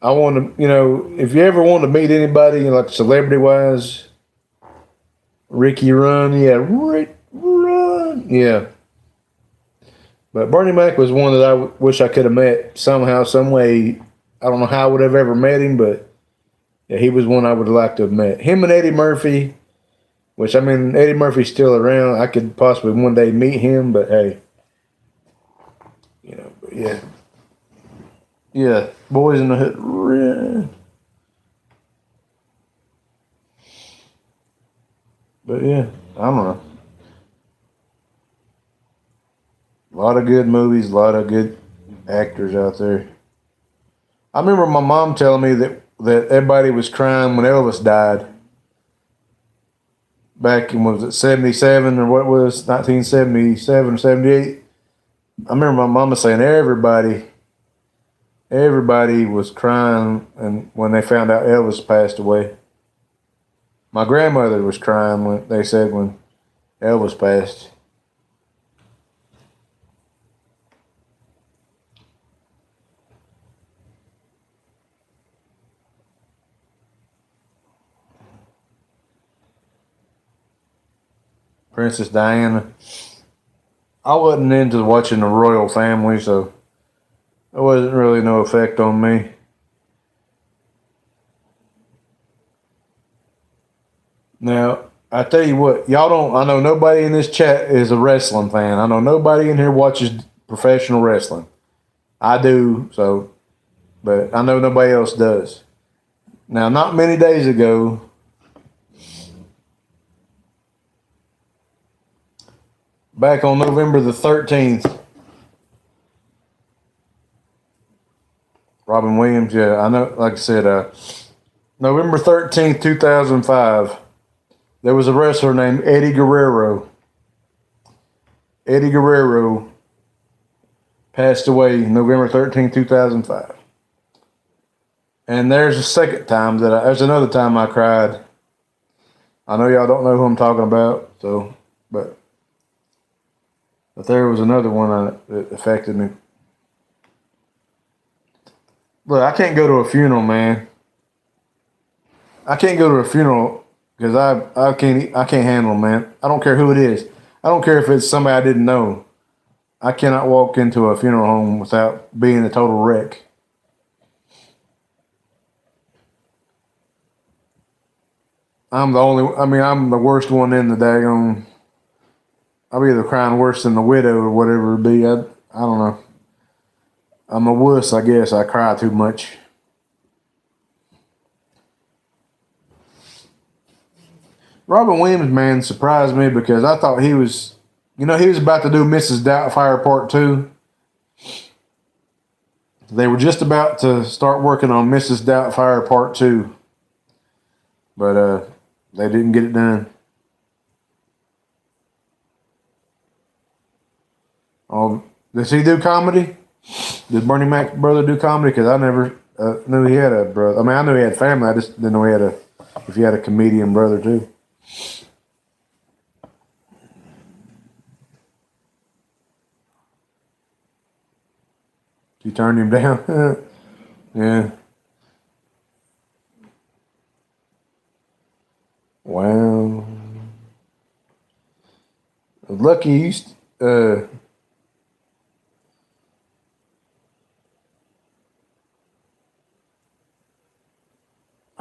I want to, if you ever want to meet anybody, like celebrity wise, Ricky Run, yeah, Rick Run, yeah. But Bernie Mac was one that I wish I could have met somehow, some way. I don't know how I would have ever met him, but yeah, he was one I would have liked to have met. Him and Eddie Murphy, which I mean, Eddie Murphy's still around. I could possibly one day meet him, but hey, but yeah. Yeah, Boys in the Hood. But yeah, I don't know. A lot of good movies, a lot of good actors out there. I remember my mom telling me that everybody was crying when Elvis died. Back in, was it 77 or what was 1977 or 78? I remember my mama saying everybody was crying and when they found out Elvis passed away. My grandmother was crying when Elvis passed. Princess Diana. I wasn't into watching the royal family, so it wasn't really no effect on me. Now, I tell you what, I know nobody in this chat is a wrestling fan. I know nobody in here watches professional wrestling. I do, but I know nobody else does. Now, not many days ago, back on November the 13th, Robin Williams, yeah, I know, like I said, November 13th, 2005, there was a wrestler named Eddie Guerrero. Eddie Guerrero passed away November 13th, 2005. And there's there's another time I cried. I know y'all don't know who I'm talking about, but there was another one that affected me. Look, I can't go to a funeral, man. I can't go to a funeral because I can't handle them, man. I don't care who it is. I don't care if it's somebody I didn't know. I cannot walk into a funeral home without being a total wreck. I'm the worst one in the daggone. I'll be either crying worse than the widow or whatever it be. I don't know. I'm a wuss, I guess. I cry too much. Robin Williams, man, surprised me because I thought he was about to do Mrs. Doubtfire Part 2. They were just about to start working on Mrs. Doubtfire Part 2. But they didn't get it done. Does he do comedy? Did Bernie Mac's brother do comedy? Because I never knew he had a brother. I mean, I knew he had family. I just didn't know if he had a comedian brother too. He turned him down. Yeah. Wow. Lucky you.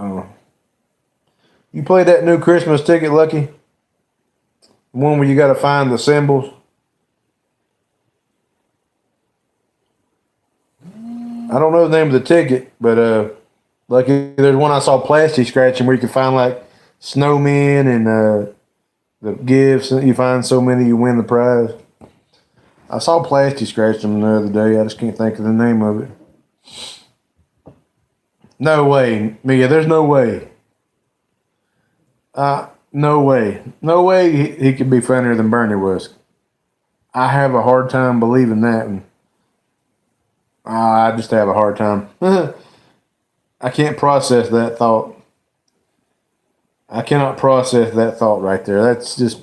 Oh, you played that new Christmas ticket, Lucky? One where you got to find the symbols. I don't know the name of the ticket, but Lucky, there's one I saw plastic scratching where you can find like snowmen and the gifts. You find so many, you win the prize. I saw plastic scratch them the other day. I just can't think of the name of it. No way, Mia. There's no way. No way. No way he could be funnier than Bernie was. I have a hard time believing that. And I just have a hard time. I can't process that thought. I cannot process that thought right there. That's just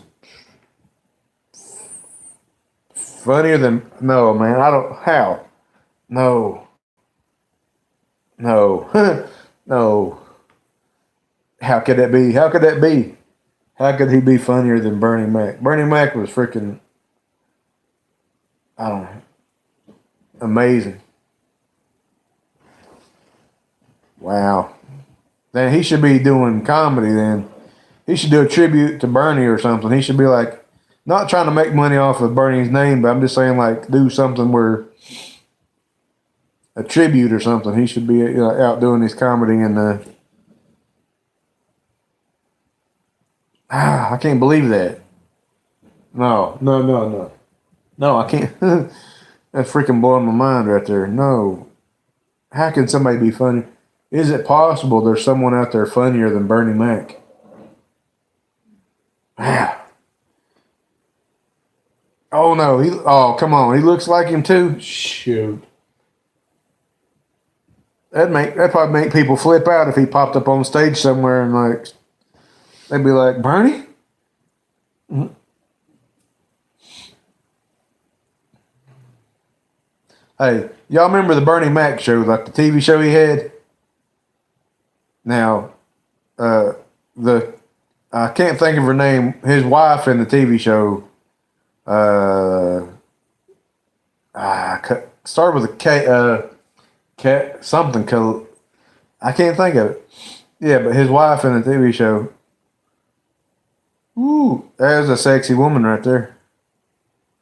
funnier than no, man. I don't how. No. No. No. How could that be? How could that be? How could he be funnier than Bernie Mac? Bernie Mac was freaking, I don't know, amazing. Wow. Then he should be doing comedy then. He should do a tribute to Bernie or something. He should be like, not trying to make money off of Bernie's name, but I'm just saying like do something where a tribute or something. He should be out doing his comedy and I can't believe that. No, no, no, no. No, I can't. That's freaking blowing my mind right there. No. How can somebody be funny? Is it possible there's someone out there funnier than Bernie Mac? Wow. Oh no, oh come on. He looks like him too? Shoot. That'd probably make people flip out if he popped up on stage somewhere and like they'd be like, Bernie? Mm-hmm. Hey, y'all remember the Bernie Mac show, like the TV show he had? Now, the I can't think of her name. His wife in the TV show, started with a K, something. I can't think of it. Yeah, but his wife in the TV show. Ooh, there's a sexy woman right there.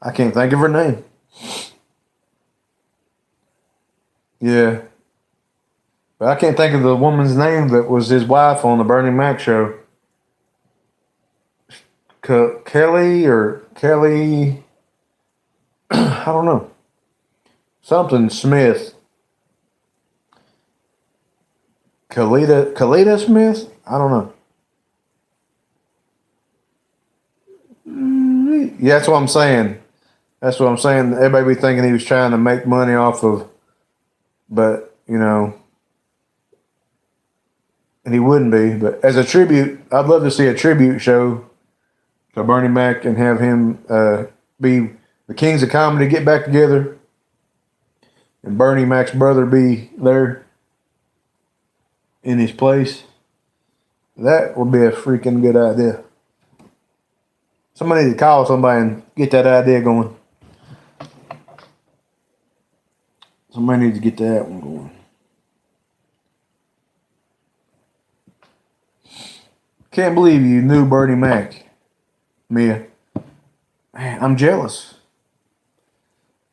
I can't think of her name. Yeah. But I can't think of the woman's name that was his wife on the Bernie Mac show. Kelly or Kelly, I don't know. Something Smith. Kalita Smith? I don't know. Yeah, that's what I'm saying. That's what I'm saying. Everybody be thinking he was trying to make money off of, but, you know, and he wouldn't be. But as a tribute, I'd love to see a tribute show to Bernie Mac and have him be the Kings of Comedy, get back together, and Bernie Mac's brother be there in his place. That would be a freaking good idea. Somebody need to call somebody and get that idea going. Somebody needs to get that one going. Can't believe you knew Bernie Mac, Mia. Man, I'm jealous.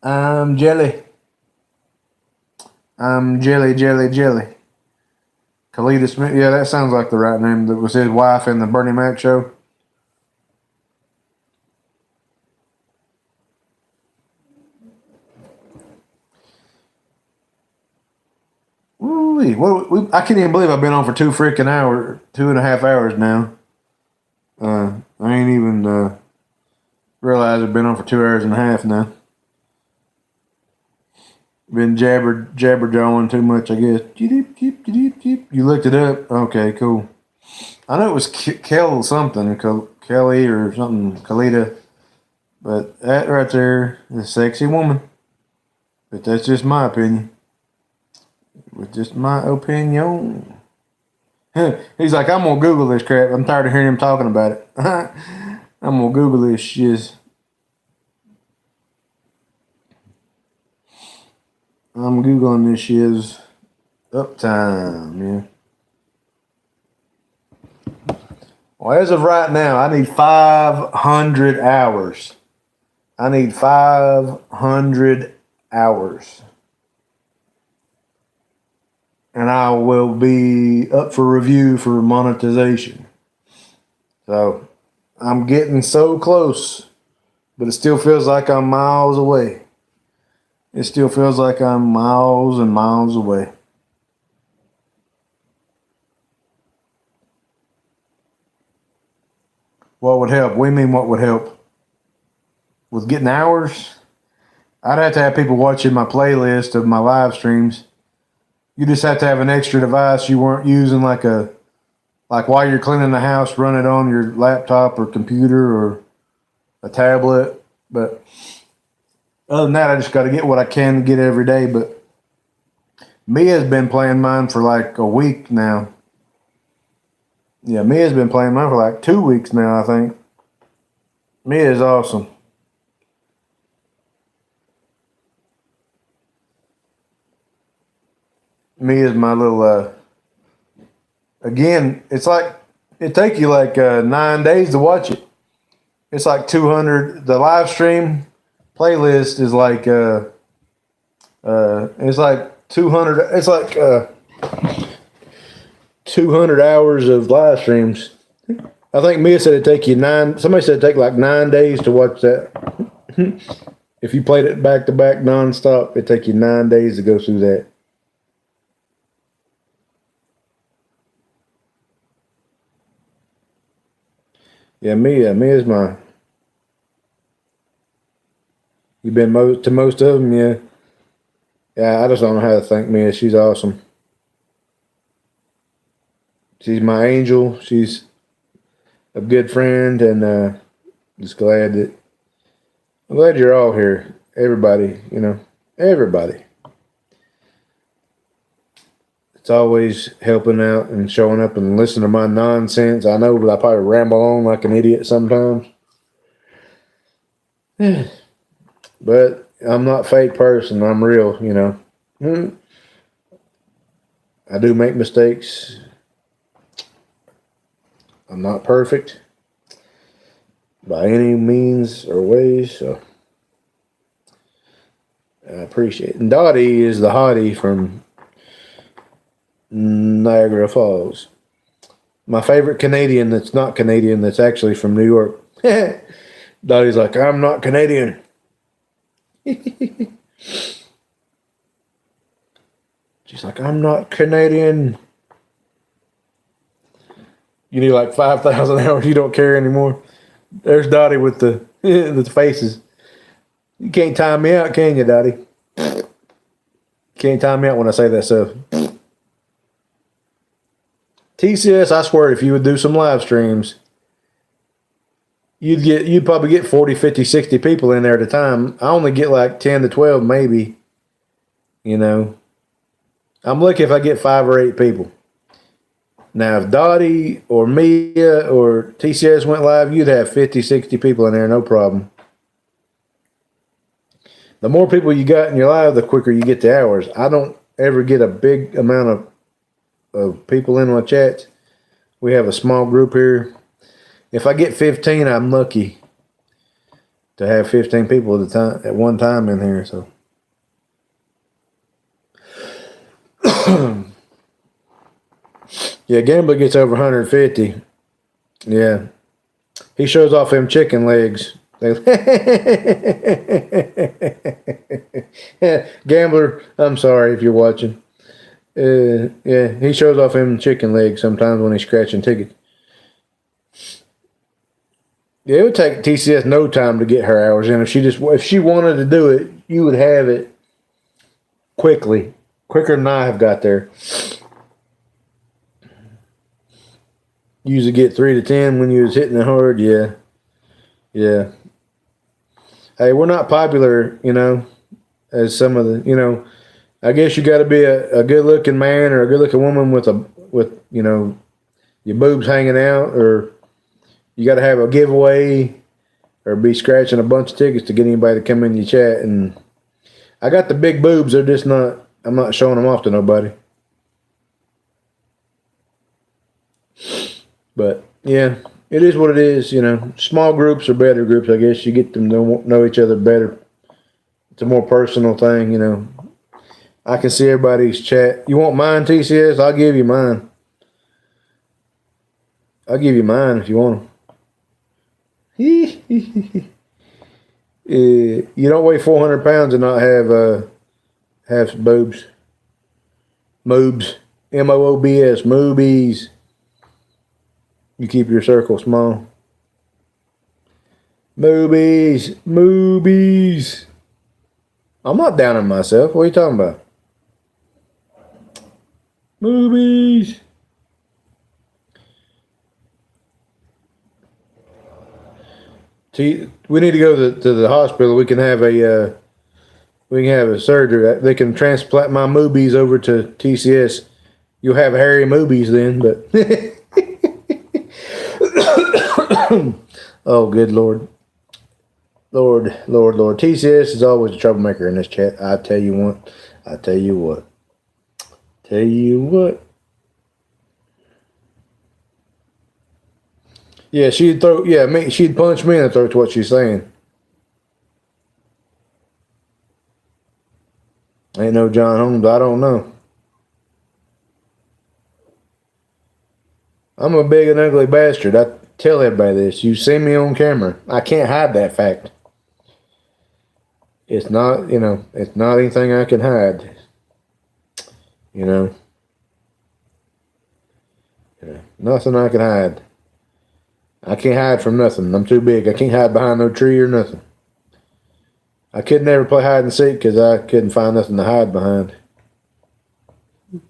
I'm jelly. I'm jelly. Kalita Smith. Yeah, that sounds like the right name. That was his wife in the Bernie Mac show. Ooh, I can't even believe I've been on for 2.5 hours now. I ain't even realized I've been on for 2.5 hours now. Been jabber-jawing too much, I guess. You looked it up? Okay, cool. I know it was Kelly or something, Kalita. But that right there is a sexy woman. But that's just my opinion. With just my opinion. He's like, I'm gonna Google this crap. I'm tired of hearing him talking about it. I'm gonna Google this shiz. I'm Googling this shiz. Uptime, yeah. Well, as of right now, I need 500 hours. I need 500 hours. And I will be up for review for monetization. So I'm getting so close, but it still feels like I'm miles away. It still feels like I'm miles and miles away. What would help? We mean what would help? With getting hours? I'd have to have people watching my playlist of my live streams. You just have to have an extra device you weren't using, like while you're cleaning the house, run it on your laptop or computer or a tablet. But other than that, I just got to get what I can get every day. But Mia's been playing mine for like a week now. Yeah, Mia's been playing mine for like 2 weeks now, I think. Mia is awesome. Mia's my little, again, it's like, it take you like 9 days to watch it. It's like 200, the live stream playlist is like, it's like 200, it's like 200 hours of live streams. I think Mia said it'd take you somebody said it'd take like 9 days to watch that. If you played it back to back nonstop, it'd take you 9 days to go through that. Yeah, Mia's my. You've been to most of them, yeah. Yeah, I just don't know how to thank Mia. She's awesome. She's my angel. She's a good friend, and just glad that I'm glad you're all here. Everybody, everybody. It's always helping out and showing up and listening to my nonsense. I know, but I probably ramble on like an idiot sometimes. But I'm not a fake person. I'm real, I do make mistakes. I'm not perfect by any means or ways, so I appreciate it. And Dottie is the hottie from Niagara Falls. My favorite Canadian that's not Canadian, that's actually from New York. Dottie's like, I'm not Canadian. She's like, I'm not Canadian. You need like 5,000 hours. You don't care anymore. There's Dottie with the faces. You can't time me out, can you, Dottie? Can't time me out when I say that stuff. TCS, I swear, if you would do some live streams, you'd probably get 40, 50, 60 people in there at a time. I only get like 10 to 12 maybe. I'm lucky if I get 5 or 8 people. Now, if Dottie or Mia or TCS went live, you'd have 50, 60 people in there, no problem. The more people you got in your live, the quicker you get the hours. I don't ever get a big amount of people in my chats. We have a small group here. If I get 15, I'm lucky to have 15 people at one time in here. So, yeah, Gambler gets over 150. Yeah, he shows off them chicken legs. Gambler, I'm sorry if you're watching. Yeah, he shows off him chicken legs sometimes when he's scratching tickets. Yeah, it would take TCS no time to get her hours in. If she wanted to do it, you would have it quickly, quicker than I have got there. You usually get 3 to 10 when you was hitting it hard. Yeah. Hey, we're not popular, as some of the, I guess you got to be a good looking man or a good looking woman with your boobs hanging out, or you got to have a giveaway, or be scratching a bunch of tickets to get anybody to come in your chat. And I got the big boobs. They're just not. I'm not showing them off to nobody. But yeah, it is what it is. You know, small groups are better groups. I guess you get them to know each other better. It's a more personal thing. You know, I can see everybody's chat. You want mine, TCS? I'll give you mine. I'll give you mine if you want them. You don't weigh 400 pounds and not have boobs. Moobs. MOOBS. Moobies. You keep your circle small. Moobies. Moobies. I'm not down on myself. What are you talking about? Moobies. We need to go to the hospital. We can have a surgery. They can transplant my moobies over to TCS. You'll have hairy moobies then, but oh, good Lord. Lord. TCS is always a troublemaker in this chat. I tell you what. Yeah, she'd punch me in the throat to what she's saying. Ain't no John Holmes, I don't know. I'm a big and ugly bastard. I tell everybody this. You see me on camera. I can't hide that fact. It's not anything I can hide. Nothing I can hide. I can't hide from nothing. I'm too big. I can't hide behind no tree or nothing. I could never play hide and seek because I couldn't find nothing to hide behind.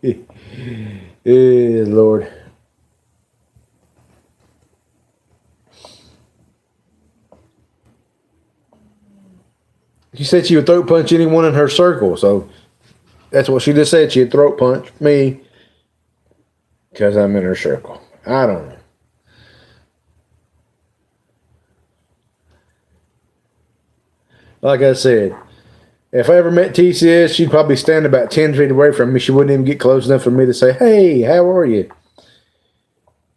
Yeah, Lord. She said she would throat punch anyone in her circle, so that's what she just said. She'd throat punch me because I'm in her circle. I don't know. Like I said, if I ever met TCS, she'd probably stand about 10 feet away from me. She wouldn't even get close enough for me to say, "Hey, how are you?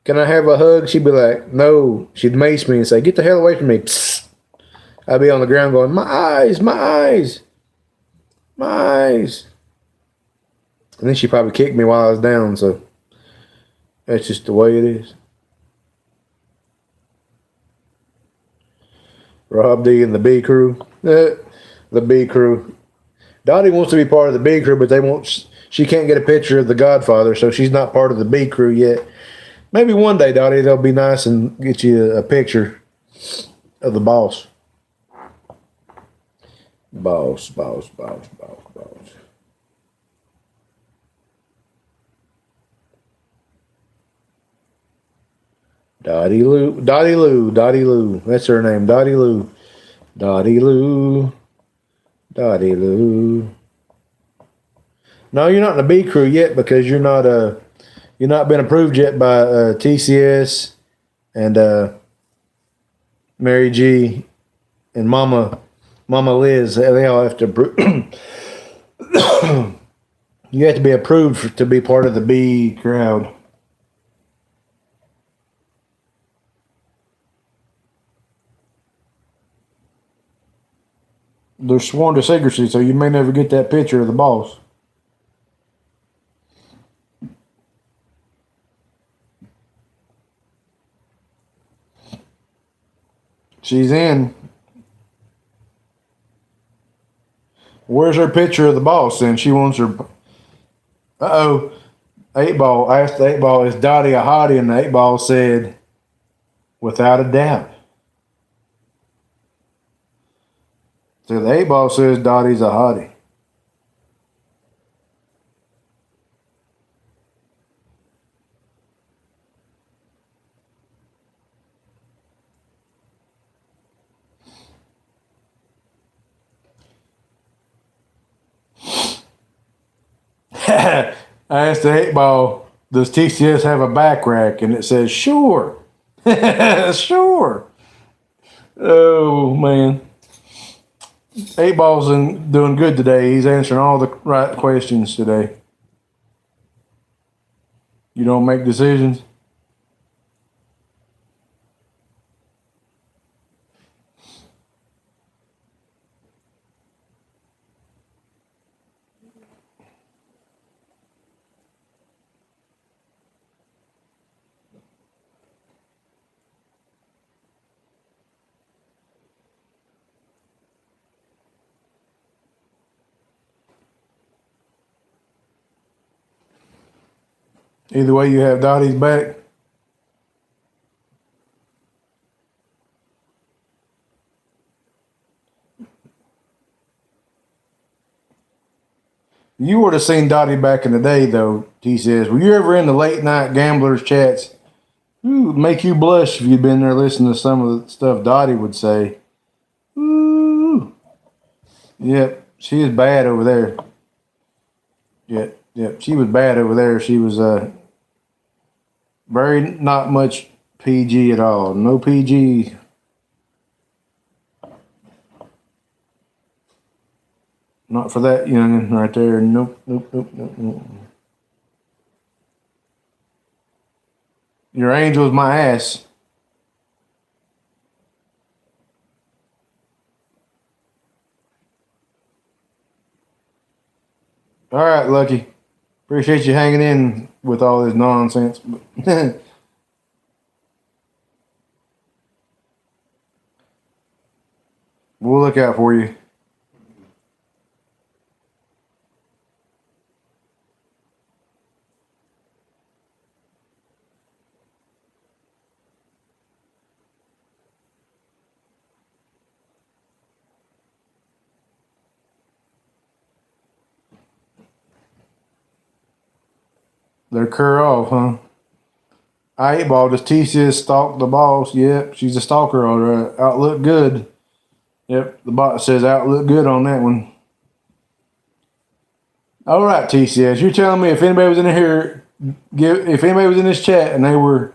Can I have a hug?" She'd be like, "No." She'd mace me and say, "Get the hell away from me." Psst. I'd be on the ground going, "My eyes, my eyes, my eyes." And then she'd probably kick me while I was down, so that's just the way it is. Rob D and the B crew. The B crew. Dottie wants to be part of the B crew, but she can't get a picture of the Godfather, so she's not part of the B crew yet. Maybe one day, Dottie, they'll be nice and get you a picture of the boss. Boss. Dottie Lou. That's her name, Dottie Lou. No, you're not in the B crew yet because you're not been approved yet by TCS and Mary G and Mama Liz. They all have to approve. You have to be approved to be part of the B crowd. They're sworn to secrecy, so you may never get that picture of the boss. She's in. Where's her picture of the boss? And she wants her. Uh-oh. 8-Ball. I asked the 8-Ball, is Dottie a hottie? And the 8-Ball said, without a doubt. So the 8-Ball says Dottie's a hottie. I asked the 8-Ball, does TCS have a back rack? And it says, sure. Sure. Oh, man. 8 Ball's doing good today. He's answering all the right questions today. You don't make decisions? Either way, you have Dottie's back. You would have seen Dottie back in the day, though, T says. Were you ever in the late night gamblers chats? Ooh, it'd make you blush if you'd been there listening to some of the stuff Dottie would say. Ooh. Yep, she is bad over there. Yep, she was bad over there. She was very not much PG at all. No PG. Not for that youngin' right there. Nope. Your angel's my ass. All right, Lucky. Appreciate you hanging in with all this nonsense. We'll look out for you. They're cur off, huh? I 8 Ball, does TCS stalk the boss? Yep, she's a stalker, all right. Outlook good. Yep, the bot says outlook good on that one. All right, TCS, you're telling me if anybody was in here, if anybody was in this chat and they were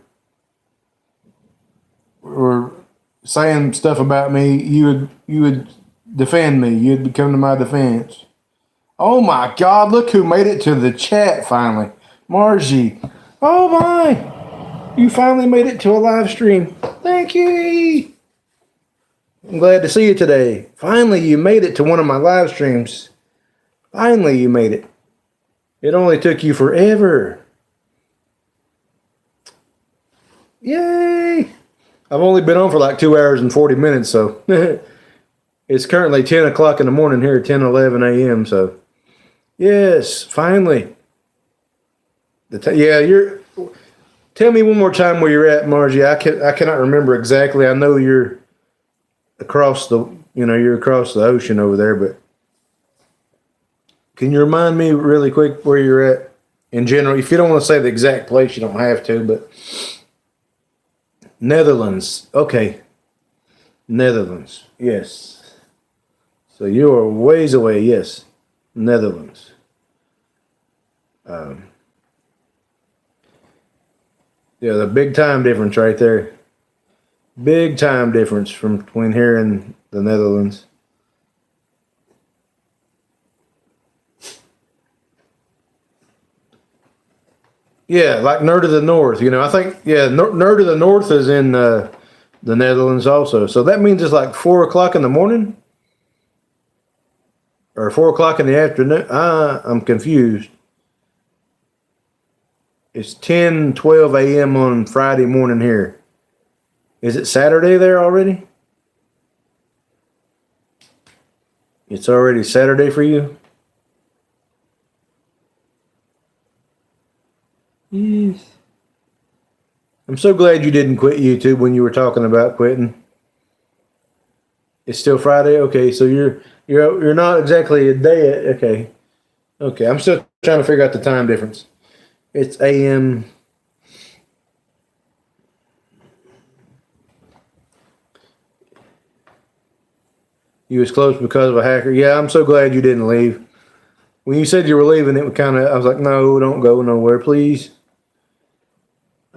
saying stuff about me, you would defend me. You'd come to my defense. Oh my God! Look who made it to the chat finally. Margie, oh my, you finally made it to a live stream. Thank you. I'm glad to see you today. Finally, you made it to one of my live streams. Finally, you made it. It only took you forever. Yay. I've only been on for like 2 hours and 40 minutes, so it's currently 10 o'clock in the morning here, 10:11 a.m., so yes, finally. You're. Tell me one more time where you're at, Margie. I cannot remember exactly. I know you're across the ocean over there, but can you remind me really quick where you're at in general? If you don't want to say the exact place, you don't have to. But Netherlands, okay. Netherlands, yes. So you are ways away, yes. Netherlands. Yeah, the big time difference right there. Big time difference from between here and the Netherlands. Yeah, like Nerd of the North. I think, Nerd of the North is in the Netherlands also. So that means it's like 4 o'clock in the morning? Or 4 o'clock in the afternoon? I'm confused. It's 10:12 a.m. on Friday morning here. Is it Saturday there already? It's already Saturday for you? Yes. I'm so glad you didn't quit YouTube when you were talking about quitting. It's still Friday? Okay, so you're not exactly a day. Okay, I'm still trying to figure out the time difference. It's AM. You was close because of a hacker. Yeah, I'm so glad you didn't leave. When you said you were leaving, I was like, no, don't go nowhere, please.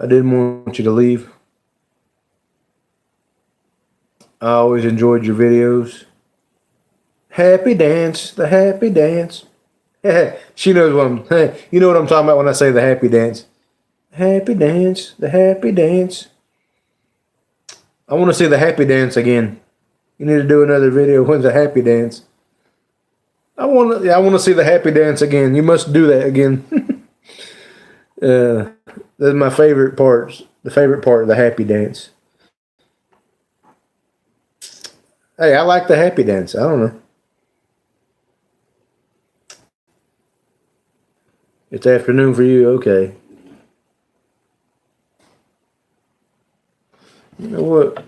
I didn't want you to leave. I always enjoyed your videos. Happy dance, the happy dance. She knows what I'm. You know what I'm talking about when I say the happy dance. Happy dance, the happy dance. I want to see the happy dance again. You need to do another video. When's the happy dance? I want to see the happy dance again. You must do that again. That's my favorite parts. The favorite part of the happy dance. Hey, I like the happy dance. I don't know. It's afternoon for you. Okay. You know what?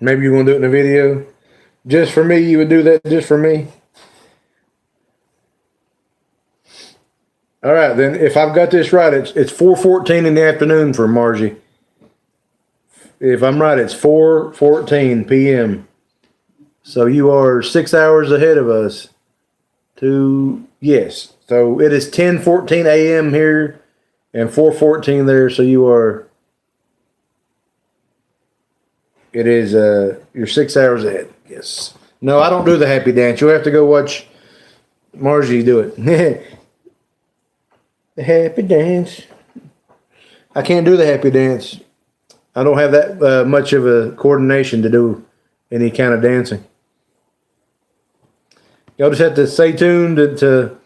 Maybe you want to do it in a video? Just for me? You would do that just for me? All right, then. If I've got this right, it's 4:14 in the afternoon for Margie. If I'm right, it's 4:14 p.m. So you are 6 hours ahead of us. Yes. So it is 10:14 a.m. here and 4:14 there. So you are. It is. You're 6 hours ahead. Yes. No, I don't do the happy dance. You'll have to go watch Margie do it. The happy dance. I can't do the happy dance. I don't have that much of a coordination to do any kind of dancing. Y'all just have to stay tuned to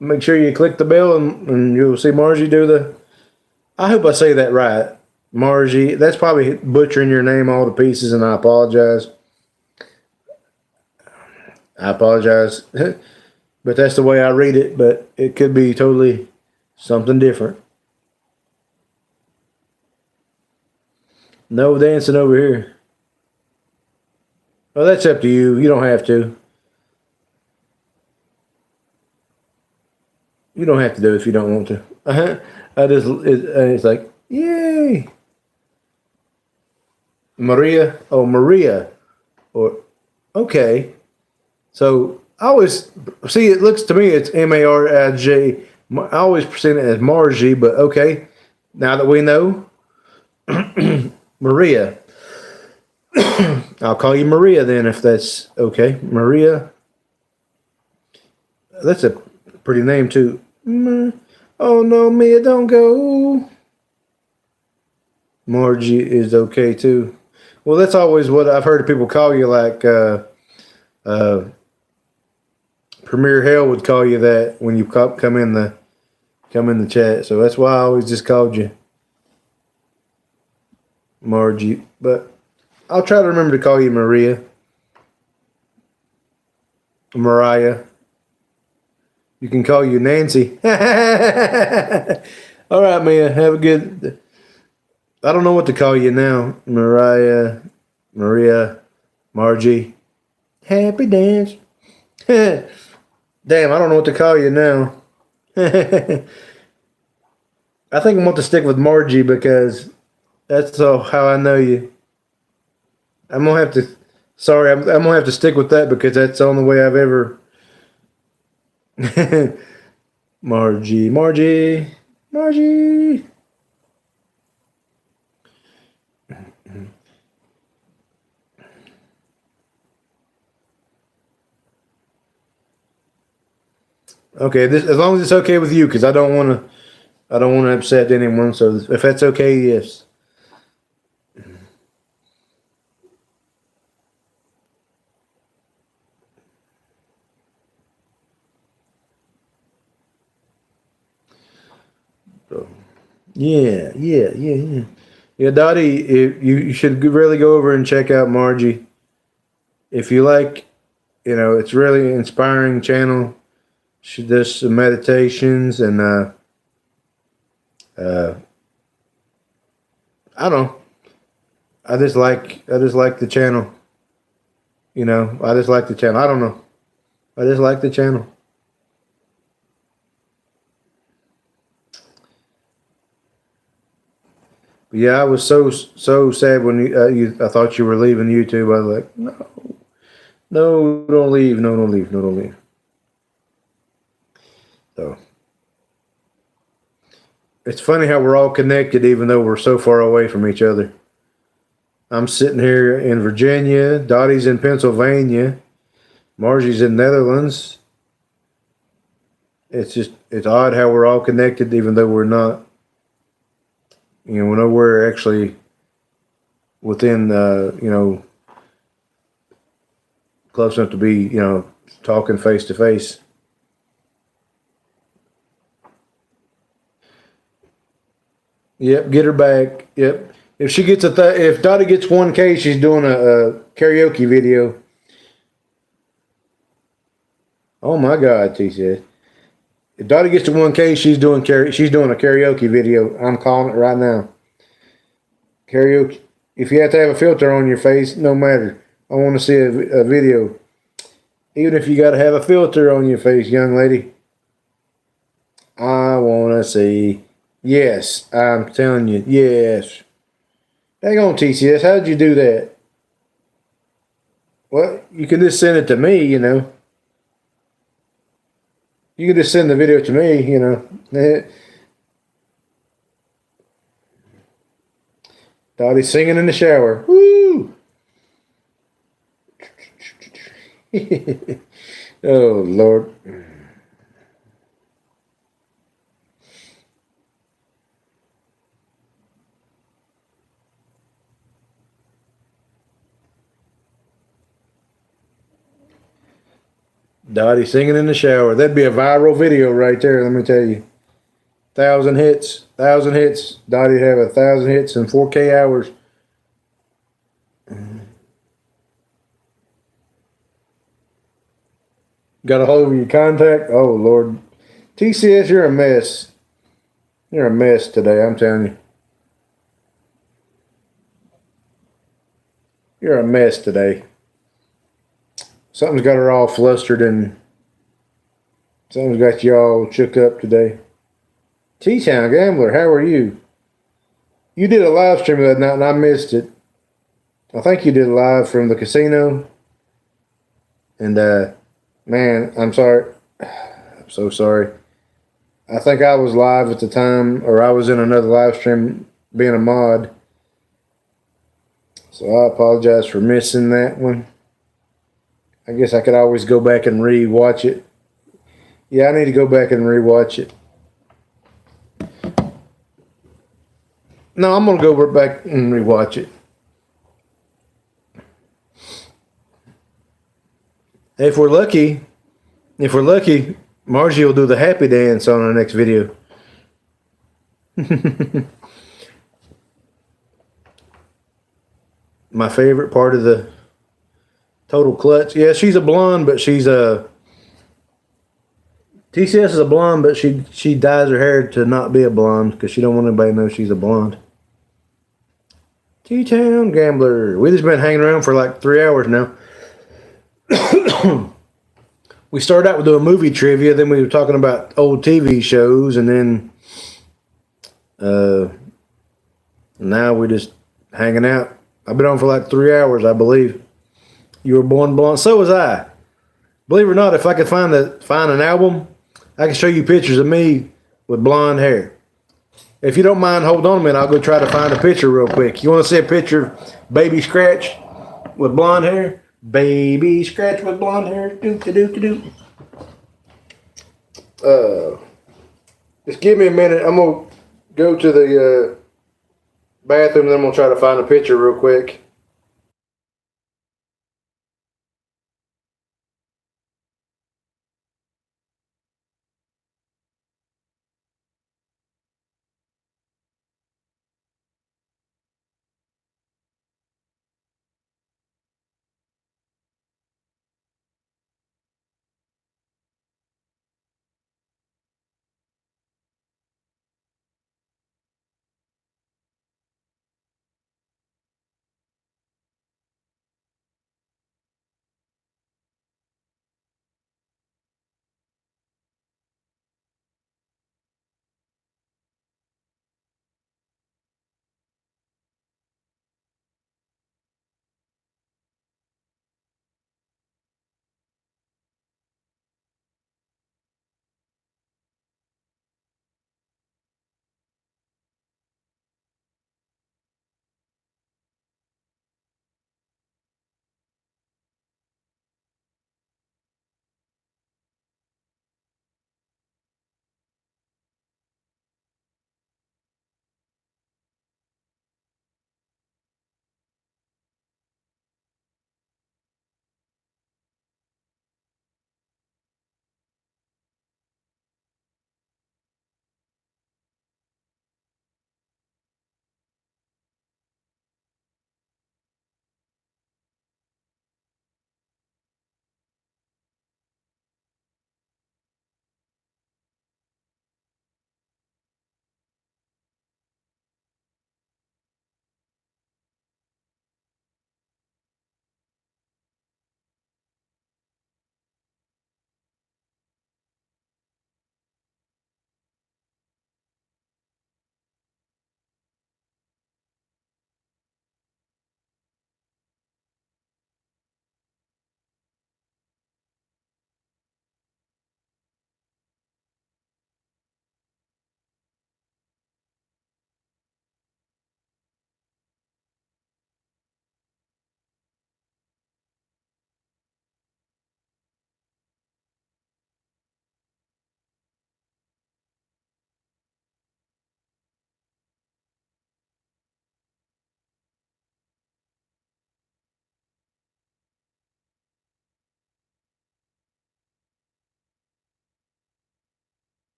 make sure you click the bell and you'll see Margie do the. I hope I say that right. Margie. That's probably butchering your name all to pieces, and I apologize. I apologize. But that's the way I read it, but it could be totally something different. No dancing over here. Well, that's up to you. You don't have to. You don't have to do it if you don't want to. It's like, yay. Maria. Oh, Maria. Or, okay. So, I always, see, it looks to me, it's M-A-R-I-J. I always present it as Margie, but okay. Now that we know, Maria. I'll call you Maria then if that's okay. Maria. That's a pretty name too. Oh no, Mia, don't go. Margie is okay too. Well, that's always what I've heard people call you, like Premier Hell would call you that when you come in the chat. So that's why I always just called you Margie. But I'll try to remember to call you Maria. Mariah. You can call you Nancy. All right, Mia. Have a good. I don't know what to call you now. Mariah, Maria, Margie. Happy dance. Damn, I don't know what to call you now. I think I want to stick with Margie because that's how I know you. I'm gonna have to. Sorry, I'm gonna have to stick with that because that's the only way I've ever. Margie. Okay, as long as it's okay with you, because I don't want to upset anyone. So if that's okay, yes. So, yeah. Dottie, you should really go over and check out Margie. If you like, it's really inspiring channel. She does some meditations and I don't know. I just like the channel. I just like the channel. I don't know. I just like the channel. Yeah, I was so sad when I thought you were leaving YouTube. I was like, no, no, don't leave, no, don't leave, no, don't leave. So it's funny how we're all connected, even though we're so far away from each other. I'm sitting here in Virginia. Dottie's in Pennsylvania. Margie's in Netherlands. It's odd how we're all connected, even though we're not. We're nowhere actually within, close enough to be, talking face to face. Yep, get her back. Yep. If she gets if Dottie gets 1K, she's doing a karaoke video. Oh my God, T said. If Dottie gets to 1K, she's doing a karaoke video. I'm calling it right now. Karaoke. If you have to have a filter on your face, no matter. I want to see a video. Even if you got to have a filter on your face, young lady. I want to see. Yes, I'm telling you. Yes. Hang on, TCS. How did you do that? Well, you can just send it to me, You can just send the video to me. Dottie singing in the shower. Woo! Oh, Lord. Dottie singing in the shower. That'd be a viral video right there, let me tell you. 1,000 hits. 1,000 hits. Dottie'd have 1,000 hits in 4K hours. Got a hold of your contact? Oh, Lord. TCS, you're a mess. You're a mess today, I'm telling you. You're a mess today. Something's got her all flustered and something's got you all shook up today. T-Town Gambler, how are you? You did a live stream that night and I missed it. I think you did live from the casino. And man, I'm sorry. I'm so sorry. I think I was live at the time, or I was in another live stream being a mod. So I apologize for missing that one. I guess I could always go back and re-watch it. Yeah, I need to go back and re-watch it. No, I'm going to go back and re-watch it. If we're lucky, Margie will do the happy dance on our next video. My favorite part of the total clutch. Yeah, she's a blonde, but she's a TCS is a blonde, but she dyes her hair to not be a blonde because she don't want anybody to know she's a blonde. T-Town Gambler. We just been hanging around for like 3 hours now. We started out with doing movie trivia, then we were talking about old TV shows, and then now we're just hanging out. I've been on for like 3 hours, I believe. You were born blonde. So was I. Believe it or not, if I could find an album, I can show you pictures of me with blonde hair. If you don't mind, hold on a minute. I'll go try to find a picture real quick. You want to see a picture of Baby Scratch with blonde hair? Baby Scratch with blonde hair. Do. Just give me a minute. I'm going to go to the bathroom, and then I'm going to try to find a picture real quick.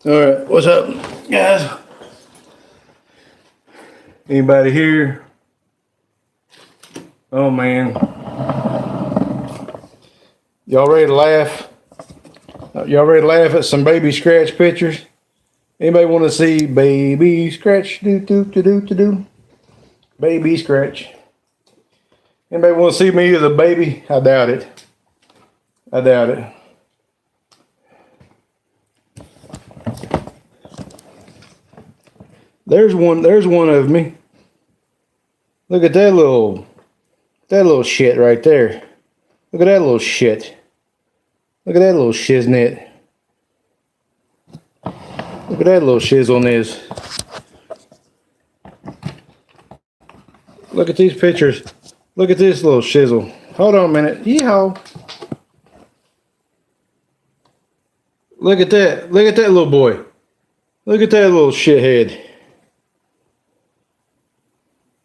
All right, what's up, guys? Anybody here? Oh man, y'all ready to laugh? Y'all ready to laugh at some baby scratch pictures? Anybody want to see baby scratch? Do do do do do do. Baby scratch. Anybody want to see me as a baby? I doubt it. I doubt it. There's one of me. Look at that little shit right there. Look at that little shit. Look at that little shiznit. Look at that little shizzleness. Look at these pictures. Look at this little shizzle. Hold on a minute. Yeehaw. Look at that. Look at that little boy. Look at that little shithead.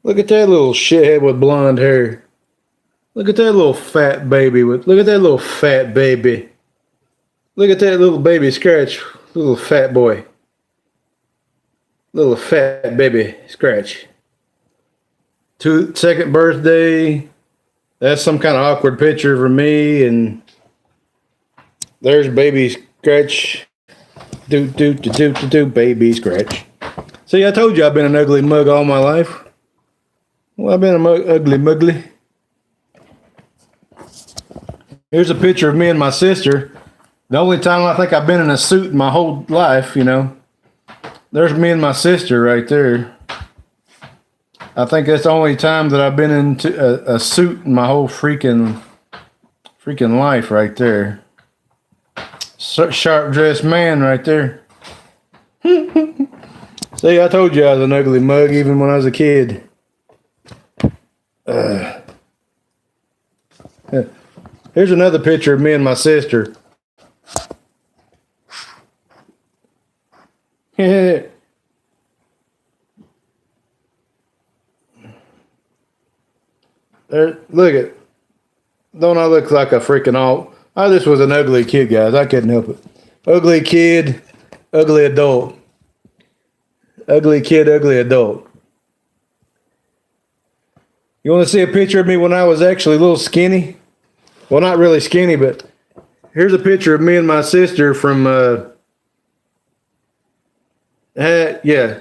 Look at that little shithead with blonde hair. Look at that little fat baby with. Look at that little fat baby. Look at that little baby scratch. Little fat boy. Little fat baby scratch. Second birthday. That's some kind of awkward picture for me. And there's baby scratch. Do do do do do do baby scratch. See, I told you I've been an ugly mug all my life. Well, I've been an ugly muggly. Here's a picture of me and my sister. The only time I think I've been in a suit in my whole life, you know. There's me and my sister right there. I think that's the only time that I've been into a suit in my whole freaking life right there. Sharp dressed man right there. See, I told you I was an ugly mug even when I was a kid. Here's another picture of me and my sister. Look it. Don't I look like a freaking alt? I just was an ugly kid, guys. I couldn't help it. Ugly kid, ugly adult. Ugly kid, ugly adult. You want to see a picture of me when I was actually a little skinny? Well, not really skinny, but here's a picture of me and my sister from, yeah.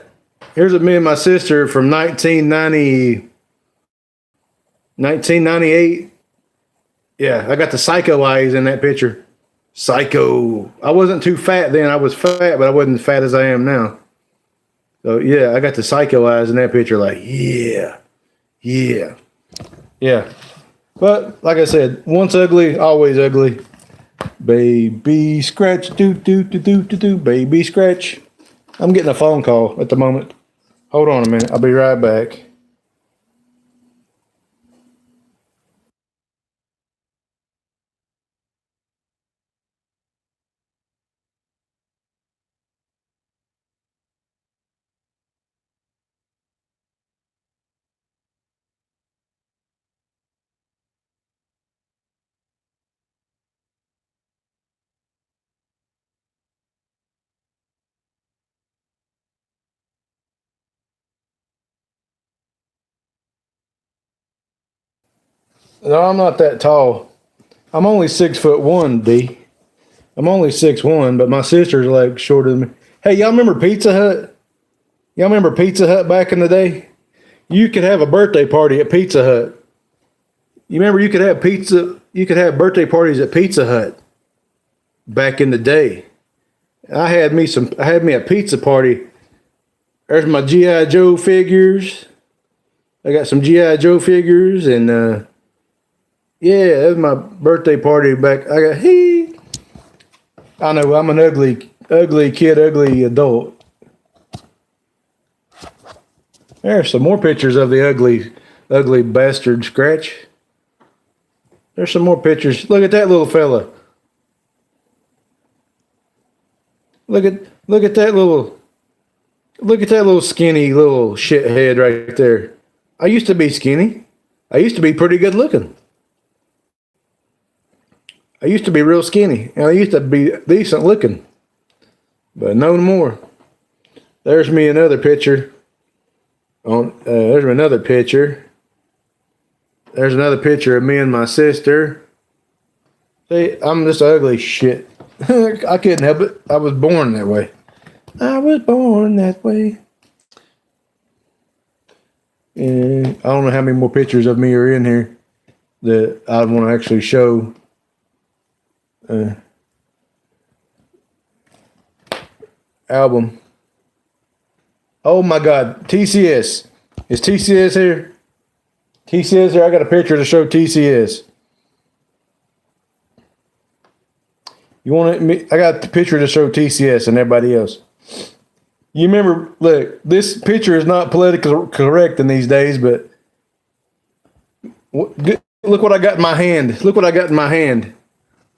Here's me and my sister from 1998. Yeah, I got the psycho eyes in that picture. Psycho. I wasn't too fat then. I was fat, but I wasn't as fat as I am now. So, yeah, I got the psycho eyes in that picture. Like, yeah. Yeah. Yeah. But, like I said, once ugly, always ugly. Baby scratch. Do, do, do, do, do, do. Baby scratch. I'm getting a phone call at the moment. Hold on a minute. I'll be right back. No, I'm not that tall. I'm only 6'1", D. I'm only 6'1", but my sister's like shorter than me. Hey, y'all remember Pizza Hut? Y'all remember Pizza Hut back in the day? You could have a birthday party at Pizza Hut. You remember you could have birthday parties at Pizza Hut back in the day. I had me a pizza party. There's my G.I. Joe figures. I got some G.I. Joe figures and yeah, that was my birthday party back. I know I'm an ugly kid, ugly adult. There's some more pictures of the ugly bastard scratch. There's some more pictures. Look at that little fella. Look at that little skinny little shithead right there. I used to be skinny. I used to be pretty good looking. I used to be real skinny, and I used to be decent looking. But no more. There's me another picture. There's another picture. There's another picture of me and my sister. See, I'm this ugly shit. I couldn't help it. I was born that way. I was born that way. And I don't know how many more pictures of me are in here that I want to actually show. Album. Oh my God, TCS. Is TCS here? TCS here. I got a picture to show TCS. You want me? I got the picture to show TCS and everybody else. You remember? Look, this picture is not politically correct in these days, but look what I got in my hand. Look what I got in my hand.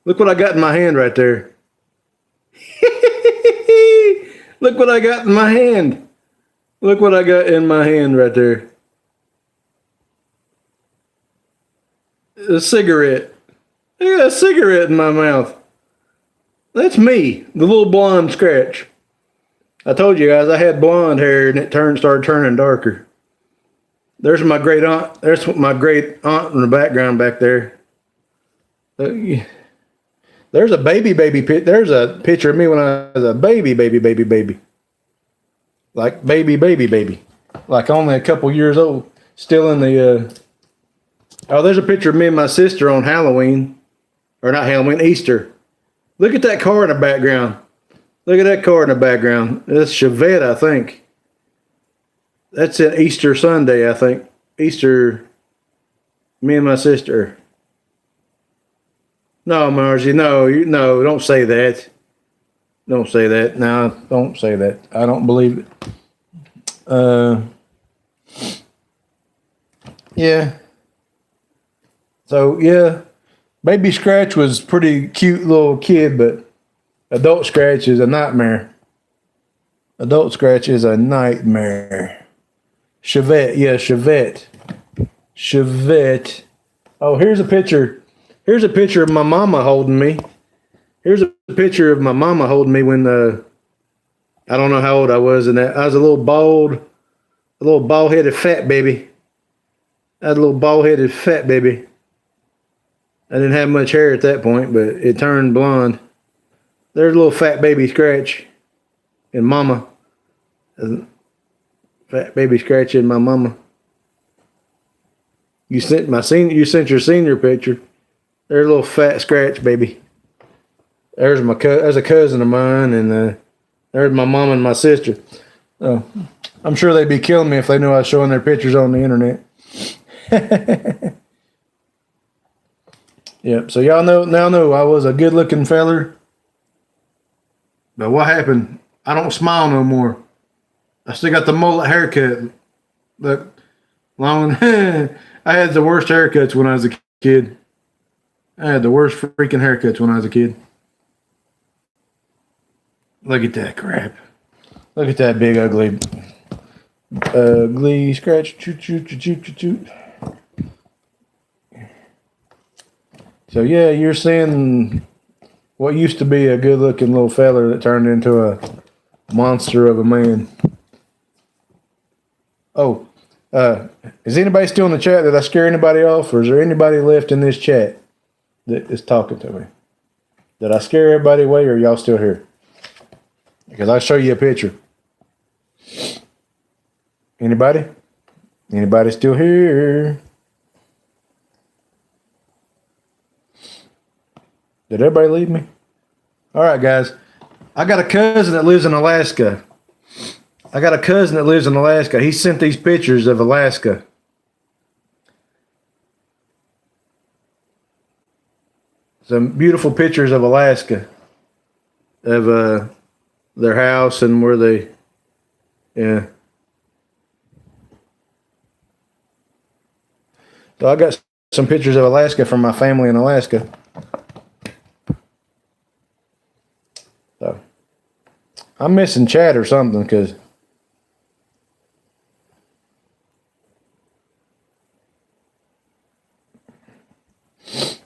Look what I got in my hand right there. Look what I got in my hand. Look what I got in my hand right there. A cigarette. I got a cigarette in my mouth. That's me, the little blonde scratch. I told you guys I had blonde hair and it started turning darker. There's my great aunt. There's my great aunt in the background back there. There's a baby pic. There's a picture of me when I was a baby. Like baby. Like only a couple years old. Still in the, oh, there's a picture of me and my sister on Halloween. Or not Halloween, Easter. Look at that car in the background. Look at that car in the background. That's Chevette, I think. That's an Easter Sunday, I think. Easter, me and my sister. No, Margie, no, don't say that. Don't say that. No, don't say that. I don't believe it. Yeah. So, yeah. Baby Scratch was pretty cute little kid, but Adult Scratch is a nightmare. Adult Scratch is a nightmare. Chevette, yeah, Chevette. Chevette. Oh, here's a picture. Here's a picture of my mama holding me. Here's a picture of my mama holding me when I don't know how old I was in that. I was a little bald-headed fat baby. I had a little bald-headed fat baby. I didn't have much hair at that point, but it turned blonde. There's a little fat baby Scratch and mama. Fat baby Scratch and my mama. You sent your senior picture. There's a little fat Scratch baby. There's a cousin of mine, and there's my mom and my sister. I'm sure they'd be killing me if they knew I was showing their pictures on the internet. Yep. So y'all now know I was a good-looking feller. But what happened? I don't smile no more. I still got the mullet haircut. Look, long. I had the worst haircuts when I was a kid. I had the worst freaking haircuts when I was a kid. Look at that crap. Look at that big ugly Scratch. Choot. So yeah, you're seeing what used to be a good-looking little feller that turned into a monster of a man. Oh, is anybody still in the chat? Did I scare anybody off, or is there anybody left in this chat that is talking to me? Did I scare everybody away, or are y'all still here? Because I'll show you a picture. Anybody? Anybody still here? Did everybody leave me? All right, guys. I got a cousin that lives in Alaska. He sent these pictures of Alaska. Some beautiful pictures of Alaska. Of their house and where they... Yeah. So I got some pictures of Alaska from my family in Alaska. So I'm missing chat or something because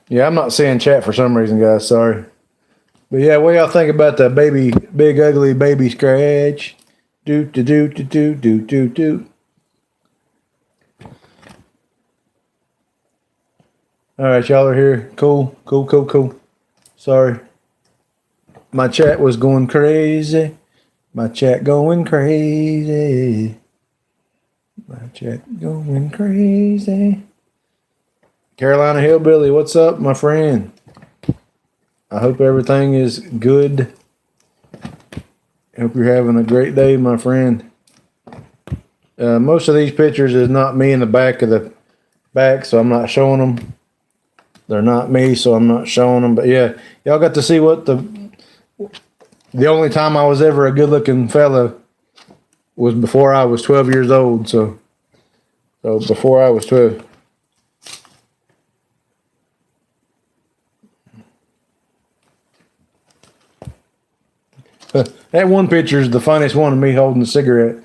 yeah, I'm not seeing chat for some reason, guys. Sorry. But yeah, what y'all think about the baby, big ugly baby scratch? Do do do do do do do do. All right, y'all are here. Cool, cool, cool, cool. Sorry, my chat was going crazy. My chat going crazy. My chat going crazy. Carolina Hillbilly, what's up, my friend? I hope everything is good. Hope you're having a great day, my friend. Most of these pictures is not me in the back of the back, so I'm not showing them. They're not me, so I'm not showing them. But yeah, y'all got to see what the only time I was ever a good-looking fella was before I was 12 years old. So before I was 12. That one picture is the funniest one of me holding a cigarette.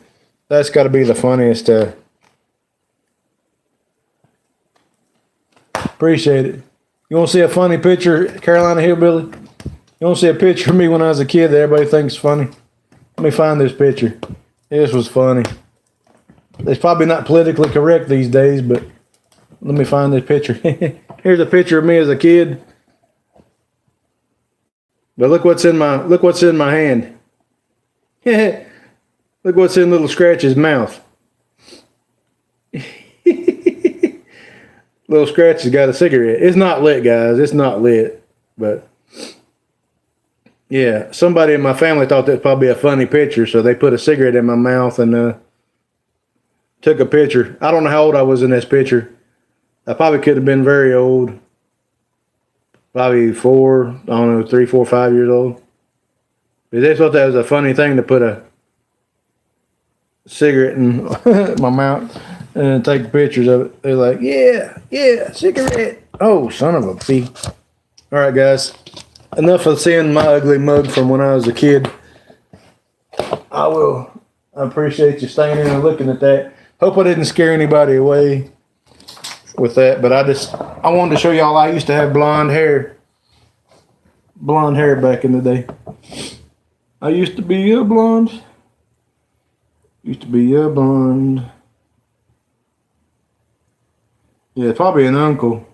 That's got to be the funniest. Appreciate it. You want to see a funny picture, Carolina Hillbilly? You want to see a picture of me when I was a kid that everybody thinks funny? Let me find this picture. This was funny. It's probably not politically correct these days, but let me find this picture. Here's a picture of me as a kid. But look what's in my hand. Look what's in little Scratch's mouth. Little Scratch has got a cigarette. It's not lit, guys. It's not lit. But yeah, somebody in my family thought that's probably a funny picture, so they put a cigarette in my mouth and took a picture. I don't know how old I was in this picture. I probably could have been very old. Probably 4, I don't know, 3, 4, 5 years old. But they thought that was a funny thing to put a cigarette in my mouth and take pictures of it. They're like, yeah, cigarette. Oh, son of a bee. All right, guys. Enough of seeing my ugly mug from when I was a kid. I appreciate you staying in and looking at that. Hope I didn't scare anybody away with that, but I wanted to show y'all I used to have blonde hair back in the day. I used to be a blonde. Yeah, probably an uncle.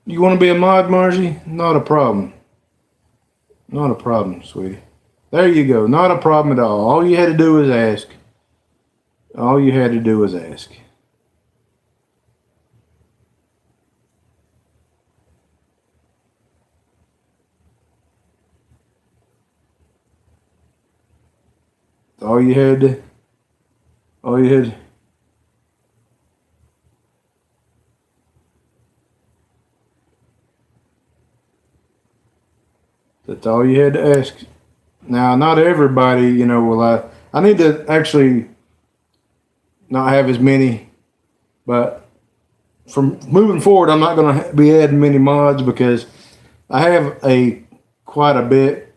You want to be a mod, Margie? Not a problem. Not a problem, sweetie. There you go. Not a problem at all. All you had to do was ask. All you had to do was ask. All you had. That's all you had to ask. Now, not everybody, will I need to actually not have as many, but from moving forward, I'm not going to be adding many mods because I have quite a bit.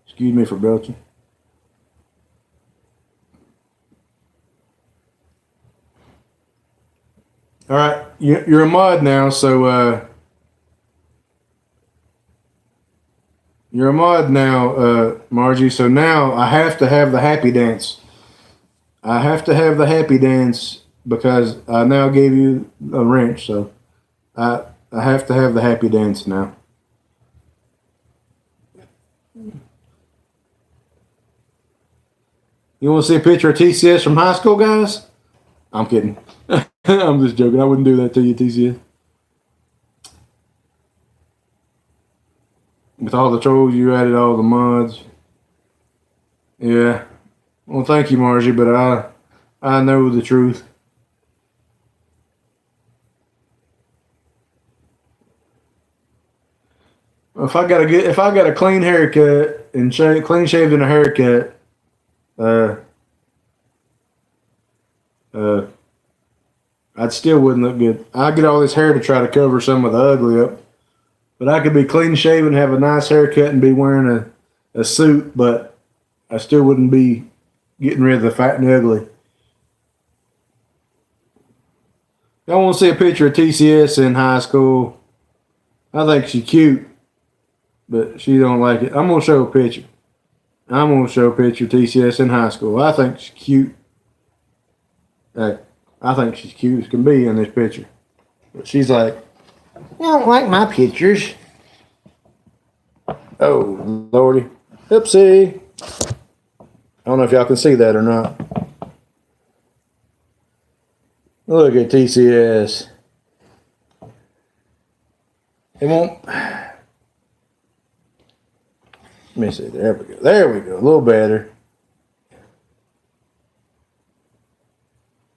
Excuse me for belching. All right, you're a mod now, so you're a mod now, Margie. So now I have to have the happy dance. I have to have the happy dance because I now gave you a wrench. So I have to have the happy dance now. You want to see a picture of TCS from high school, guys? I'm kidding. I'm just joking. I wouldn't do that to you, TCS. With all the trolls, you added all the mods. Yeah. Well, thank you, Margie, but I know the truth. If I got a clean haircut and clean shaved and a haircut, I still wouldn't look good. I get all this hair to try to cover some of the ugly up. But I could be clean shaven, have a nice haircut, and be wearing a suit, but I still wouldn't be getting rid of the fat and ugly. I want to see a picture of TCS in high school. I think she's cute, but she don't like it. I'm going to show a picture. I'm going to show a picture of TCS in high school. I think she's cute. I think she's cute as can be in this picture. But she's like, I don't like my pictures. Oh, Lordy. Oopsie. I don't know if y'all can see that or not. Look at TCS. It won't. Let me see. There we go. There we go. A little better.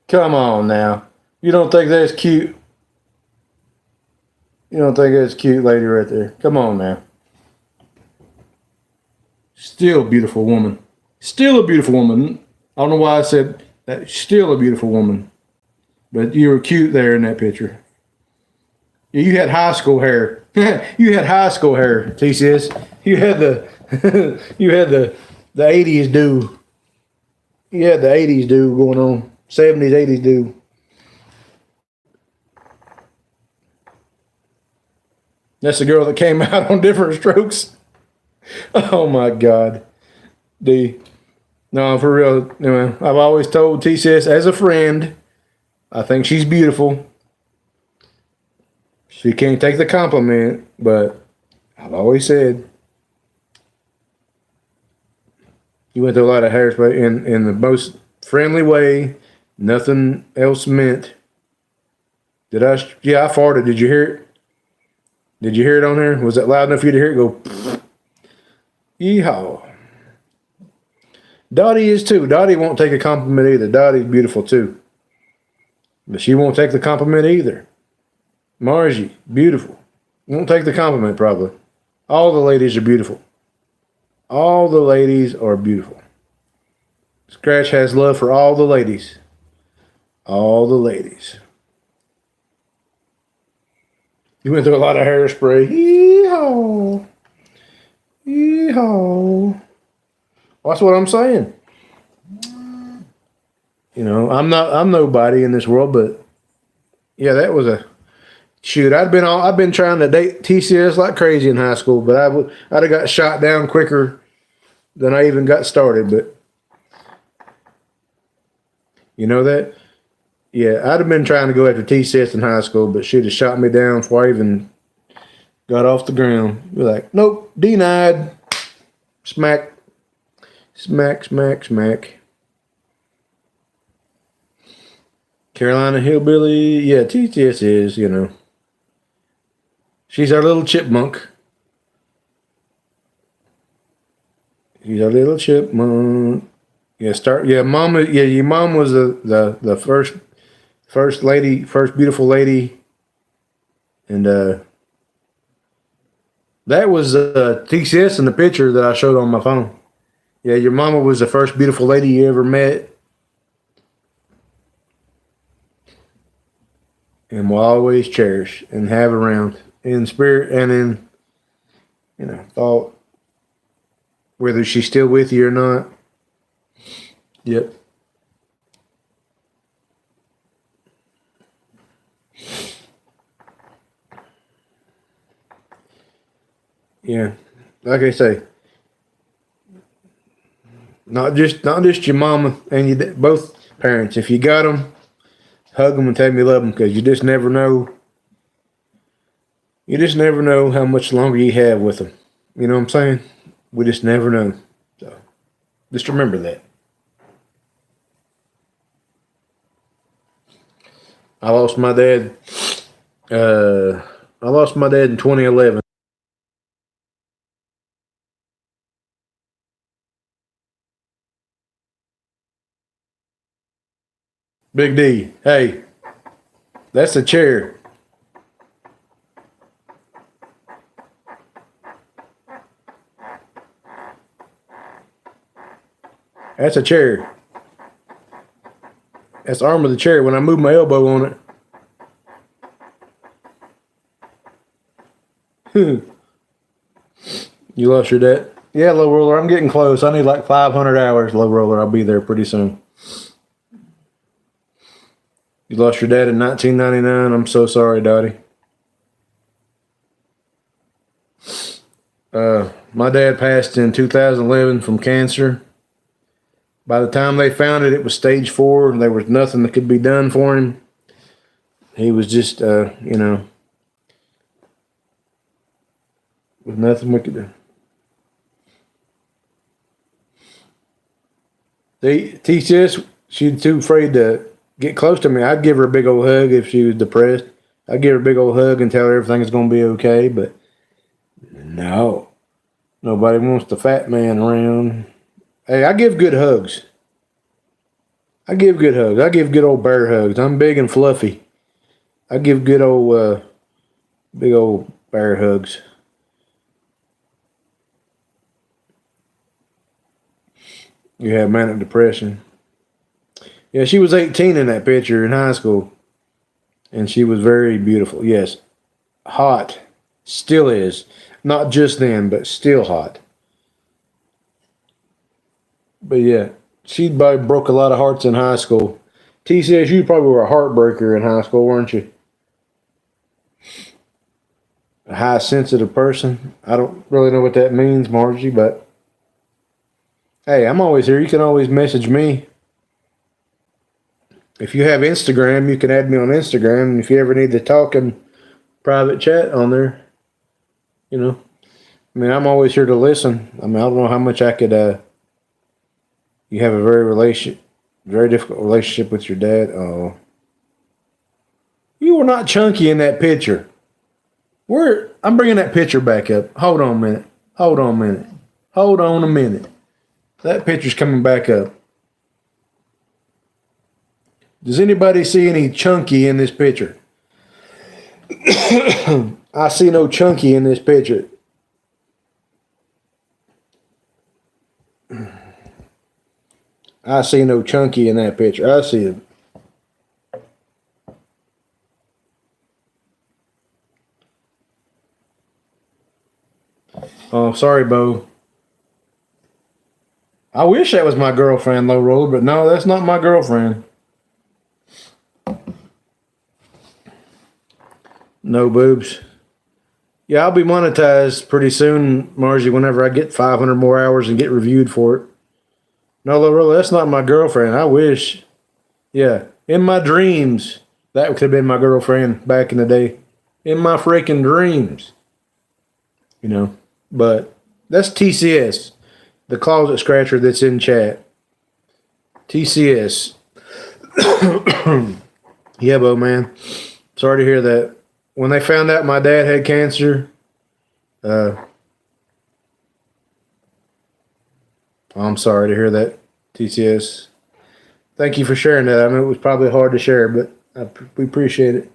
Come on now. You don't think that's cute? You don't think that's cute, lady, right there? Come on now. Still a beautiful woman. Still a beautiful woman. I don't know why I said that. Still a beautiful woman. But you were cute there in that picture. Yeah, you had high school hair. You had high school hair, TCS. You had the you had the 80s do. You had the 80s do going on. 70s, 80s do. That's the girl that came out on Different Strokes. Oh my God. No, for real. Anyway, I've always told TCS as a friend, I think she's beautiful. She can't take the compliment, but I've always said you went through a lot of hairspray in the most friendly way. Nothing else meant. Yeah, I farted. Did you hear it? Did you hear it on there? Was it loud enough for you to hear it go? Yeehaw. Dottie is too. Dottie won't take a compliment either. Dottie's beautiful too. But she won't take the compliment either. Margie, beautiful. Won't take the compliment probably. All the ladies are beautiful. All the ladies are beautiful. Scratch has love for all the ladies. All the ladies. You went through a lot of hairspray. Yeehaw. Yeehaw. That's what I'm saying. You know, I'm nobody in this world, but yeah, that was a shoot. I've been trying to date TCS like crazy in high school, but I'd have got shot down quicker than I even got started. But you know that? Yeah, I'd have been trying to go after TCS in high school, but she'd have shot me down before I even got off the ground. Be like, nope, denied. Smack. Smack, smack, smack. Carolina Hillbilly. Yeah, TCS is, you know. She's our little chipmunk. She's our little chipmunk. Yeah, Mama. Yeah, your mom was the first lady, first beautiful lady, and that was TCS in the picture that I showed on my phone. Yeah, your mama was the first beautiful lady you ever met, and will always cherish and have around in spirit and in, you know, thought, whether she's still with you or not. Yep. Yeah, like I say, not just your mama and you both parents. If you got them, hug them and tell them you love them, because you just never know. You just never know how much longer you have with them. You know what I'm saying? We just never know. So just remember that. I lost my dad. I lost my dad in 2011. Big D, hey, that's a chair. That's a chair. That's the arm of the chair. When I move my elbow on it, You lost your dad? Yeah, low roller. I'm getting close. I need like 500 hours, low roller. I'll be there pretty soon. You lost your dad in 1999. I'm so sorry, Dottie. My dad passed in 2011 from cancer. By the time they found it, it was stage 4. There was nothing that could be done for him. He was just, with nothing we could do. The TCS, she's too afraid to get close to me. I'd give her a big old hug if she was depressed. I'd give her a big old hug and tell her everything's going to be okay, but no. Nobody wants the fat man around. Hey, I give good hugs. I give good old bear hugs. I'm big and fluffy. I give good old, big old bear hugs. You have manic depression. Yeah, she was 18 in that picture in high school. And she was very beautiful. Yes. Hot. Still is. Not just then, but still hot. But yeah, she probably broke a lot of hearts in high school. TCS, you probably were a heartbreaker in high school, weren't you? A high sensitive person. I don't really know what that means, Margie, but hey, I'm always here. You can always message me. If you have Instagram, you can add me on Instagram. And if you ever need to talk in private chat on there, I'm always here to listen. I don't know how much I could, you have a very difficult relationship with your dad. Oh, you were not chunky in that picture. I'm bringing that picture back up. Hold on a minute. That picture's coming back up. Does anybody see any chunky in this picture? I see no chunky in this picture. I see no chunky in that picture. I see it. Oh, sorry, Bo. I wish that was my girlfriend, Low Roller, but no, that's not my girlfriend. No boobs. Yeah, I'll be monetized pretty soon, Margie, whenever I get 500 more hours and get reviewed for it. No, Low Roller, that's not my girlfriend. I wish. Yeah, in my dreams, that could have been my girlfriend back in the day. In my freaking dreams. But that's TCS, the closet scratcher that's in chat. TCS. Yeah, Bo, man. Sorry to hear that. When they found out my dad had cancer, I'm sorry to hear that, TCS. Thank you for sharing that. I know it was probably hard to share, but we appreciate it.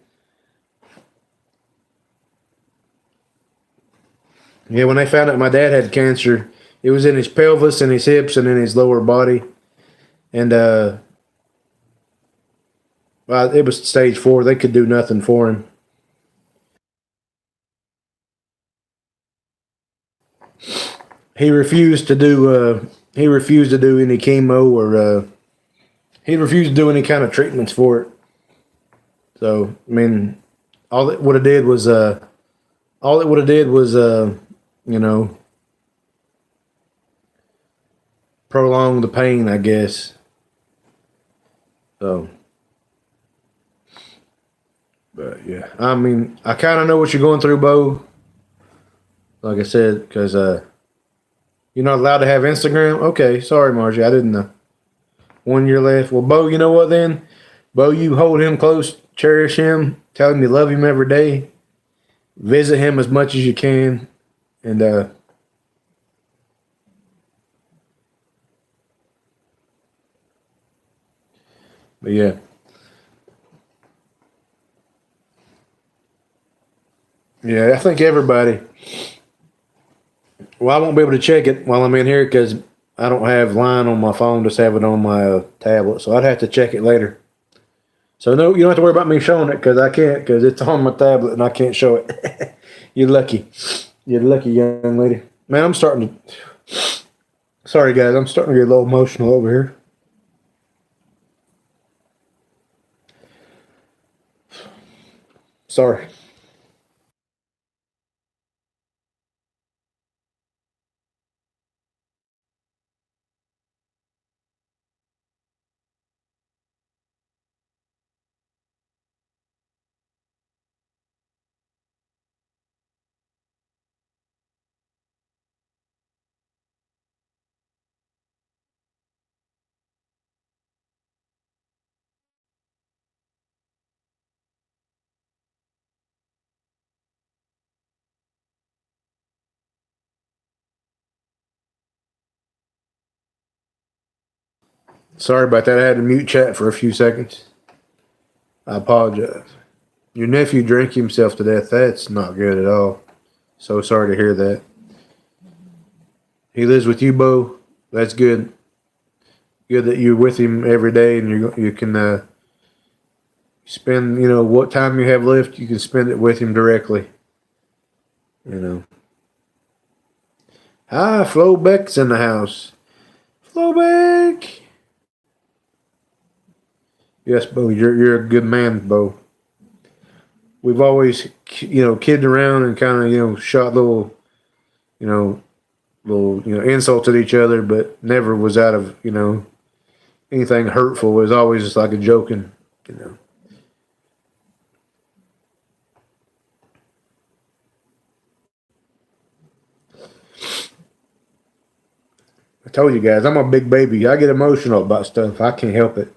Yeah, when they found out my dad had cancer, it was in his pelvis and his hips and in his lower body. And it was stage 4. They could do nothing for him. He refused to do any chemo or he refused to do any kind of treatments for it. So, all it would have did was prolong the pain, I guess. So, but yeah, I kind of know what you're going through, Bo. Like I said, because you're not allowed to have Instagram. Okay, sorry, Margie, I didn't know. 1 year left. Well, Bo, you know what then? Bo, you hold him close, cherish him, tell him you love him every day, visit him as much as you can, and but yeah. Yeah, I think everybody. Well, I won't be able to check it while I'm in here because I don't have Line on my phone. Just have it on my tablet, so I'd have to check it later. So no, you don't have to worry about me showing it because I can't, because it's on my tablet and I can't show it. You're lucky. You're lucky, young lady. Man, I'm starting to. Sorry, guys. I'm starting to get a little emotional over here. Sorry. Sorry about that. I had to mute chat for a few seconds. I apologize. Your nephew drank himself to death. That's not good at all. So sorry to hear that. He lives with you, Bo. That's good. Good that you're with him every day and you can spend, what time you have left, you can spend it with him directly. Hi, Flobeck's in the house. Flobeck. Yes, Bo, you're a good man, Bo. We've always, kidded around and kind of, shot little insults at each other, but never was out of, anything hurtful. It was always just like a joking. I told you guys, I'm a big baby. I get emotional about stuff. I can't help it.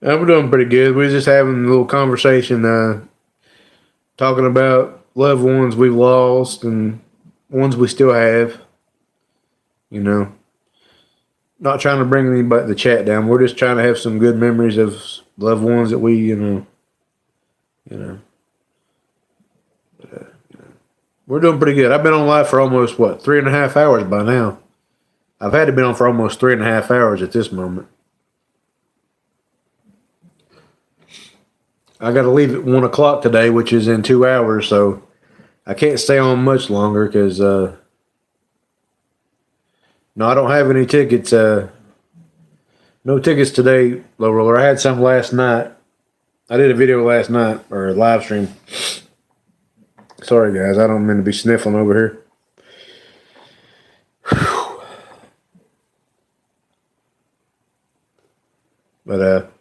We're doing pretty good. We're just having a little conversation, talking about loved ones we've lost and ones we still have. Not trying to bring anybody the chat down. We're just trying to have some good memories of loved ones that we, we're doing pretty good. I've been on live for almost 3.5 hours by now. I've had to be on for almost 3.5 hours at this moment. I got to leave at 1 o'clock today, which is in 2 hours, so I can't stay on much longer because, no, I don't have any tickets. No tickets today, Low Roller. I had some last night. I did a video last night, or a live stream. Sorry, guys. I don't mean to be sniffling over here. But,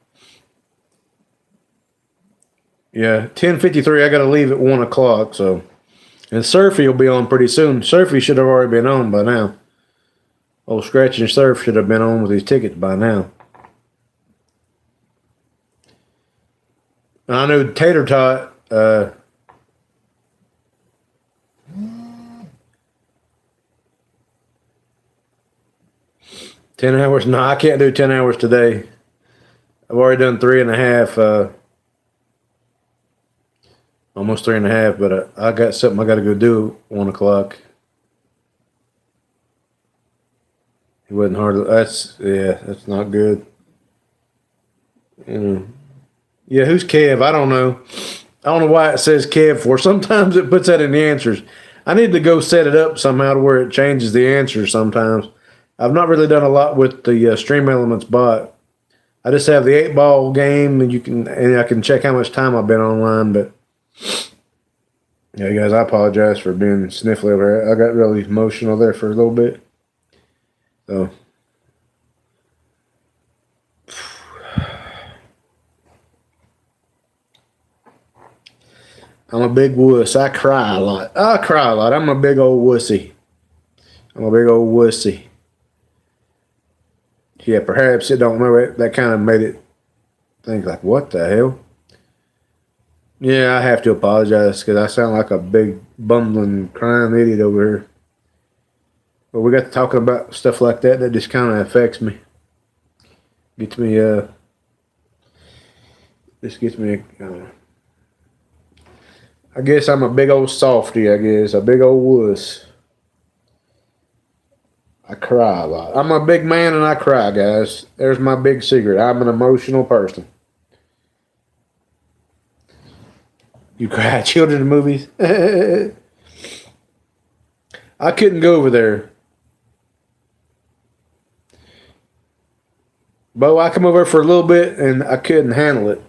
yeah, 10:53. I got to leave at 1 o'clock. So, and Surfy will be on pretty soon. Surfy should have already been on by now. Old Scratch and Surf should have been on with his tickets by now. And I know Tater Tot. 10 hours? No, I can't do 10 hours today. I've already done 3.5. Almost 3.5, but I got something I got to go do at 1 o'clock. He wasn't hard. That's not good. Yeah, who's Kev? I don't know. I don't know why it says Kev for. Sometimes it puts that in the answers. I need to go set it up somehow to where it changes the answers sometimes. I've not really done a lot with the Stream Elements bot. I just have the 8-ball game, and I can check how much time I've been online. But yeah, guys, I apologize for being sniffly over here. I got really emotional there for a little bit. So I'm a big wuss. I cry a lot. I'm a big old wussy. Yeah, perhaps it don't know. That kind of made it think like, what the hell? Yeah, I have to apologize because I sound like a big bumbling crying idiot over here. But we got to talking about stuff like that just kind of affects me. Gets me, this gets me, I guess I'm a big old softy, I guess. A big old wuss. I cry a lot. I'm a big man and I cry, guys. There's my big secret. I'm an emotional person. You cry at children's movies? I couldn't go over there. Bo, I come over for a little bit and I couldn't handle it.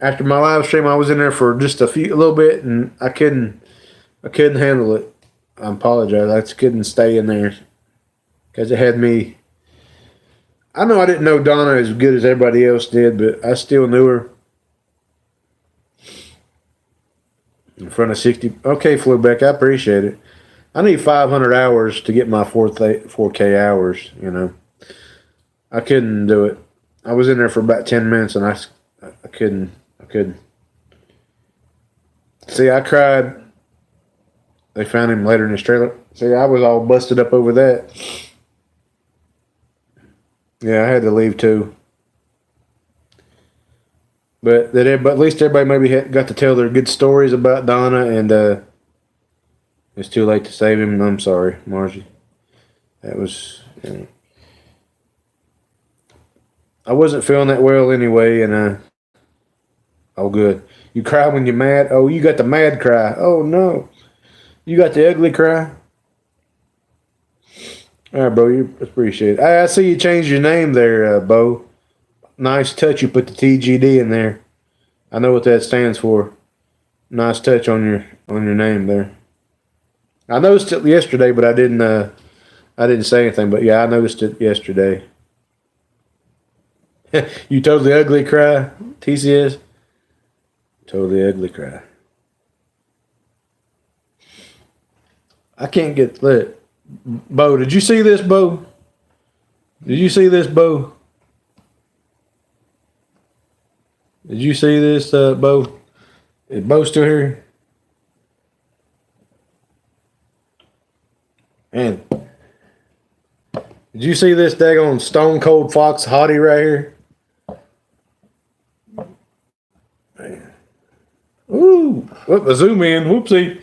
After my live stream, I was in there for just a little bit and I couldn't handle it. I apologize. I just couldn't stay in there. Because it had me. I know I didn't know Donna as good as everybody else did, but I still knew her. In front of 60. Okay, Flubeck, I appreciate it. I need 500 hours to get my 4K hours, you know. I couldn't do it. I was in there for about 10 minutes and I couldn't. See, I cried. They found him later in his trailer. See, I was all busted up over that. Yeah, I had to leave too. But at least everybody maybe got to tell their good stories about Donna, and it's too late to save him. I'm sorry, Margie. That was. I wasn't feeling that well anyway, and oh, good. You cry when you're mad? Oh, you got the mad cry. Oh, no. You got the ugly cry? All right, bro, you appreciate it. I see you changed your name there, Bo. Nice touch. You put the TGD in there. I know what that stands for. Nice touch on your name there. I noticed it yesterday, but I didn't say anything. But yeah, I noticed it yesterday. You totally ugly cry, TCS. Totally ugly cry. I can't get lit. Bo, did you see this, Bo? Did you see this, Bo? Did you see this, Bo? Is Bo still here? Man. Did you see this daggone Stone Cold Fox hottie right here? Man. Ooh. Whoop, a zoom in. Whoopsie.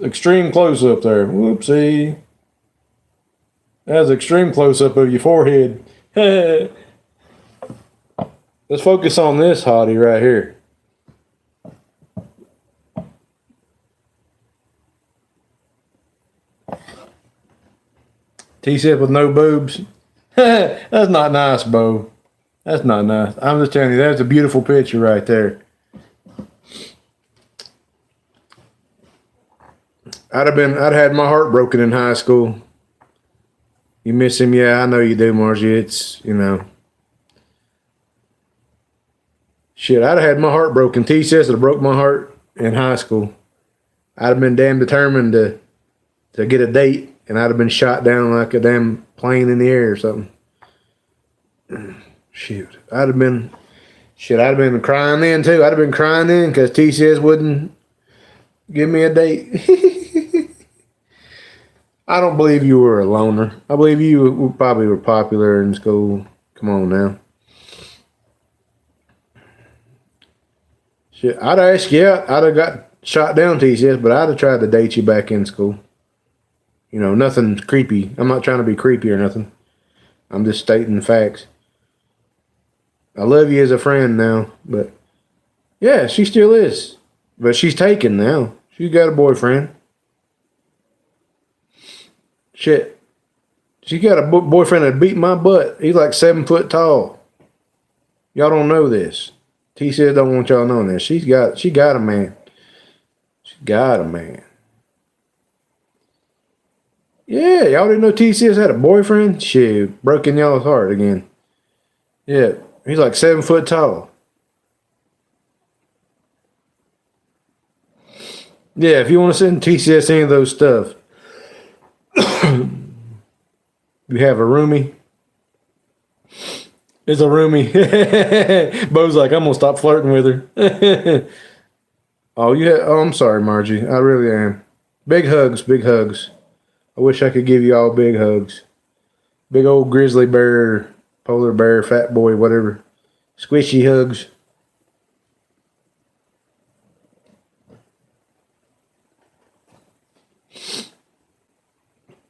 Extreme close up there. Whoopsie. That's extreme close up of your forehead. Let's focus on this hottie right here. T-Sip with no boobs. That's not nice, Bo. That's not nice. I'm just telling you, that's a beautiful picture right there. I'd had my heart broken in high school. You miss him? Yeah, I know you do, Margie. It's, you know. Shit, I'd have had my heart broken. T-Sip would have broke my heart in high school. I'd have been damn determined to get a date, and I'd have been shot down like a damn plane in the air or something. Shoot, I'd have been crying then too. I'd have been crying then because TCS wouldn't give me a date. I don't believe you were a loner. I believe you probably were popular in school. Come on now. Shit, I'd ask you out. I'd have got shot down, TCS, but I'd have tried to date you back in school. You know, nothing creepy. I'm not trying to be creepy or nothing. I'm just stating facts. I love you as a friend now, but yeah, she still is. But she's taken now. She's got a boyfriend. Shit. She got a boyfriend that beat my butt. He's like 7 foot tall. Y'all don't know this. T said don't want y'all knowing this. She got a man. She got a man. Yeah, y'all didn't know TCS had a boyfriend? Shit, broken y'all's heart again. Yeah, he's like 7 foot tall. Yeah, if you want to send TCS any of those stuff, you have a roomie. It's a roomie. Bo's like, I'm gonna stop flirting with her. Oh, I'm sorry, Margie. I really am. Big hugs, big hugs. I wish I could give you all big hugs. Big old grizzly bear, polar bear, fat boy, whatever. Squishy hugs.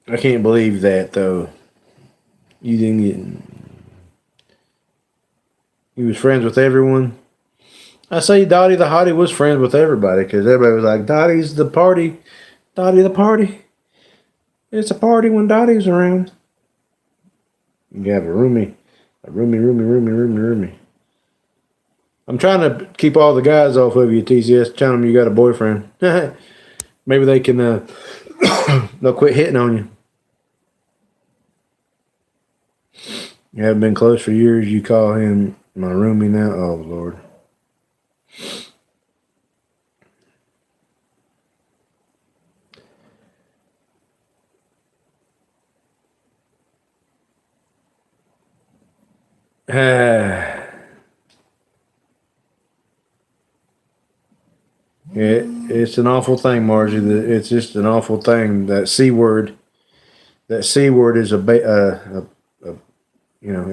I can't believe that though. You didn't get. He was friends with everyone. I say Dottie the Hottie was friends with everybody because everybody was like, Dottie's the party. Dottie the party. It's a party when Dottie's around. You have a roomie. I'm trying to keep all the guys off of you, TCS. Tell them you got a boyfriend. Maybe they can, they'll quit hitting on you. You haven't been close for years. You call him my roomie now. Oh, Lord. It's an awful thing, Margie. It's just an awful thing. That C word. That C word is that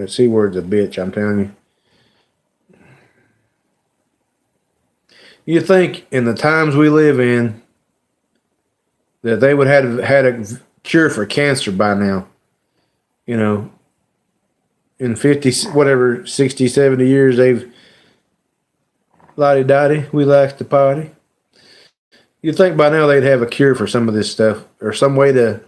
C word's a bitch. I'm telling you. You think in the times we live in that they would have had a cure for cancer by now. You know, in 50, whatever, 60, 70 years, they've lottie-dottie, we like to party. You'd think by now they'd have a cure for some of this stuff or some way to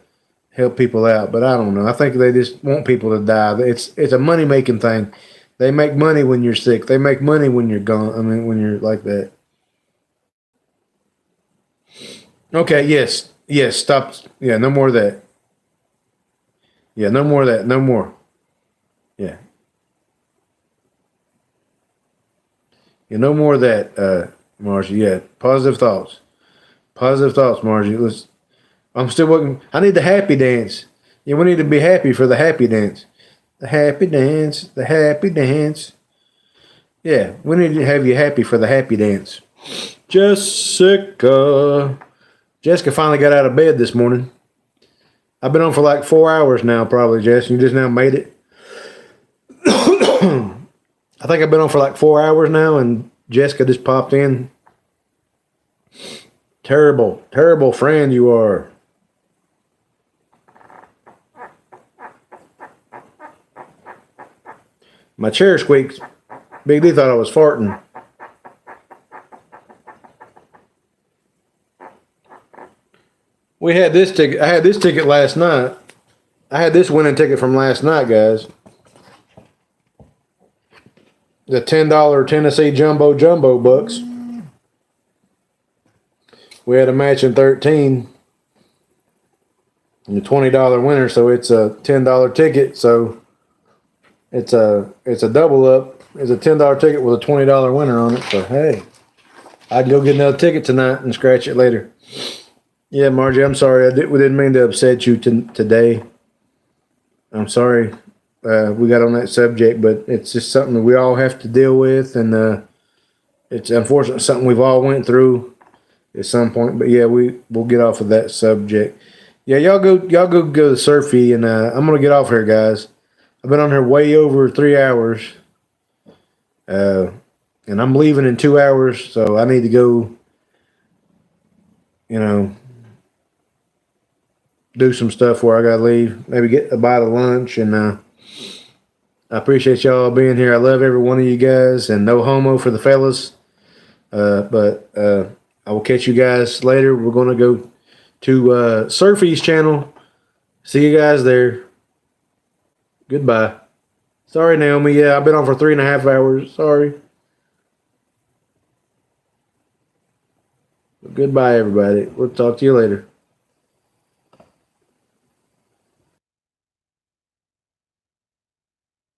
help people out, but I don't know. I think they just want people to die. It's a money-making thing. They make money when you're sick. They make money when you're gone. I mean, when you're like that. Okay, yes, stop. Yeah, no more of that. Yeah, no more of that. No more. Yeah. Yeah, no more of that, Margie. Yeah, positive thoughts. Positive thoughts, Margie. I'm still working. I need the happy dance. Yeah, we need to be happy for the happy dance. The happy dance. The happy dance. Yeah, we need to have you happy for the happy dance. Jessica finally got out of bed this morning. I've been on for like 4 hours now, probably, Jess. You just now made it. I think I've been on for like 4 hours now, and Jessica just popped in. Terrible, terrible friend you are. My chair squeaks. Big D thought I was farting. We had this ticket. I had this ticket last night. I had this winning ticket from last night, guys. The $10 Tennessee Jumbo bucks. We had a match in 13. And the $20 winner, so it's a $10 ticket. So it's a double up. It's a $10 ticket with a $20 winner on it. So hey, I can go get another ticket tonight and scratch it later. Yeah, Margie, I'm sorry. We didn't mean to upset you today. I'm sorry we got on that subject, but it's just something that we all have to deal with, and it's unfortunately something we've all went through at some point. But yeah, we'll get off of that subject. Yeah, y'all go to Surfy, and I'm gonna get off here, guys. I've been on here way over 3 hours, and I'm leaving in 2 hours, so I need to go. You know, do some stuff where I gotta leave. Maybe get a bite of lunch, and I appreciate y'all being here. I love every one of you guys, and no homo for the fellas. But I will catch you guys later. We're gonna go to Surfy's channel. See you guys there. Goodbye. Sorry, Naomi. Yeah, I've been on for 3.5 hours. Sorry. Goodbye, everybody. We'll talk to you later.